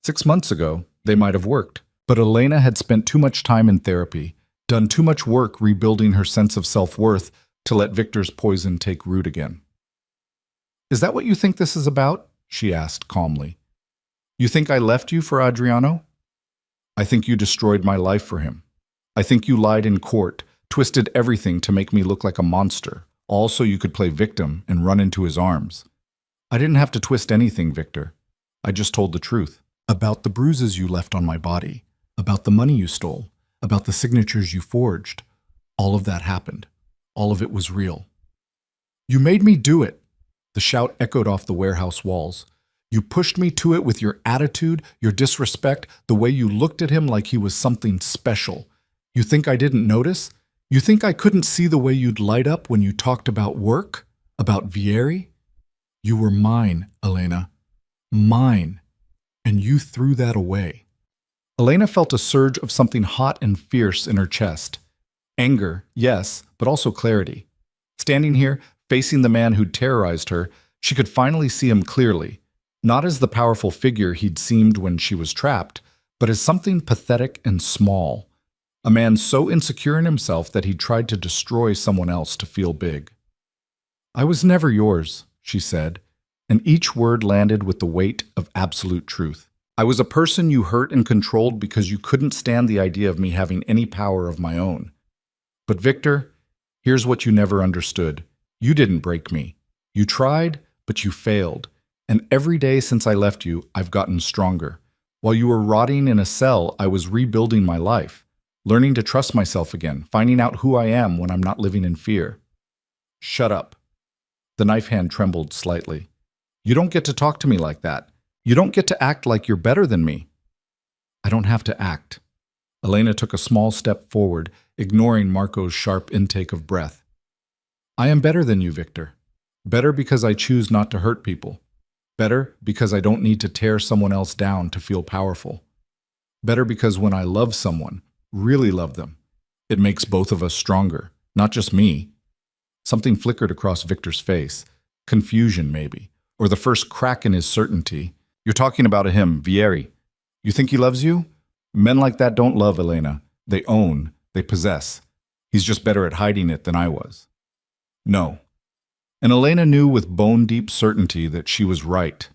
6 months ago, they might have worked, but Elena had spent too much time in therapy, done too much work rebuilding her sense of self-worth to let Victor's poison take root again. Is that what you think this is about? She asked calmly. You think I left you for Adriano? I think you destroyed my life for him. I think you lied in court, twisted everything to make me look like a monster, all so you could play victim and run into his arms. I didn't have to twist anything, Victor. I just told the truth. About the bruises you left on my body, about the money you stole, about the signatures you forged. All of that happened. All of it was real. You made me do it. The shout echoed off the warehouse walls. You pushed me to it with your attitude, your disrespect, the way you looked at him like he was something special. You think I didn't notice? You think I couldn't see the way you'd light up when you talked about work? About Vieri? You were mine, Elena. Mine. And you threw that away. Elena felt a surge of something hot and fierce in her chest. Anger, yes, but also clarity. Standing here, facing the man who'd terrorized her, she could finally see him clearly, not as the powerful figure he'd seemed when she was trapped, but as something pathetic and small. A man so insecure in himself that he tried to destroy someone else to feel big. I was never yours, she said, and each word landed with the weight of absolute truth. I was a person you hurt and controlled because you couldn't stand the idea of me having any power of my own. But Victor, here's what you never understood. You didn't break me. You tried, but you failed. And every day since I left you, I've gotten stronger. While you were rotting in a cell, I was rebuilding my life, learning to trust myself again, finding out who I am when I'm not living in fear. Shut up. The knife hand trembled slightly. You don't get to talk to me like that. You don't get to act like you're better than me. I don't have to act. Elena took a small step forward, ignoring Marco's sharp intake of breath. I am better than you, Victor. Better because I choose not to hurt people. Better because I don't need to tear someone else down to feel powerful. Better because when I love someone, really love them, it makes both of us stronger, not just me. Something flickered across Victor's face. Confusion, maybe. Or the first crack in his certainty. You're talking about him, Vieri. You think he loves you? Men like that don't love, Elena. They own, they possess. He's just better at hiding it than I was. No. And Elena knew with bone-deep certainty that she was right.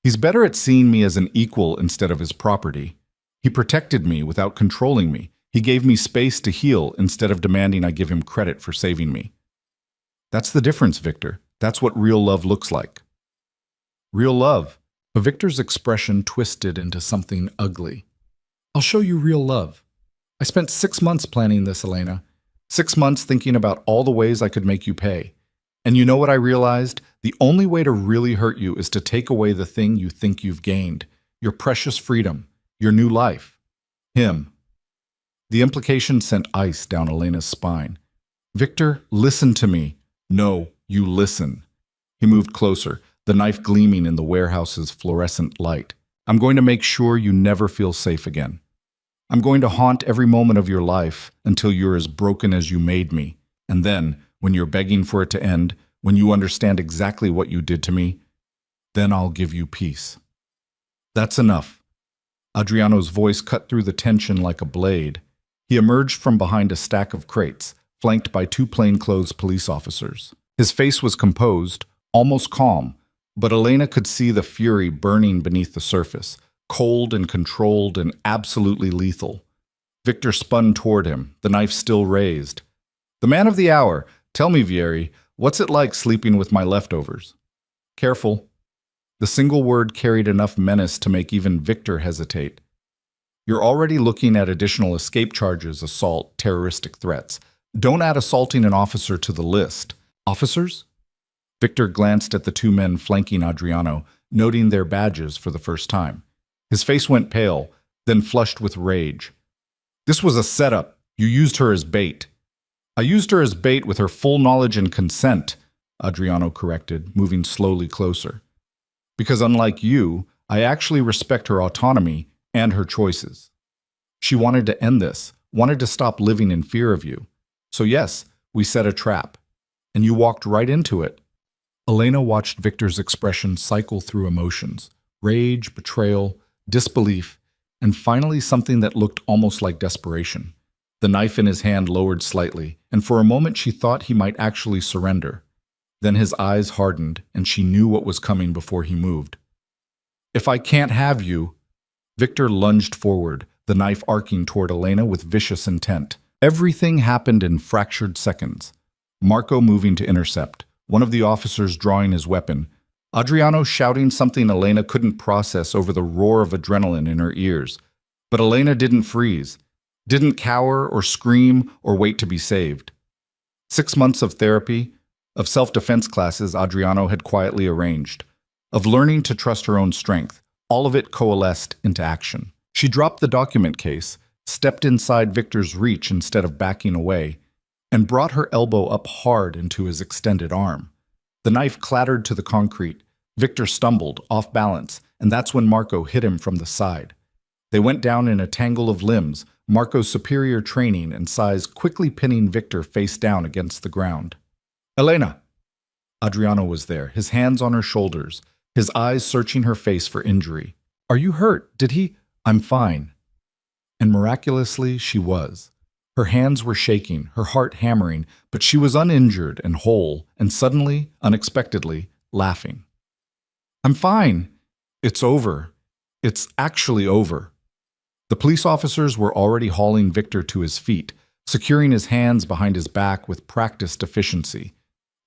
He's better at seeing me as an equal instead of his property. He protected me without controlling me. He gave me space to heal instead of demanding I give him credit for saving me. That's the difference, Victor. That's what real love looks like. Real love. But Victor's expression twisted into something ugly. I'll show you real love. I spent 6 months planning this, Elena. 6 months thinking about all the ways I could make you pay. And you know what I realized? The only way to really hurt you is to take away the thing you think you've gained. Your precious freedom. Your new life. Him. The implication sent ice down Elena's spine. Victor, listen to me. No, you listen. He moved closer, the knife gleaming in the warehouse's fluorescent light. I'm going to make sure you never feel safe again. I'm going to haunt every moment of your life until you're as broken as you made me. And then, when you're begging for it to end, when you understand exactly what you did to me, then I'll give you peace." "That's enough." Adriano's voice cut through the tension like a blade. He emerged from behind a stack of crates, flanked by two plainclothes police officers. His face was composed, almost calm, but Elena could see the fury burning beneath the surface, cold and controlled and absolutely lethal. Victor spun toward him, the knife still raised. "The man of the hour, tell me, Vieri, what's it like sleeping with my leftovers?" "Careful." The single word carried enough menace to make even Victor hesitate. "You're already looking at additional escape charges, assault, terroristic threats. Don't add assaulting an officer to the list." "Officers?" Victor glanced at the two men flanking Adriano, noting their badges for the first time. His face went pale, then flushed with rage. "This was a setup. You used her as bait." "I used her as bait with her full knowledge and consent," Adriano corrected, moving slowly closer. "Because unlike you, I actually respect her autonomy and her choices. She wanted to end this, wanted to stop living in fear of you. So yes, we set a trap. And you walked right into it." Elena watched Victor's expression cycle through emotions: rage, betrayal, disbelief, and finally something that looked almost like desperation. The knife in his hand lowered slightly, and for a moment she thought he might actually surrender. Then his eyes hardened, and she knew what was coming before he moved. "If I can't have you—" Victor lunged forward, the knife arcing toward Elena with vicious intent. Everything happened in fractured seconds. Marco moving to intercept, one of the officers drawing his weapon, Adriano shouting something Elena couldn't process over the roar of adrenaline in her ears. But Elena didn't freeze, didn't cower or scream or wait to be saved. 6 months of therapy, of self-defense classes Adriano had quietly arranged, of learning to trust her own strength, all of it coalesced into action. She dropped the document case, stepped inside Victor's reach instead of backing away, and brought her elbow up hard into his extended arm. The knife clattered to the concrete. Victor stumbled, off balance, and that's when Marco hit him from the side. They went down in a tangle of limbs, Marco's superior training and size quickly pinning Victor face down against the ground. "Elena!" Adriano was there, his hands on her shoulders, his eyes searching her face for injury. "Are you hurt? Did he—" "I'm fine." And miraculously, she was. Her hands were shaking, her heart hammering, but she was uninjured and whole, and suddenly, unexpectedly, laughing. "I'm fine. It's over. It's actually over." The police officers were already hauling Victor to his feet, securing his hands behind his back with practiced efficiency.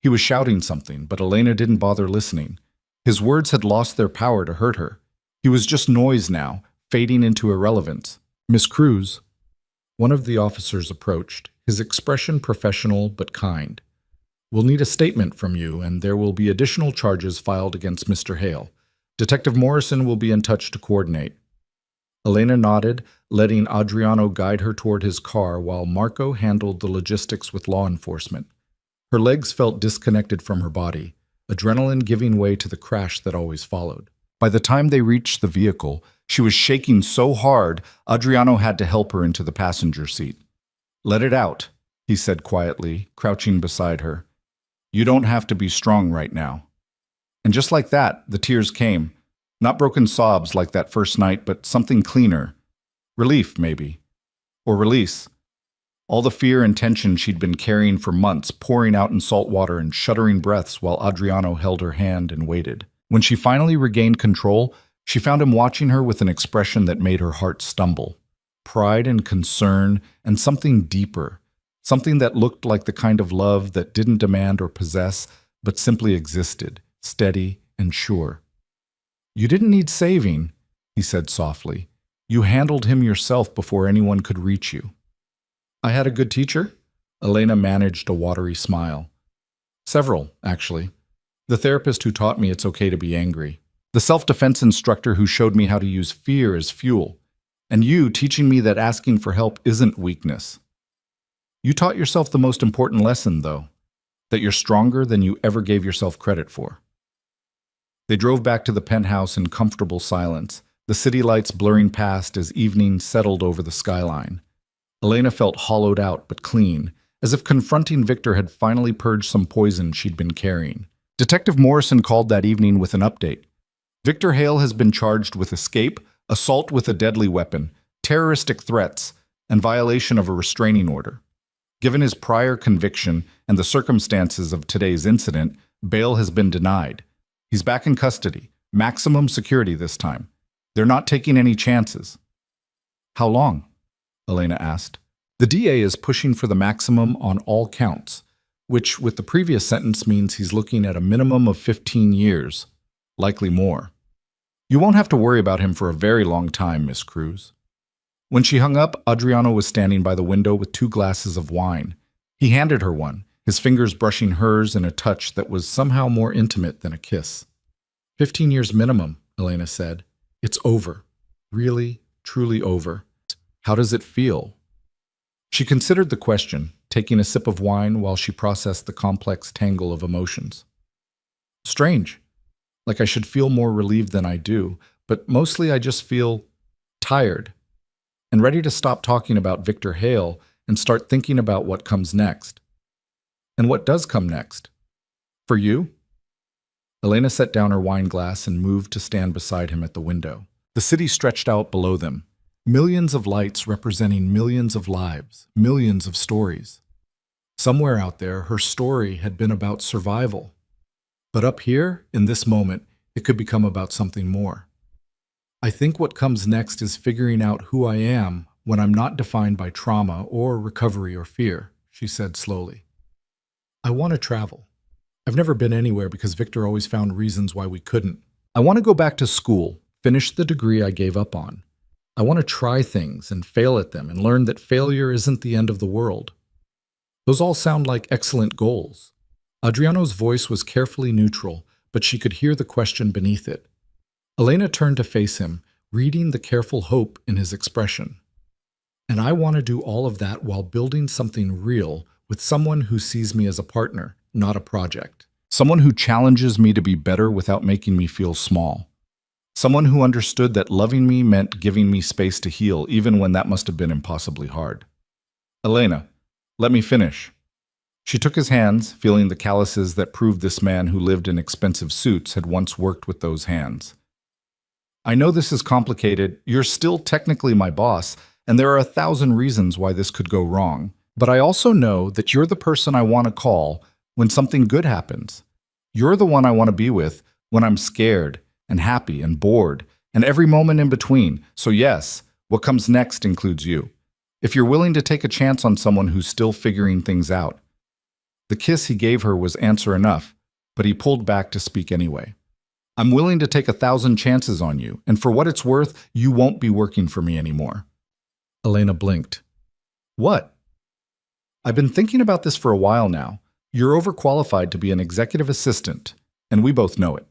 He was shouting something, but Elena didn't bother listening. His words had lost their power to hurt her. He was just noise now, fading into irrelevance. "Miss Cruz." One of the officers approached, his expression professional but kind. "We'll need a statement from you, and there will be additional charges filed against Mr. Hale. Detective Morrison will be in touch to coordinate." Elena nodded, letting Adriano guide her toward his car while Marco handled the logistics with law enforcement. Her legs felt disconnected from her body, adrenaline giving way to the crash that always followed. By the time they reached the vehicle, she was shaking so hard, Adriano had to help her into the passenger seat. "Let it out," he said quietly, crouching beside her. "You don't have to be strong right now." And just like that, the tears came. Not broken sobs like that first night, but something cleaner. Relief, maybe. Or release. All the fear and tension she'd been carrying for months, pouring out in salt water and shuddering breaths while Adriano held her hand and waited. When she finally regained control, she found him watching her with an expression that made her heart stumble. Pride and concern, and something deeper. Something that looked like the kind of love that didn't demand or possess, but simply existed, steady and sure. "You didn't need saving," he said softly. "You handled him yourself before anyone could reach you." "I had a good teacher?" Elena managed a watery smile. "Several, actually. The therapist who taught me it's okay to be angry. The self-defense instructor who showed me how to use fear as fuel. And you teaching me that asking for help isn't weakness. You taught yourself the most important lesson, though, that you're stronger than you ever gave yourself credit for." They drove back to the penthouse in comfortable silence, the city lights blurring past as evening settled over the skyline. Elena felt hollowed out but clean, as if confronting Victor had finally purged some poison she'd been carrying. Detective Morrison called that evening with an update. Victor Hale has been charged with escape, assault with a deadly weapon, terroristic threats, and violation of a restraining order. Given his prior conviction and the circumstances of today's incident, bail has been denied. He's back in custody, maximum security this time. They're not taking any chances. How long? Elena asked. The DA is pushing for the maximum on all counts, which with the previous sentence means he's looking at a minimum of 15 years, likely more. You won't have to worry about him for a very long time, Miss Cruz. When she hung up, Adriano was standing by the window with 2 glasses of wine. He handed her one, his fingers brushing hers in a touch that was somehow more intimate than a kiss. 15 years minimum, Elena said. It's over. Really, truly over. How does it feel? She considered the question, taking a sip of wine while she processed the complex tangle of emotions. Strange. Like I should feel more relieved than I do, but mostly I just feel tired and ready to stop talking about Victor Hale and start thinking about what comes next. And what does come next? For you? Elena set down her wine glass and moved to stand beside him at the window. The city stretched out below them, millions of lights representing millions of lives, millions of stories. Somewhere out there, her story had been about survival. But up here, in this moment, it could become about something more. I think what comes next is figuring out who I am when I'm not defined by trauma or recovery or fear, she said slowly. I want to travel. I've never been anywhere because Victor always found reasons why we couldn't. I want to go back to school, finish the degree I gave up on. I want to try things and fail at them and learn that failure isn't the end of the world. Those all sound like excellent goals. Adriano's voice was carefully neutral, but she could hear the question beneath it. Elena turned to face him, reading the careful hope in his expression. And I want to do all of that while building something real with someone who sees me as a partner, not a project. Someone who challenges me to be better without making me feel small. Someone who understood that loving me meant giving me space to heal, even when that must have been impossibly hard. Elena, let me finish. She took his hands, feeling the calluses that proved this man who lived in expensive suits had once worked with those hands. I know this is complicated, you're still technically my boss, and there are 1,000 reasons why this could go wrong. But I also know that you're the person I want to call when something good happens. You're the one I want to be with when I'm scared and happy and bored and every moment in between. So yes, what comes next includes you. If you're willing to take a chance on someone who's still figuring things out. The kiss he gave her was answer enough, but he pulled back to speak anyway. I'm willing to take 1,000 chances on you, and for what it's worth, you won't be working for me anymore. Elena blinked. What? I've been thinking about this for a while now. You're overqualified to be an executive assistant, and we both know it.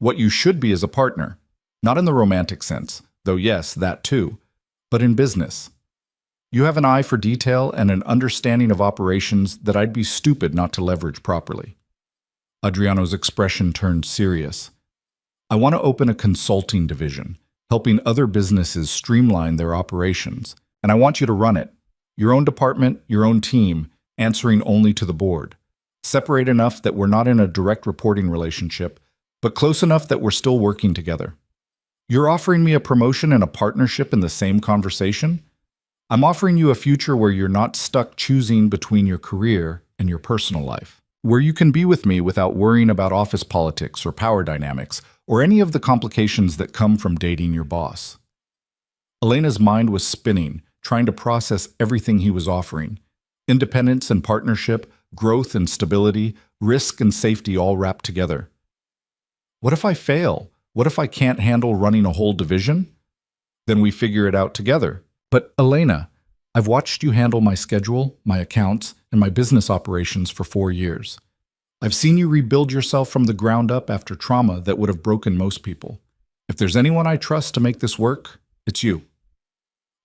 What you should be is a partner, not in the romantic sense, though yes, that too, but in business. You have an eye for detail and an understanding of operations that I'd be stupid not to leverage properly. Adriano's expression turned serious. I want to open a consulting division, helping other businesses streamline their operations, and I want you to run it. Your own department, your own team, answering only to the board. Separate enough that we're not in a direct reporting relationship, but close enough that we're still working together. You're offering me a promotion and a partnership in the same conversation? I'm offering you a future where you're not stuck choosing between your career and your personal life, where you can be with me without worrying about office politics or power dynamics or any of the complications that come from dating your boss. Elena's mind was spinning, trying to process everything he was offering. Independence and partnership, growth and stability, risk and safety all wrapped together. What if I fail? What if I can't handle running a whole division? Then we figure it out together. But Elena, I've watched you handle my schedule, my accounts, and my business operations for 4 years. I've seen you rebuild yourself from the ground up after trauma that would have broken most people. If there's anyone I trust to make this work, it's you.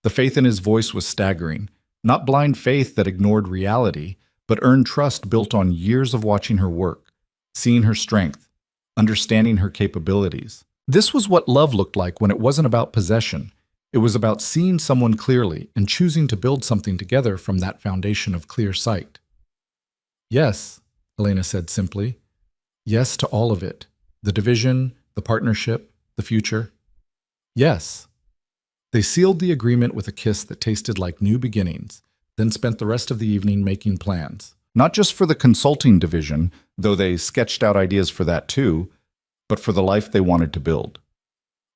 The faith in his voice was staggering. Not blind faith that ignored reality, but earned trust built on years of watching her work, seeing her strength, understanding her capabilities. This was what love looked like when it wasn't about possession. It was about seeing someone clearly and choosing to build something together from that foundation of clear sight. Yes, Elena said simply. Yes to all of it. The division, the partnership, the future. Yes. They sealed the agreement with a kiss that tasted like new beginnings, then spent the rest of the evening making plans. Not just for the consulting division, though they sketched out ideas for that too, but for the life they wanted to build.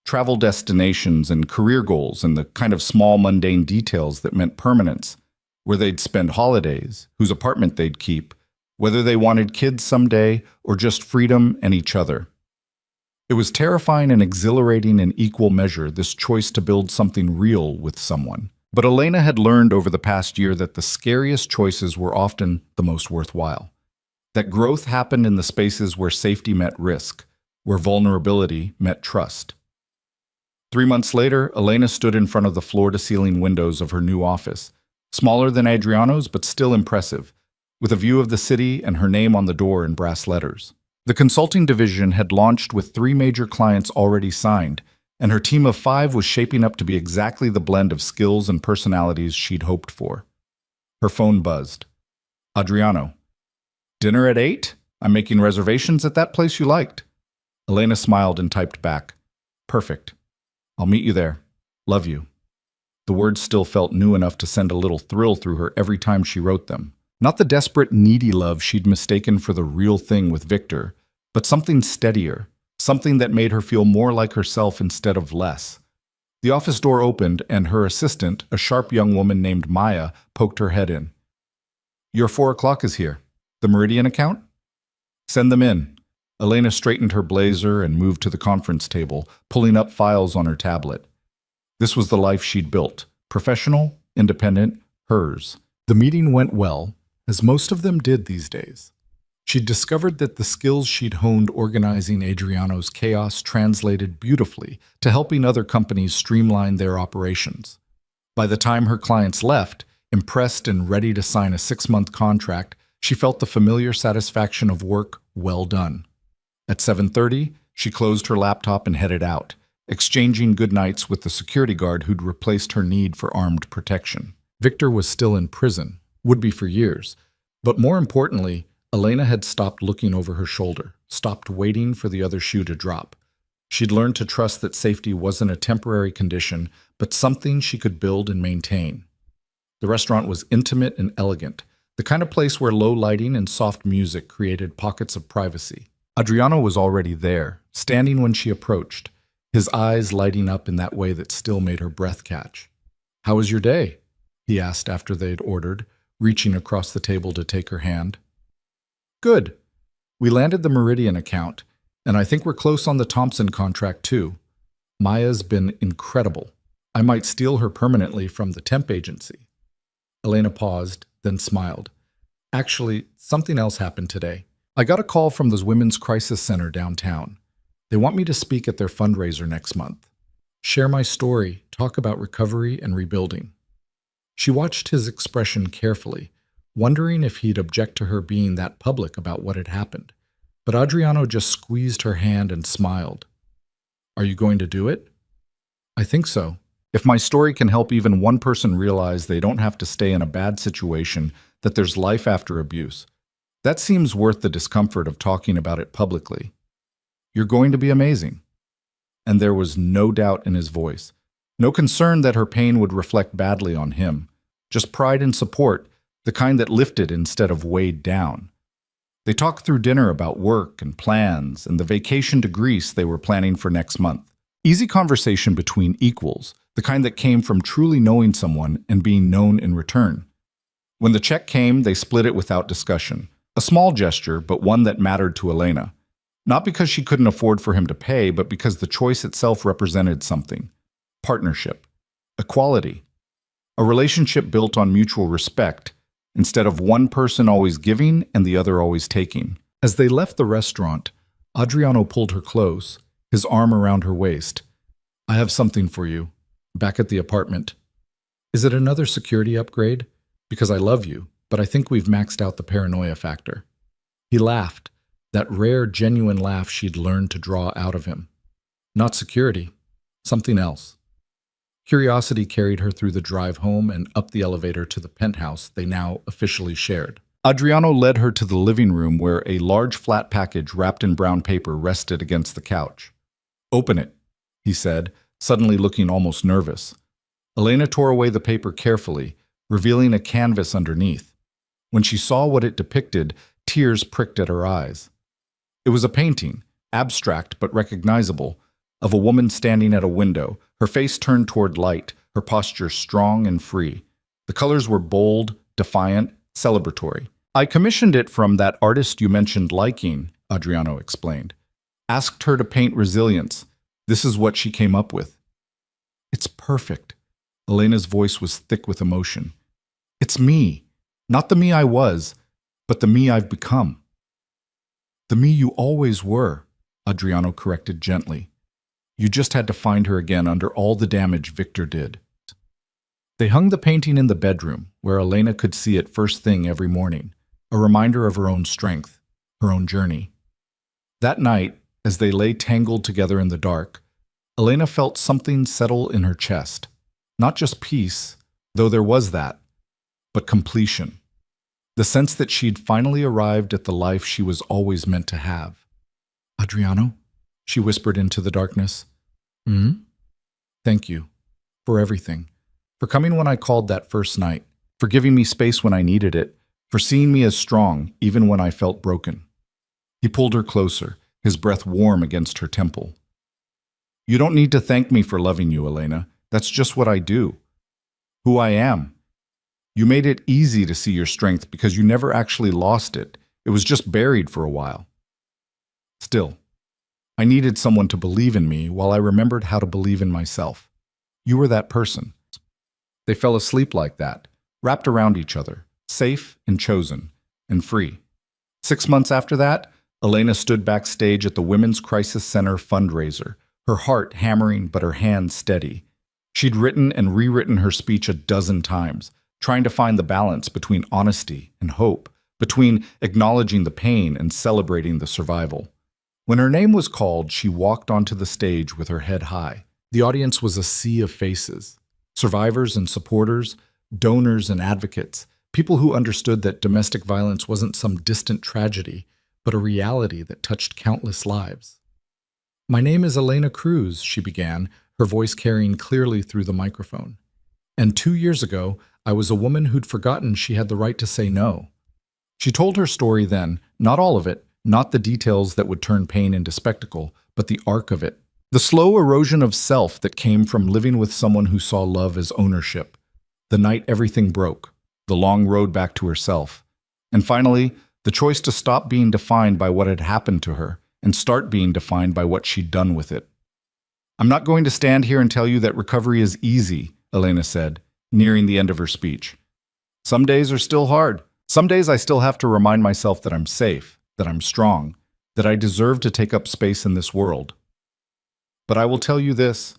Travel destinations and career goals and the kind of small mundane details that meant permanence, where they'd spend holidays, whose apartment they'd keep, whether they wanted kids someday or just freedom and each other. It was terrifying and exhilarating in equal measure, this choice to build something real with someone. But Elena had learned over the past year that the scariest choices were often the most worthwhile. That growth happened in the spaces where safety met risk, where vulnerability met trust. 3 months later, Elena stood in front of the floor-to-ceiling windows of her new office, smaller than Adriano's but still impressive, with a view of the city and her name on the door in brass letters. The consulting division had launched with 3 major clients already signed, and her team of 5 was shaping up to be exactly the blend of skills and personalities she'd hoped for. Her phone buzzed. Adriano. Dinner at 8? I'm making reservations at that place you liked. Elena smiled and typed back. Perfect. I'll meet you there. Love you. The words still felt new enough to send a little thrill through her every time she wrote them. Not the desperate, needy love she'd mistaken for the real thing with Victor, but something steadier, something that made her feel more like herself instead of less. The office door opened, and her assistant, a sharp young woman named Maya, poked her head in. Your 4 o'clock is here. The Meridian account? Send them in. Elena straightened her blazer and moved to the conference table, pulling up files on her tablet. This was the life she'd built. Professional, independent, hers. The meeting went well, as most of them did these days. She'd discovered that the skills she'd honed organizing Adriano's chaos translated beautifully to helping other companies streamline their operations. By the time her clients left, impressed and ready to sign a 6-month contract, she felt the familiar satisfaction of work well done. At 7:30, she closed her laptop and headed out, exchanging goodnights with the security guard who'd replaced her need for armed protection. Victor was still in prison, would be for years, but more importantly, Elena had stopped looking over her shoulder, stopped waiting for the other shoe to drop. She'd learned to trust that safety wasn't a temporary condition, but something she could build and maintain. The restaurant was intimate and elegant, the kind of place where low lighting and soft music created pockets of privacy. Adriano was already there, standing when she approached, his eyes lighting up in that way that still made her breath catch. "How was your day?" he asked after they'd ordered, reaching across the table to take her hand. "Good. We landed the Meridian account, and I think we're close on the Thompson contract too. Maya's been incredible. I might steal her permanently from the temp agency." Elena paused, then smiled. "Actually, something else happened today. I got a call from the Women's Crisis Center downtown. They want me to speak at their fundraiser next month. Share my story, talk about recovery and rebuilding." She watched his expression carefully, wondering if he'd object to her being that public about what had happened. But Adriano just squeezed her hand and smiled. "Are you going to do it?" "I think so. If my story can help even one person realize they don't have to stay in a bad situation, that there's life after abuse, that seems worth the discomfort of talking about it publicly. You're going to be amazing." And there was no doubt in his voice. No concern that her pain would reflect badly on him. Just pride and support, the kind that lifted instead of weighed down. They talked through dinner about work and plans and the vacation to Greece they were planning for next month. Easy conversation between equals, the kind that came from truly knowing someone and being known in return. When the check came, they split it without discussion. A small gesture, but one that mattered to Elena. Not because she couldn't afford for him to pay, but because the choice itself represented something. Partnership. Equality. A relationship built on mutual respect, instead of one person always giving and the other always taking. As they left the restaurant, Adriano pulled her close, his arm around her waist. "I have something for you. Back at the apartment. Is it another security upgrade? Because I love you, but I think we've maxed out the paranoia factor." He laughed, that rare, genuine laugh she'd learned to draw out of him. Not security. Something else. Curiosity carried her through the drive home and up the elevator to the penthouse they now officially shared. Adriano led her to the living room where a large flat package wrapped in brown paper rested against the couch. "Open it," he said, suddenly looking almost nervous. Elena tore away the paper carefully, revealing a canvas underneath. When she saw what it depicted, tears pricked at her eyes. It was a painting, abstract but recognizable, of a woman standing at a window, her face turned toward light, her posture strong and free. The colors were bold, defiant, celebratory. "I commissioned it from that artist you mentioned liking," Adriano explained. "Asked her to paint resilience. This is what she came up with." "It's perfect." Elena's voice was thick with emotion. "It's me. Not the me I was, but the me I've become." "The me you always were," Adriano corrected gently. "You just had to find her again under all the damage Victor did." They hung the painting in the bedroom, where Elena could see it first thing every morning, a reminder of her own strength, her own journey. That night, as they lay tangled together in the dark, Elena felt something settle in her chest. Not just peace, though there was that, but completion. The sense that she'd finally arrived at the life she was always meant to have. "Adriano?" she whispered into the darkness. "Hmm? Thank you. For everything. For coming when I called that first night. For giving me space when I needed it. For seeing me as strong, even when I felt broken." He pulled her closer, his breath warm against her temple. "You don't need to thank me for loving you, Elena. That's just what I do. Who I am. You made it easy to see your strength because you never actually lost it. It was just buried for a while. Still, I needed someone to believe in me while I remembered how to believe in myself. You were that person." They fell asleep like that, wrapped around each other, safe and chosen, and free. 6 months after that, Elena stood backstage at the Women's Crisis Center fundraiser, her heart hammering but her hands steady. She'd written and rewritten her speech a dozen times, trying to find the balance between honesty and hope, between acknowledging the pain and celebrating the survival. When her name was called, she walked onto the stage with her head high. The audience was a sea of faces. Survivors and supporters, donors and advocates, people who understood that domestic violence wasn't some distant tragedy, but a reality that touched countless lives. "My name is Elena Cruz," she began, her voice carrying clearly through the microphone. "And 2 years ago, I was a woman who'd forgotten she had the right to say no." She told her story then, not all of it, not the details that would turn pain into spectacle, but the arc of it. The slow erosion of self that came from living with someone who saw love as ownership. The night everything broke, the long road back to herself. And finally, the choice to stop being defined by what had happened to her and start being defined by what she'd done with it. "I'm not going to stand here and tell you that recovery is easy," Elena said, nearing the end of her speech. "Some days are still hard. Some days I still have to remind myself that I'm safe, that I'm strong, that I deserve to take up space in this world. But I will tell you this.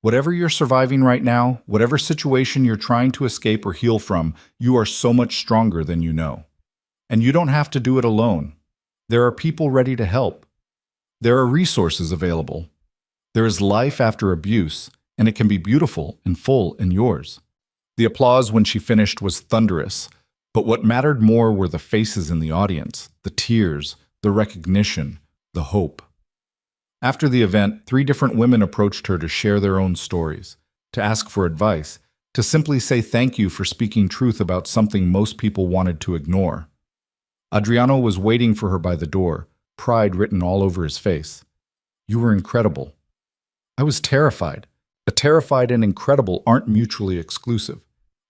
Whatever you're surviving right now, whatever situation you're trying to escape or heal from, you are so much stronger than you know. And you don't have to do it alone. There are people ready to help. There are resources available. There is life after abuse, and it can be beautiful and full and yours." The applause when she finished was thunderous, but what mattered more were the faces in the audience, the tears, the recognition, the hope. After the event, 3 different women approached her to share their own stories, to ask for advice, to simply say thank you for speaking truth about something most people wanted to ignore. Adriano was waiting for her by the door, pride written all over his face. "You were incredible." "I was terrified. But terrified and incredible aren't mutually exclusive."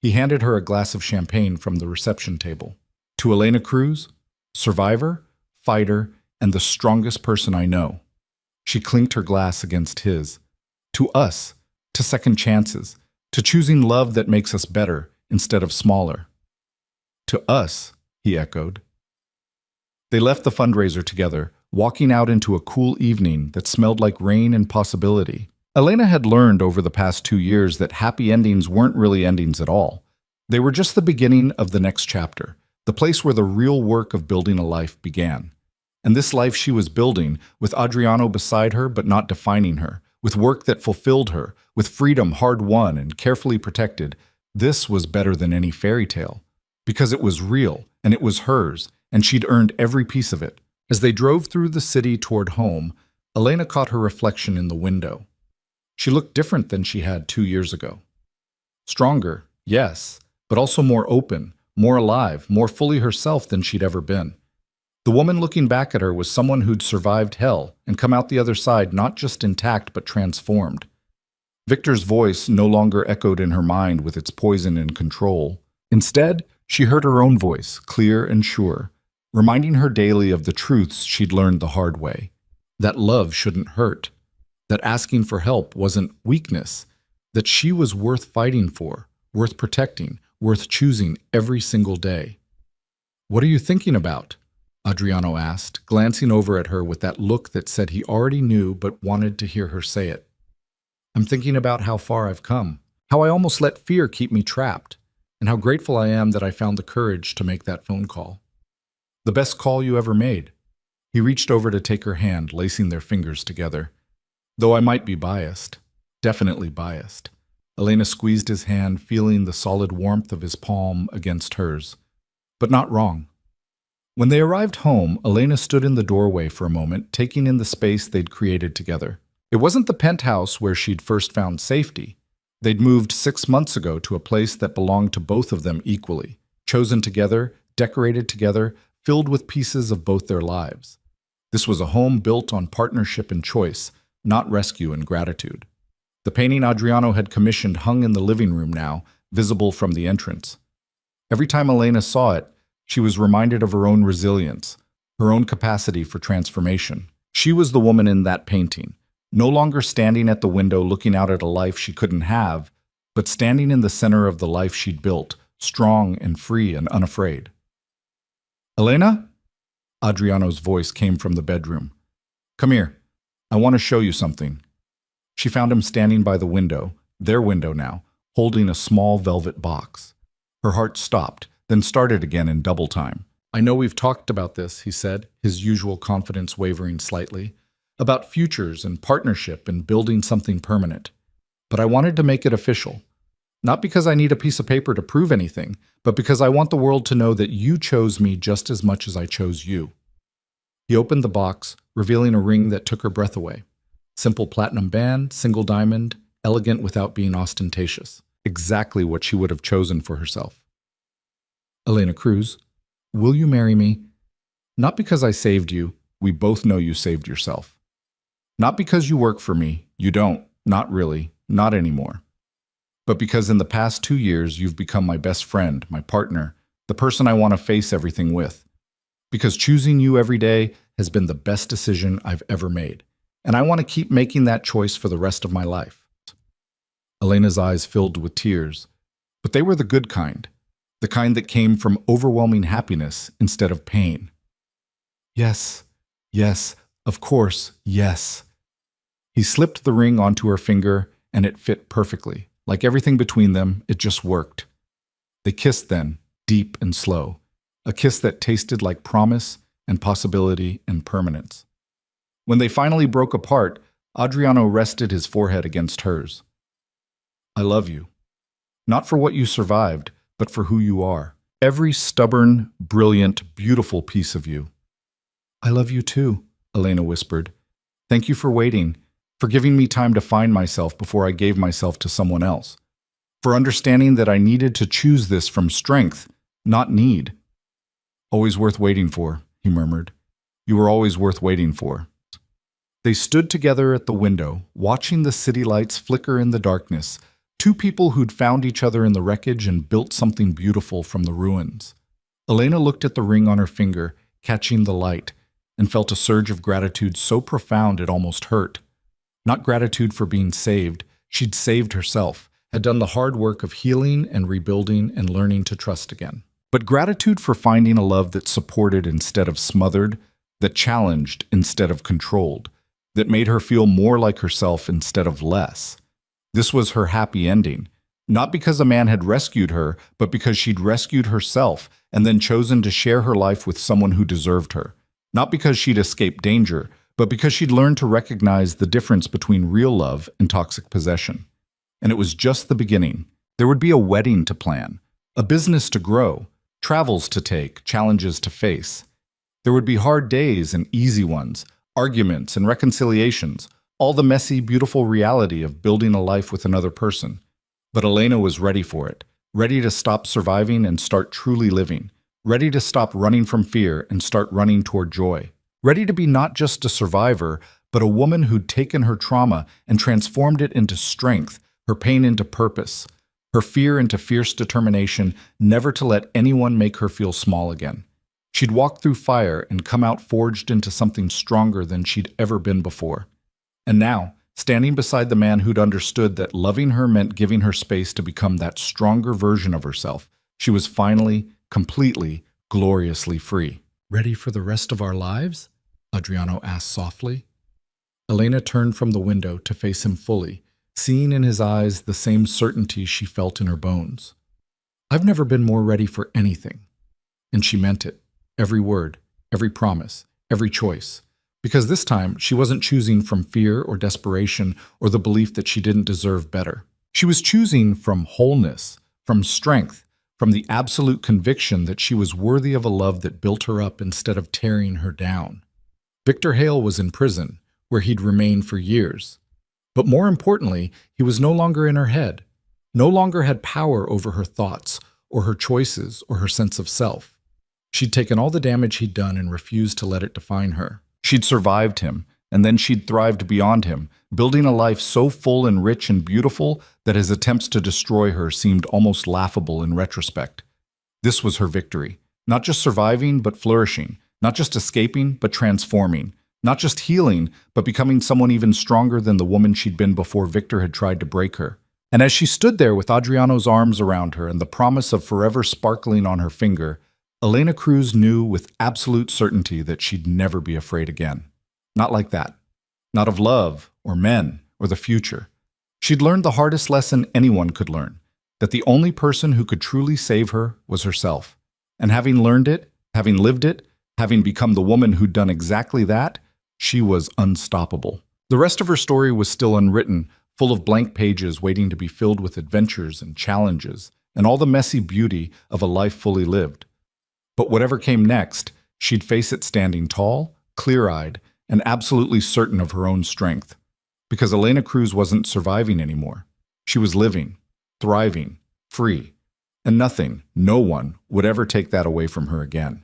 He handed her a glass of champagne from the reception table. "To Elena Cruz, survivor, fighter, and the strongest person I know." She clinked her glass against his. "To us, to second chances, to choosing love that makes us better instead of smaller." "To us," he echoed. They left the fundraiser together, walking out into a cool evening that smelled like rain and possibility. Elena had learned over the past 2 years that happy endings weren't really endings at all. They were just the beginning of the next chapter, the place where the real work of building a life began. And this life she was building, with Adriano beside her but not defining her, with work that fulfilled her, with freedom hard-won and carefully protected, this was better than any fairy tale. Because it was real, and it was hers, and she'd earned every piece of it. As they drove through the city toward home, Elena caught her reflection in the window. She looked different than she had 2 years ago. Stronger, yes, but also more open, more alive, more fully herself than she'd ever been. The woman looking back at her was someone who'd survived hell and come out the other side not just intact but transformed. Victor's voice no longer echoed in her mind with its poison and control. Instead, she heard her own voice, clear and sure, reminding her daily of the truths she'd learned the hard way. That love shouldn't hurt, that asking for help wasn't weakness, that she was worth fighting for, worth protecting, worth choosing every single day. "What are you thinking about?" Adriano asked, glancing over at her with that look that said he already knew but wanted to hear her say it. "I'm thinking about how far I've come, how I almost let fear keep me trapped, and how grateful I am that I found the courage to make that phone call. The best call you ever made." He reached over to take her hand, lacing their fingers together. "Though I might be biased, definitely biased." Elena squeezed his hand, feeling the solid warmth of his palm against hers. But not wrong. When they arrived home, Elena stood in the doorway for a moment, taking in the space they'd created together. It wasn't the penthouse where she'd first found safety. They'd moved 6 months ago to a place that belonged to both of them equally, chosen together, decorated together, filled with pieces of both their lives. This was a home built on partnership and choice, not rescue and gratitude. The painting Adriano had commissioned hung in the living room now, visible from the entrance. Every time Elena saw it, she was reminded of her own resilience, her own capacity for transformation. She was the woman in that painting, no longer standing at the window looking out at a life she couldn't have, but standing in the center of the life she'd built, strong and free and unafraid. "Elena?" Adriano's voice came from the bedroom. "Come here. I want to show you something." She found him standing by the window, their window now, holding a small velvet box. Her heart stopped, then started again in double time. "I know we've talked about this," he said, his usual confidence wavering slightly, "about futures and partnership and building something permanent. But I wanted to make it official. Not because I need a piece of paper to prove anything, but because I want the world to know that you chose me just as much as I chose you." He opened the box, revealing a ring that took her breath away. Simple platinum band, single diamond, elegant without being ostentatious. Exactly what she would have chosen for herself. "Elena Cruz, will you marry me? Not because I saved you, we both know you saved yourself. Not because you work for me, you don't, not really, not anymore. But because in the past 2 years you've become my best friend, my partner, the person I want to face everything with. Because choosing you every day has been the best decision I've ever made, and I want to keep making that choice for the rest of my life." Elena's eyes filled with tears, but they were the good kind, the kind that came from overwhelming happiness instead of pain. "Yes, yes, of course, yes." He slipped the ring onto her finger, and it fit perfectly. Like everything between them, it just worked. They kissed then, deep and slow, a kiss that tasted like promise and possibility and permanence. When they finally broke apart, Adriano rested his forehead against hers. "I love you. Not for what you survived, but for who you are. Every stubborn, brilliant, beautiful piece of you." "I love you too," Elena whispered. "Thank you for waiting, for giving me time to find myself before I gave myself to someone else, for understanding that I needed to choose this from strength, not need." "Always worth waiting for," he murmured. "You were always worth waiting for." They stood together at the window, watching the city lights flicker in the darkness, two people who'd found each other in the wreckage and built something beautiful from the ruins. Elena looked at the ring on her finger, catching the light, and felt a surge of gratitude so profound it almost hurt. Not gratitude for being saved, she'd saved herself, had done the hard work of healing and rebuilding and learning to trust again. But gratitude for finding a love that supported instead of smothered, that challenged instead of controlled, that made her feel more like herself instead of less. This was her happy ending, not because a man had rescued her, but because she'd rescued herself and then chosen to share her life with someone who deserved her. Not because she'd escaped danger, but because she'd learned to recognize the difference between real love and toxic possession. And it was just the beginning. There would be a wedding to plan, a business to grow, travels to take, challenges to face. There would be hard days and easy ones, arguments and reconciliations, all the messy, beautiful reality of building a life with another person. But Elena was ready for it, ready to stop surviving and start truly living, ready to stop running from fear and start running toward joy, ready to be not just a survivor, but a woman who'd taken her trauma and transformed it into strength, her pain into purpose, her fear into fierce determination never to let anyone make her feel small again. She'd walk through fire and come out forged into something stronger than she'd ever been before. And now, standing beside the man who'd understood that loving her meant giving her space to become that stronger version of herself, she was finally, completely, gloriously free. "Ready for the rest of our lives?" Adriano asked softly. Elena turned from the window to face him fully, seeing in his eyes the same certainty she felt in her bones. "I've never been more ready for anything." And she meant it. Every word, every promise, every choice. Because this time, she wasn't choosing from fear or desperation or the belief that she didn't deserve better. She was choosing from wholeness, from strength, from the absolute conviction that she was worthy of a love that built her up instead of tearing her down. Victor Hale was in prison, where he'd remained for years. But more importantly, he was no longer in her head, no longer had power over her thoughts or her choices or her sense of self. She'd taken all the damage he'd done and refused to let it define her. She'd survived him, and then she'd thrived beyond him, building a life so full and rich and beautiful that his attempts to destroy her seemed almost laughable in retrospect. This was her victory. Not just surviving, but flourishing. Not just escaping, but transforming. Not just healing, but becoming someone even stronger than the woman she'd been before Victor had tried to break her. And as she stood there with Adriano's arms around her and the promise of forever sparkling on her finger, Elena Cruz knew with absolute certainty that she'd never be afraid again. Not like that. Not of love, or men, or the future. She'd learned the hardest lesson anyone could learn, that the only person who could truly save her was herself. And having learned it, having lived it, having become the woman who'd done exactly that, she was unstoppable. The rest of her story was still unwritten, full of blank pages waiting to be filled with adventures and challenges, and all the messy beauty of a life fully lived. But whatever came next, she'd face it standing tall, clear-eyed, and absolutely certain of her own strength. Because Elena Cruz wasn't surviving anymore. She was living, thriving, free. And nothing, no one, would ever take that away from her again.